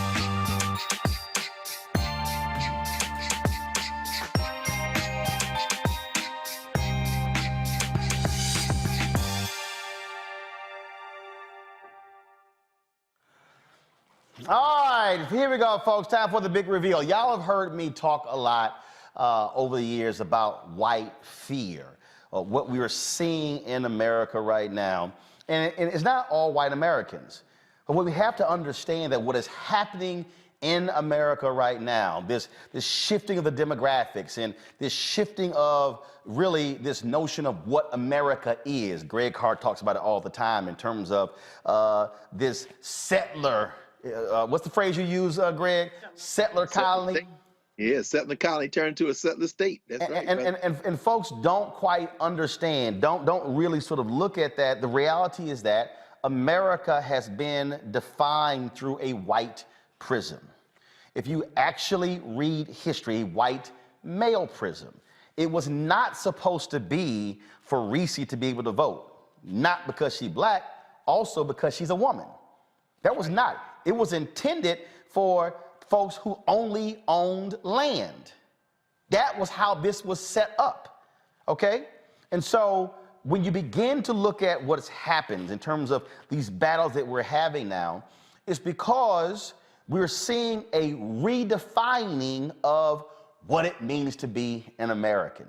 All right, here we go, folks. Time for the big reveal. Y'all have heard me talk a lot over the years about white fear, what we are seeing in America right now. And it's not all white Americans. But what we have to understand that what is happening in America right now, this shifting of the demographics and this shifting of really this notion of what America is. Greg Hart talks about it all the time in terms of this settler, what's the phrase you use, Greg? Settler colony? Yeah, settler colony turned to a settler state. That's right. And folks don't quite understand, don't really sort of look at that. The reality is that America has been defined through a white prism. If you actually read history, a white male prism, it was not supposed to be for Reese to be able to vote. Not because she's black, also because she's a woman. That was not. It was intended for folks who only owned land. That was how this was set up, okay? And so when you begin to look at what's happened in terms of these battles that we're having now, it's because we're seeing a redefining of what it means to be an American.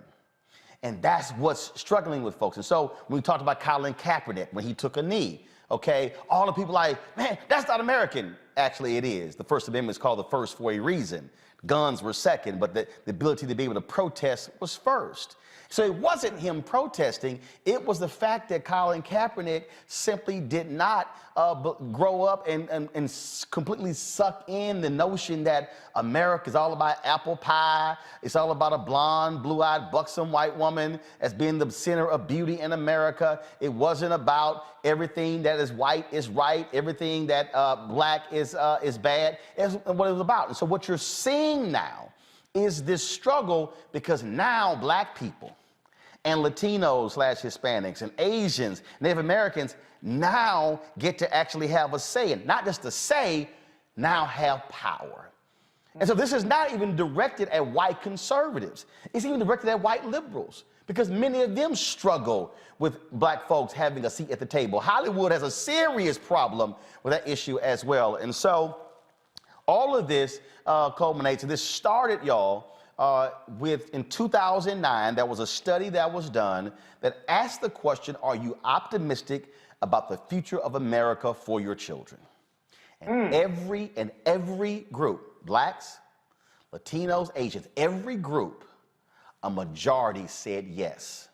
And that's what's struggling with folks. And so when we talked about Colin Kaepernick, when he took a knee, okay, all the people like, man, that's not American. Actually, it is. The First Amendment is called the first for a reason. Guns were second, but the ability to be able to protest was first. So it wasn't him protesting. It was the fact that Colin Kaepernick simply did not grow up and completely suck in the notion that America is all about apple pie. It's all about a blonde, blue-eyed, buxom white woman as being the center of beauty in America. It wasn't about everything that is white is right, everything that black is bad. It's what it was about. And so what you're seeing now is this struggle because now black people and Latinos / Hispanics and Asians, Native Americans now get to actually have a say, and not just a say, now have power. And so this is not even directed at white conservatives. It's even directed at white liberals because many of them struggle with black folks having a seat at the table. Hollywood has a serious problem with that issue as well. And so all of this culminates, and this started, y'all, in 2009, there was a study that was done that asked the question, are you optimistic about the future of America for your children? And every group, blacks, Latinos, Asians, every group, a majority said yes.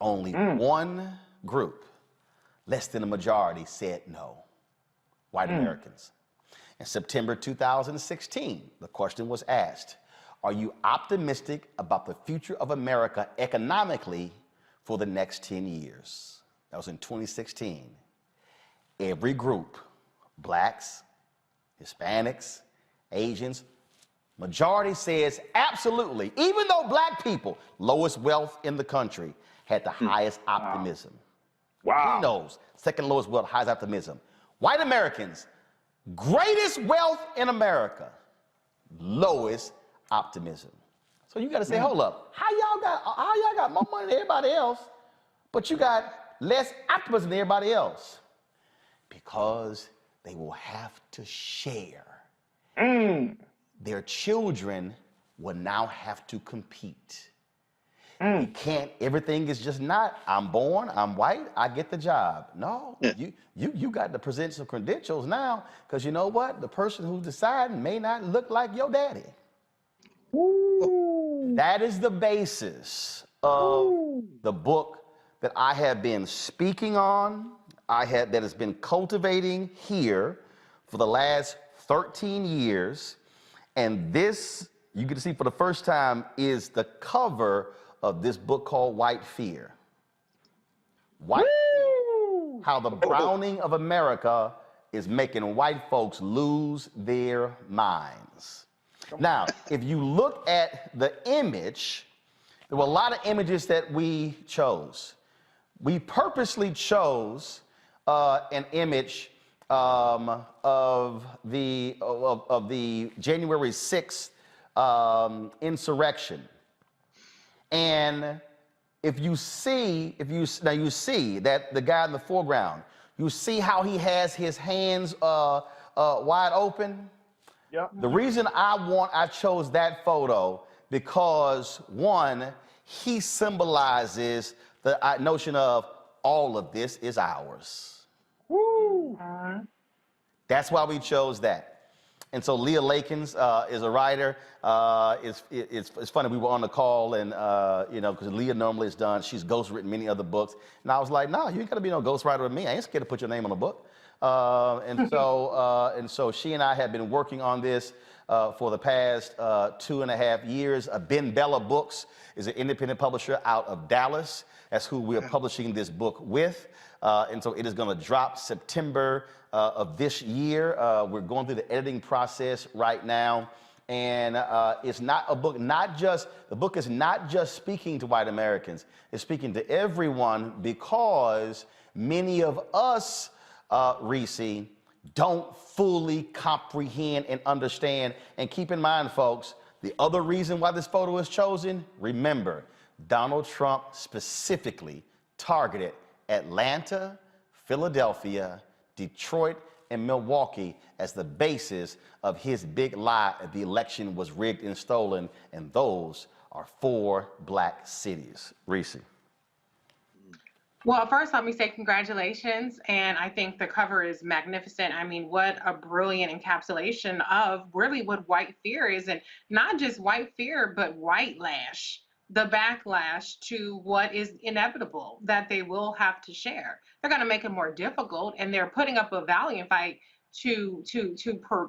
Only one group, less than a majority, said no, white Americans. In September 2016, the question was asked, are you optimistic about the future of America economically for the next 10 years? That was in 2016. Every group, blacks, Hispanics, Asians, majority says absolutely, even though black people, lowest wealth in the country, had the highest optimism. Wow. Latinos, second lowest wealth, highest optimism. White Americans, greatest wealth in America, lowest optimism. So you got to say, hold up, how y'all got more money than everybody else, but you got less optimism than everybody else? Because they will have to share. Their children will now have to compete. You can't, everything is just not, I'm born, I'm white, I get the job. No, you got to present some credentials now, because you know what? The person who's deciding may not look like your daddy. That is the basis of the book that I have been speaking on, that has been cultivating here for the last 13 years. And this, you get to see for the first time, is the cover of this book called White Fear. White Fear, how the browning of America is making white folks lose their minds. Now, if you look at the image, there were a lot of images that we chose. We purposely chose an image of the January 6th insurrection. And you see that the guy in the foreground, you see how he has his hands wide open. Yeah. The reason I chose that photo because, one, he symbolizes the notion of all of this is ours. Woo! That's why we chose that. And so Leah Lakins is a writer. It's funny, we were on the call and, because Leah normally is done, she's ghostwritten many other books. And I was like, no, you ain't gotta be no ghostwriter with me. I ain't scared to put your name on a book. And so she and I have been working on this for the past 2.5 years. Ben Bella Books is an independent publisher out of Dallas. That's who we're publishing this book with. And so it is gonna drop September of this year. We're going through the editing process right now. And it's not a book, the book is not just speaking to white Americans. It's speaking to everyone because many of us, Reese, don't fully comprehend and understand. And keep in mind, folks, the other reason why this photo is chosen, remember, Donald Trump specifically targeted Atlanta, Philadelphia, Detroit, and Milwaukee as the basis of his big lie that the election was rigged and stolen, and those are 4 black cities. Reese. Well, first, let me say congratulations. And I think the cover is magnificent. I mean, what a brilliant encapsulation of really what white fear is. And not just white fear, but white lash, the backlash to what is inevitable that they will have to share. They're going to make it more difficult, and they're putting up a valiant fight to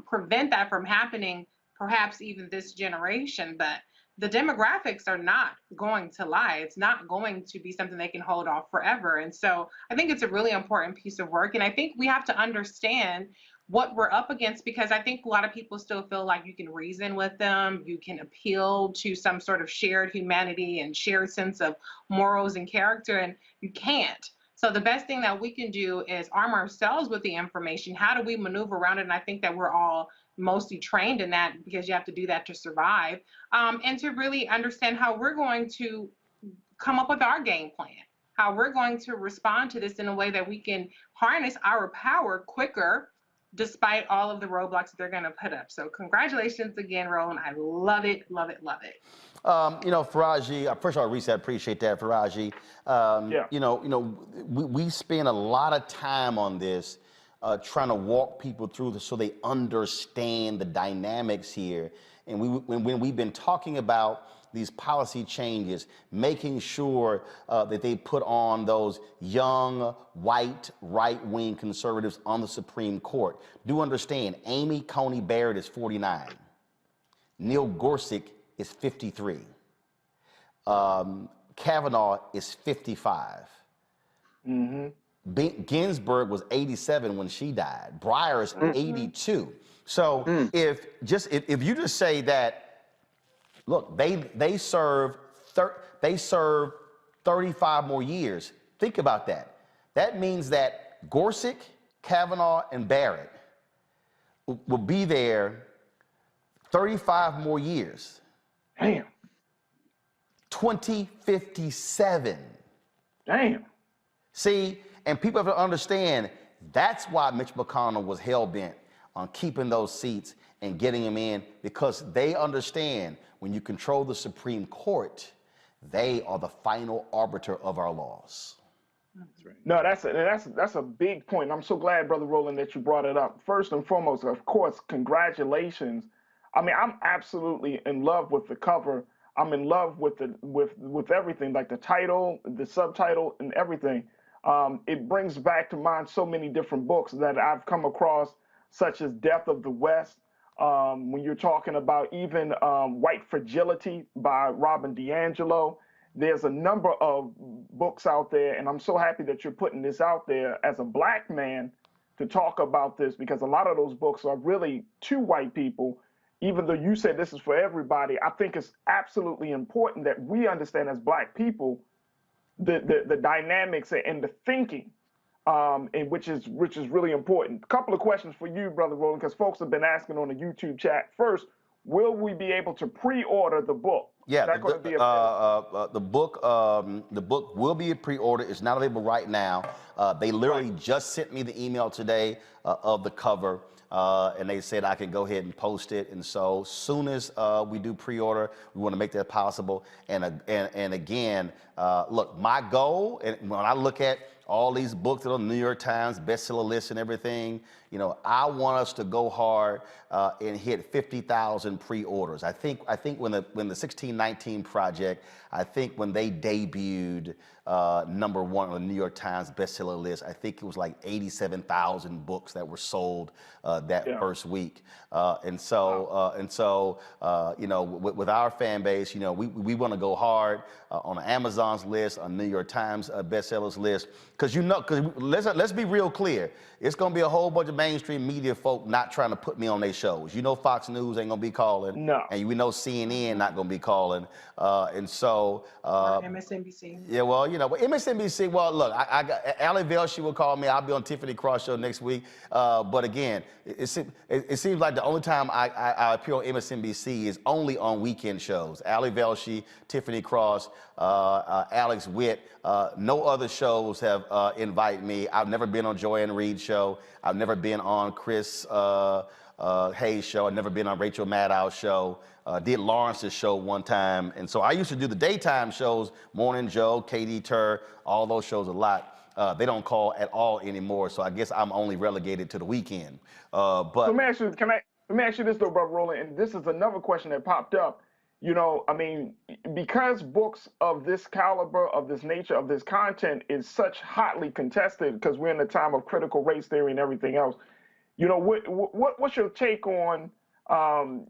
prevent that from happening, perhaps even this generation. But the demographics are not going to lie. It's not going to be something they can hold off forever. And so I think it's a really important piece of work. And I think we have to understand what we're up against, because I think a lot of people still feel like you can reason with them, you can appeal to some sort of shared humanity and shared sense of morals and character, and you can't. So the best thing that we can do is arm ourselves with the information. How do we maneuver around it? And I think that we're all mostly trained in that, because you have to do that to survive, and to really understand how we're going to come up with our game plan, how we're going to respond to this in a way that we can harness our power quicker, despite all of the roadblocks that they're going to put up. So congratulations again, Roland. I love it, love it, love it. Faraji, first of all, Reese, I appreciate that, Faraji. We spend a lot of time on this, trying to walk people through this so they understand the dynamics here. And when we've been talking about these policy changes, making sure that they put on those young, white, right-wing conservatives on the Supreme Court. Do understand, Amy Coney Barrett is 49. Neil Gorsuch is 53. Kavanaugh is 55. Ginsburg was 87 when she died. Breyer is 82. So if you just say that, look, they serve 35 more years. Think about that. That means that Gorsuch, Kavanaugh, and Barrett will be there 35 more years. Damn. 2057. Damn. See, and people have to understand, that's why Mitch McConnell was hell-bent on keeping those seats and getting them in, because they understand when you control the Supreme Court, they are the final arbiter of our laws. That's right. No, that's a big point. I'm so glad, Brother Roland, that you brought it up. First and foremost, of course, congratulations. I mean, I'm absolutely in love with the cover. I'm in love with everything, like the title, the subtitle, and everything. It brings back to mind so many different books that I've come across, such as Death of the West. When you're talking about even White Fragility by Robin DiAngelo, there's a number of books out there, and I'm so happy that you're putting this out there as a black man to talk about this, because a lot of those books are really to white people. Even though you said this is for everybody, I think it's absolutely important that we understand as black people the dynamics and the thinking, and which is really important. A couple of questions for you, Brother Roland, because folks have been asking on the YouTube chat. First, will we be able to pre-order the book? Yeah, the book will be a pre-order. It's not available right now. They literally just sent me the email today of the cover. and they said I can go ahead and post it. And so soon as we do pre-order, we want to make that possible. And again, look, my goal, and when I look at all these books that are on the New York Times bestseller list and everything, you know, I want us to go hard and hit 50,000 pre-orders. I think when the 1619 Project, I think when they debuted #1 on the New York Times bestseller list, I think it was like 87,000 books that were sold that first week. And so you know, with our fan base, you know, we want to go hard on Amazon's list, on New York Times bestsellers list, because let's be real clear, it's going to be a whole bunch of mainstream media folk not trying to put me on their shows. You know, Fox News ain't going to be calling, and we know CNN not going to be calling, and so MSNBC. Yeah, well, you know, but MSNBC. Well, look, I got Allie Velshi will call me. I'll be on Tiffany Cross show next week. But again, it seems like the only time I appear on MSNBC is only on weekend shows. Allie Velshi, Tiffany Cross, Alex Witt. No other shows have invited me. I've never been on Joanne Reed's show. I've never been on Chris Hayes' show. I've never been on Rachel Maddow's show. Did Lawrence's show one time. And so I used to do the daytime shows, Morning Joe, Katie Tur, all those shows a lot. They don't call at all anymore, so I guess I'm only relegated to the weekend. But let me ask you this though, Brother Roland, and this is another question that popped up. You know, I mean, because books of this caliber, of this nature, of this content is such hotly contested, because we're in a time of critical race theory and everything else. You know, what's your take on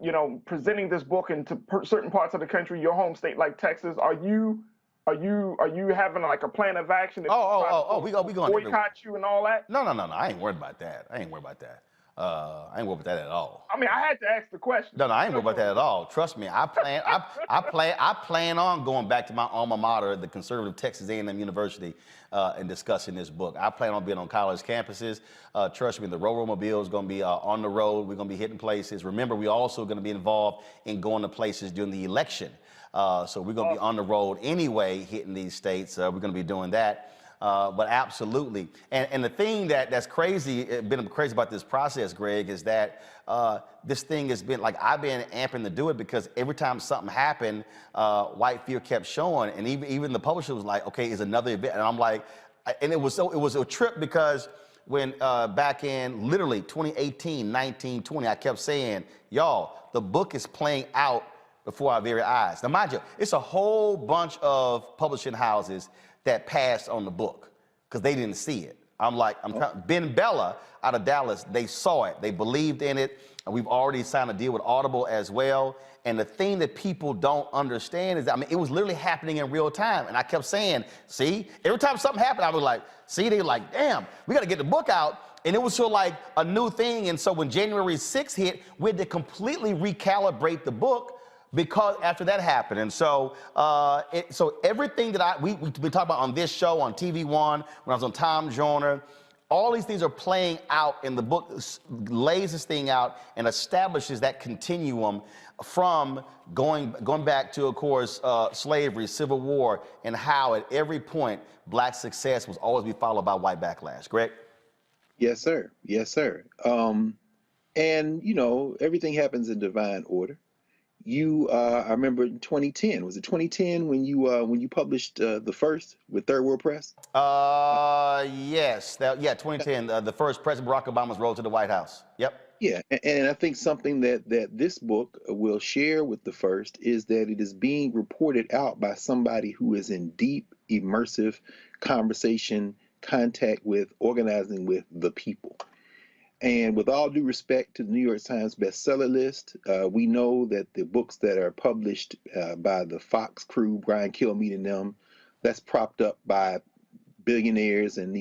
you know, presenting this book into certain parts of the country, your home state like Texas? Are you having like a plan of action? We going boycott you and all that? No. I ain't worried about that. I ain't worried about that. I ain't worried about that at all. I mean, I had to ask the question. No, I ain't worried about that at all. Trust me, I plan on going back to my alma mater, the conservative Texas A&M University, and discussing this book. I plan on being on college campuses. Trust me, the Roll-Mobile is going to be on the road. We're going to be hitting places. Remember, we're also going to be involved in going to places during the election. So we're going to be on the road anyway, hitting these states. We're going to be doing that. But absolutely. And the thing that's been crazy about this process, Greg, is that this thing has been, like, I've been amping to do it because every time something happened, white fear kept showing. And even the publisher was like, okay, is another event. And I'm like, and it was a trip because when back in literally 2018, 19, 20, I kept saying, y'all, the book is playing out before our very eyes. Now, mind you, it's a whole bunch of publishing houses that passed on the book because they didn't see it. Ben Bella out of Dallas, they saw it. They believed in it. And we've already signed a deal with Audible as well. And the thing that people don't understand is that, I mean, it was literally happening in real time. And I kept saying, see, every time something happened, I was like, see, they like, damn, we got to get the book out. And it was sort of like a new thing. And so when January 6th hit, we had to completely recalibrate the book because after that happened. And so so everything that we've been talking about on this show, on TV One, when I was on Tom Joyner, all these things are playing out, and the book lays this thing out and establishes that continuum from going back to, of course, slavery, Civil War, and how at every point black success was always be followed by white backlash. Greg? Yes, sir. Yes, sir. And, you know, everything happens in divine order. I remember in 2010, was it 2010 when you published the first with Third World Press? Yes, 2010, the first President Barack Obama's road to the White House. Yep. Yeah, and I think something that this book will share with the first is that it is being reported out by somebody who is in deep, immersive conversation, contact with, organizing with the people. And with all due respect to the New York Times bestseller list, we know that the books that are published by the Fox crew, Brian Kilmeade and them, that's propped up by billionaires and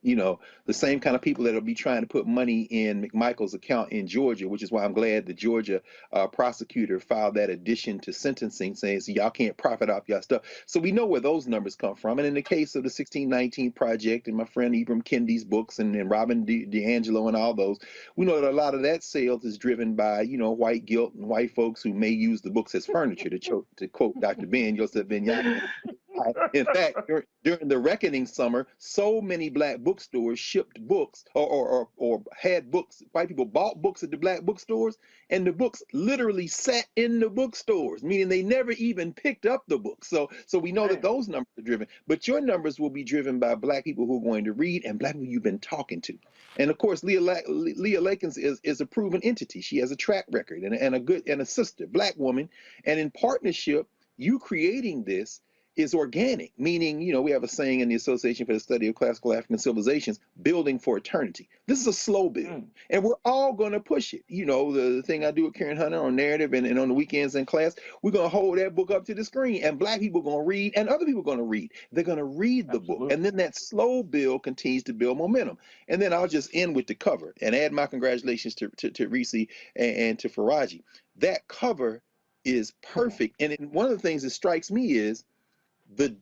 you know, the same kind of people that'll be trying to put money in McMichael's account in Georgia, which is why I'm glad the Georgia prosecutor filed that addition to sentencing saying, so y'all can't profit off y'all stuff. So we know where those numbers come from. And in the case of the 1619 Project and my friend Ibram Kendi's books and Robin DiAngelo and all those, we know that a lot of that sales is driven by, you know, white guilt and white folks who may use the books as furniture, to quote Dr. Ben Yosef Ben Yaakov. In fact, during the reckoning summer, so many black bookstores shipped books or had books. White people bought books at the black bookstores, and the books literally sat in the bookstores, meaning they never even picked up the books. So we know that those numbers are driven. But your numbers will be driven by black people who are going to read and black people you've been talking to. And of course, Leah Lakins is a proven entity. She has a track record and a sister, black woman. And in partnership, you creating this is organic, meaning, we have a saying in the Association for the Study of Classical African Civilizations, building for eternity. This is a slow build, and we're all going to push it. The thing I do with Karen Hunter on narrative and on the weekends in class, we're going to hold that book up to the screen, and black people are going to read, and other people are going to read. They're going to read the book, and then that slow build continues to build momentum. And then I'll just end with the cover and add my congratulations to Reese and to Faraji. That cover is perfect, and one of the things that strikes me is the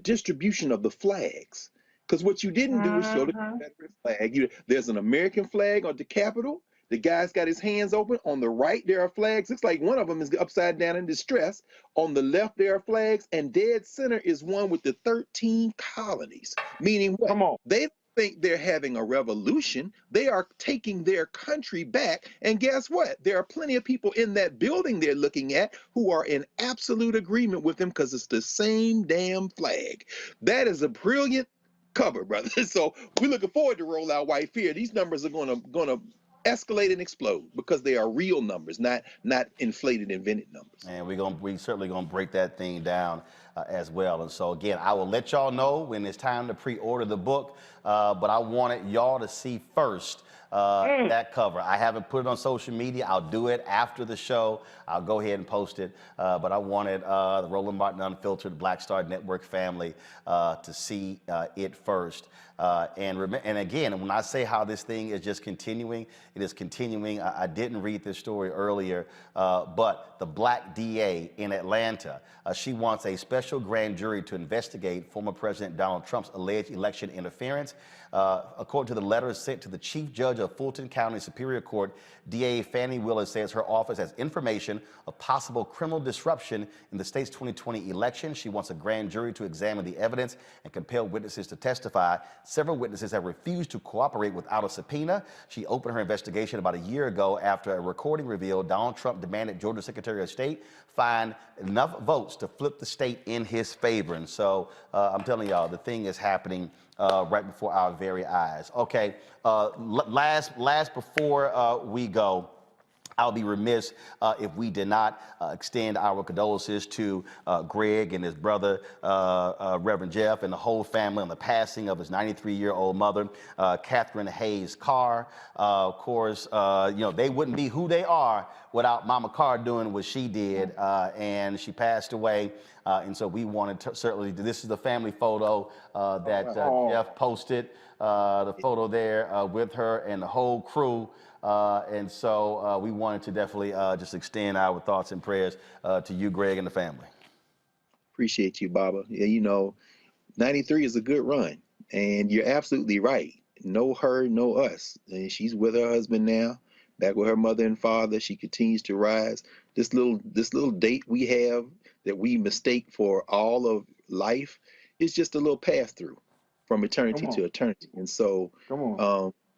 distribution of the flags, because what you didn't do is show the Confederate flag. There's an American flag on the Capitol. The guy's got his hands open. On the right, there are flags. Looks like one of them is upside down in distress. On the left, there are flags, and dead center is one with the 13 colonies. Meaning what? Come on. They think they're having a revolution. They are taking their country back. And guess what? There are plenty of people in that building they're looking at who are in absolute agreement with them because it's the same damn flag. That is a brilliant cover, brother. So we're looking forward to Roll Out White Fear. These numbers are gonna escalate and explode because they are real numbers, not inflated, invented numbers. And we certainly gonna break that thing down as well. And so again, I will let y'all know when it's time to pre-order the book, but I wanted y'all to see first that cover. I haven't put it on social media. I'll do it after the show. I'll go ahead and post it. But I wanted the Roland Martin Unfiltered Black Star Network family to see it first. And again, when I say how this thing is just continuing, it is continuing. I didn't read this story earlier, but the black DA in Atlanta, she wants a special grand jury to investigate former President Donald Trump's alleged election interference. According to the letter sent to the Chief Judge of Fulton County Superior Court, DA Fannie Willis says her office has information of possible criminal disruption in the state's 2020 election. She wants a grand jury to examine the evidence and compel witnesses to testify. Several witnesses have refused to cooperate without a subpoena. She opened her investigation about a year ago after a recording revealed Donald Trump demanded Georgia Secretary of State find enough votes to flip the state in his favor. And so I'm telling y'all, the thing is happening right before our very eyes. Okay, last before we go, I'll be remiss if we did not extend our condolences to Greg and his brother, Reverend Jeff, and the whole family on the passing of his 93-year-old mother, Catherine Hayes Carr. Of course, they wouldn't be who they are without Mama Carr doing what she did, and she passed away. And so we wanted to certainly, this is the family photo that Jeff posted, the photo there with her and the whole crew. And so we wanted to definitely just extend our thoughts and prayers to you, Greg, and the family. Appreciate you, Baba. Yeah, 93 is a good run, and you're absolutely right. No her, no us. And she's with her husband now, back with her mother and father. She continues to rise. This little date we have that we mistake for all of life is just a little pass through from eternity to eternity. And so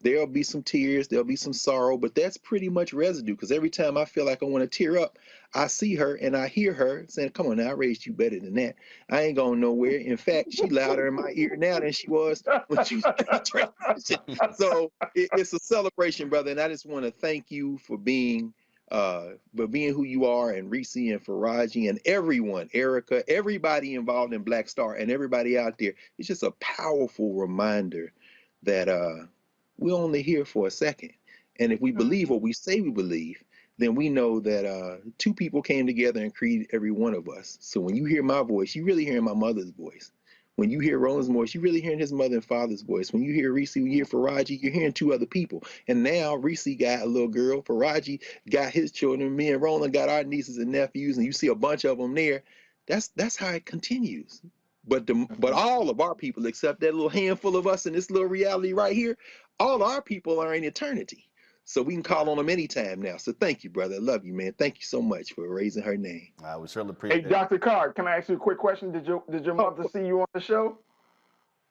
there'll be some tears, there'll be some sorrow, but that's pretty much residue, because every time I feel like I want to tear up, I see her and I hear her saying, come on now, I raised you better than that. I ain't going nowhere. In fact, she louder in my ear now than she was when she was in transition. So it's a celebration, brother, and I just want to thank you for being who you are, and Reese and Faraji and everyone, Erica, everybody involved in Black Star and everybody out there. It's just a powerful reminder that we're only here for a second. And if we believe what we say we believe, then we know that two people came together and created every one of us. So when you hear my voice, you really hearing my mother's voice. When you hear Roland's voice, you're really hearing his mother and father's voice. When you hear Reese, you hear Faraji, you're hearing two other people. And now Reese got a little girl, Faraji got his children, me and Roland got our nieces and nephews, and you see a bunch of them there. That's how it continues. But all of our people, except that little handful of us in this little reality right here, all our people are in eternity. so we can call on them anytime now. So thank you, brother. I love you, man. Thank you so much for raising her name. We certainly Hey, appreciate it. Dr. Carr, can I ask you a quick question? Did your mother see you on the show?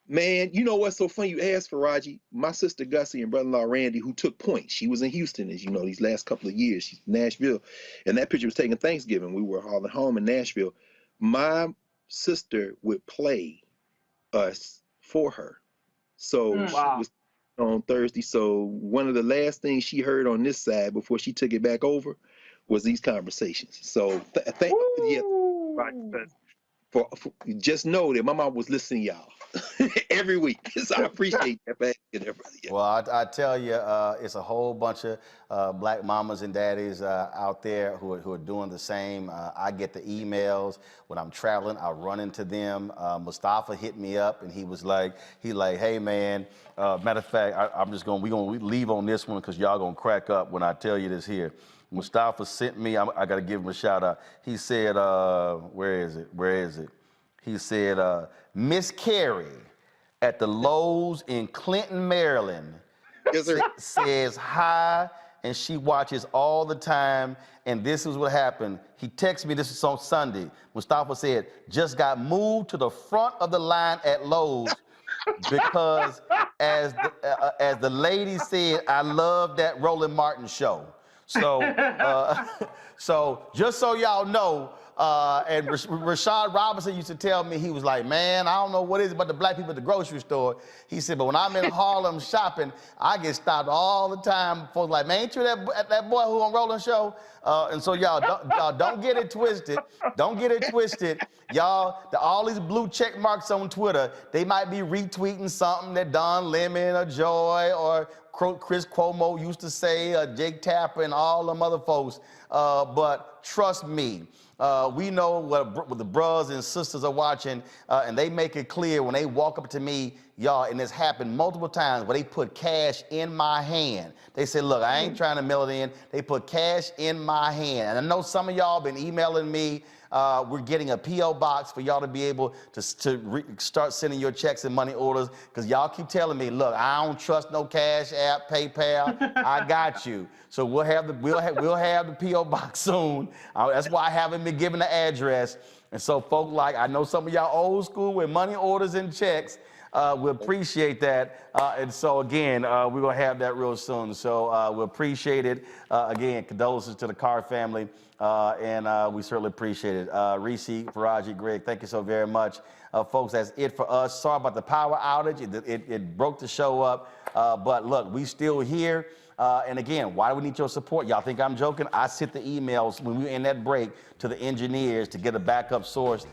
Man, you know what's so funny? You asked, Faraji. My sister Gussie and brother-in-law Randy, who took point. She was in Houston, as you know, these last couple of years. She's in Nashville. And that picture was taken Thanksgiving. We were all at home in Nashville. My sister would play us for her. So she was on Thursday. So one of the last things she heard on this side before she took it back over was these conversations. So thank you. For just know that my mom was listening to y'all every week. So I appreciate that. Brother. Yeah. Well, I tell you, it's a whole bunch of black mamas and daddies out there who are doing the same. I get the emails when I'm traveling. I run into them. Mustafa hit me up and he like, hey man. Matter of fact, we're gonna leave on this one because y'all gonna crack up when I tell you this here. Mustafa sent me, I got to give him a shout out. He said, where is it? He said, Miss Carrie at the Lowe's in Clinton, Maryland says hi, and she watches all the time, and this is what happened. He texted me, this is on Sunday. Mustafa said, just got moved to the front of the line at Lowe's because as the lady said, I love that Roland Martin show. So, so just so y'all know, and Rashad Robinson used to tell me, he was like, man, I don't know what it is about the black people at the grocery store. He said, but when I'm in Harlem shopping, I get stopped all the time. Folks like, man, ain't you that boy who on Roland show? And so y'all don't get it twisted. Don't get it twisted. Y'all, all these blue check marks on Twitter, they might be retweeting something that Don Lemon or Joy or Chris Cuomo used to say, Jake Tapper and all them other folks. But trust me, we know what the brothers and sisters are watching, and they make it clear when they walk up to me, y'all, and this happened multiple times where they put cash in my hand. They say, look, I ain't trying to mail it in. They put cash in my hand. And I know some of y'all been emailing me. We're getting a P.O. box for y'all to be able to start sending your checks and money orders, because y'all keep telling me, look, I don't trust no Cash App, PayPal. I got you. So we'll have the P.O. box soon. That's why I haven't been given the address. And so folk like, I know some of y'all old school with money orders and checks. We appreciate that. And so again, we're gonna have that real soon. So we appreciate it. Again, condolences to the Carr family. And we certainly appreciate it. Reese, Faraji, Greg, thank you so very much. Folks, that's it for us. Sorry about the power outage. It broke the show up. But look, we still here. And again, why do we need your support? Y'all think I'm joking? I sent the emails when we were in that break to the engineers to get a backup source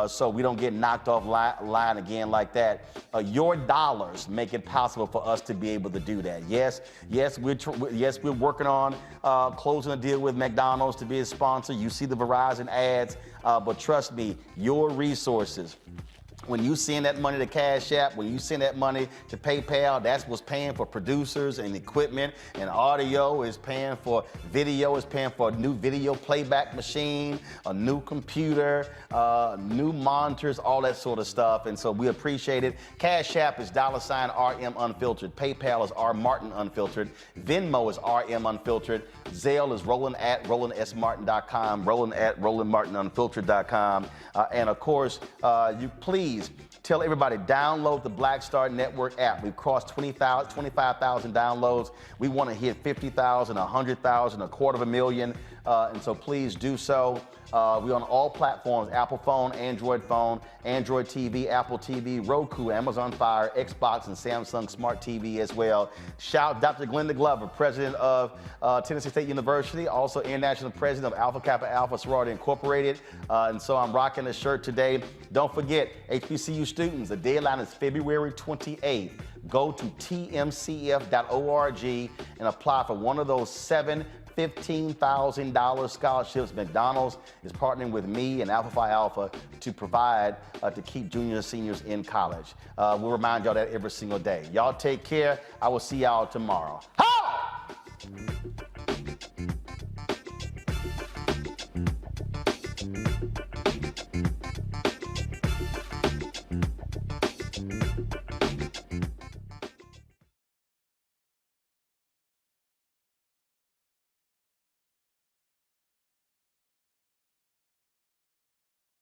so we don't get knocked off line again like that. Your dollars make it possible for us to be able to do that. Yes, we're working on closing a deal with McDonald's to be a sponsor. You see the Verizon ads, but trust me, your resources, when you send that money to Cash App, when you send that money to PayPal, that's what's paying for producers and equipment, and audio is paying for video, is paying for a new video playback machine, a new computer, new monitors, all that sort of stuff. And so we appreciate it. Cash App is $RM Unfiltered. PayPal is R Martin Unfiltered. Venmo is RM Unfiltered. Zelle is Roland@RolandSMartin.com, Roland@RolandMartinUnfiltered.com. And of course, you please tell everybody, download the Black Star Network app. We've crossed 25,000 downloads. We want to hit 50,000, 100,000, 250,000. And so please do so. We're on all platforms: Apple phone, Android TV, Apple TV, Roku, Amazon Fire, Xbox, and Samsung Smart TV as well. Shout Dr. Glenda Glover, president of Tennessee State University, also international president of Alpha Kappa Alpha Sorority Incorporated. And so I'm rocking the shirt today. Don't forget, HBCU students, the deadline is February 28th. Go to tmcf.org and apply for one of those 7 $15,000 scholarships. McDonald's is partnering with me and Alpha Phi Alpha to provide to keep juniors and seniors in college. We'll remind y'all that every single day. Y'all take care. I will see y'all tomorrow. Ha!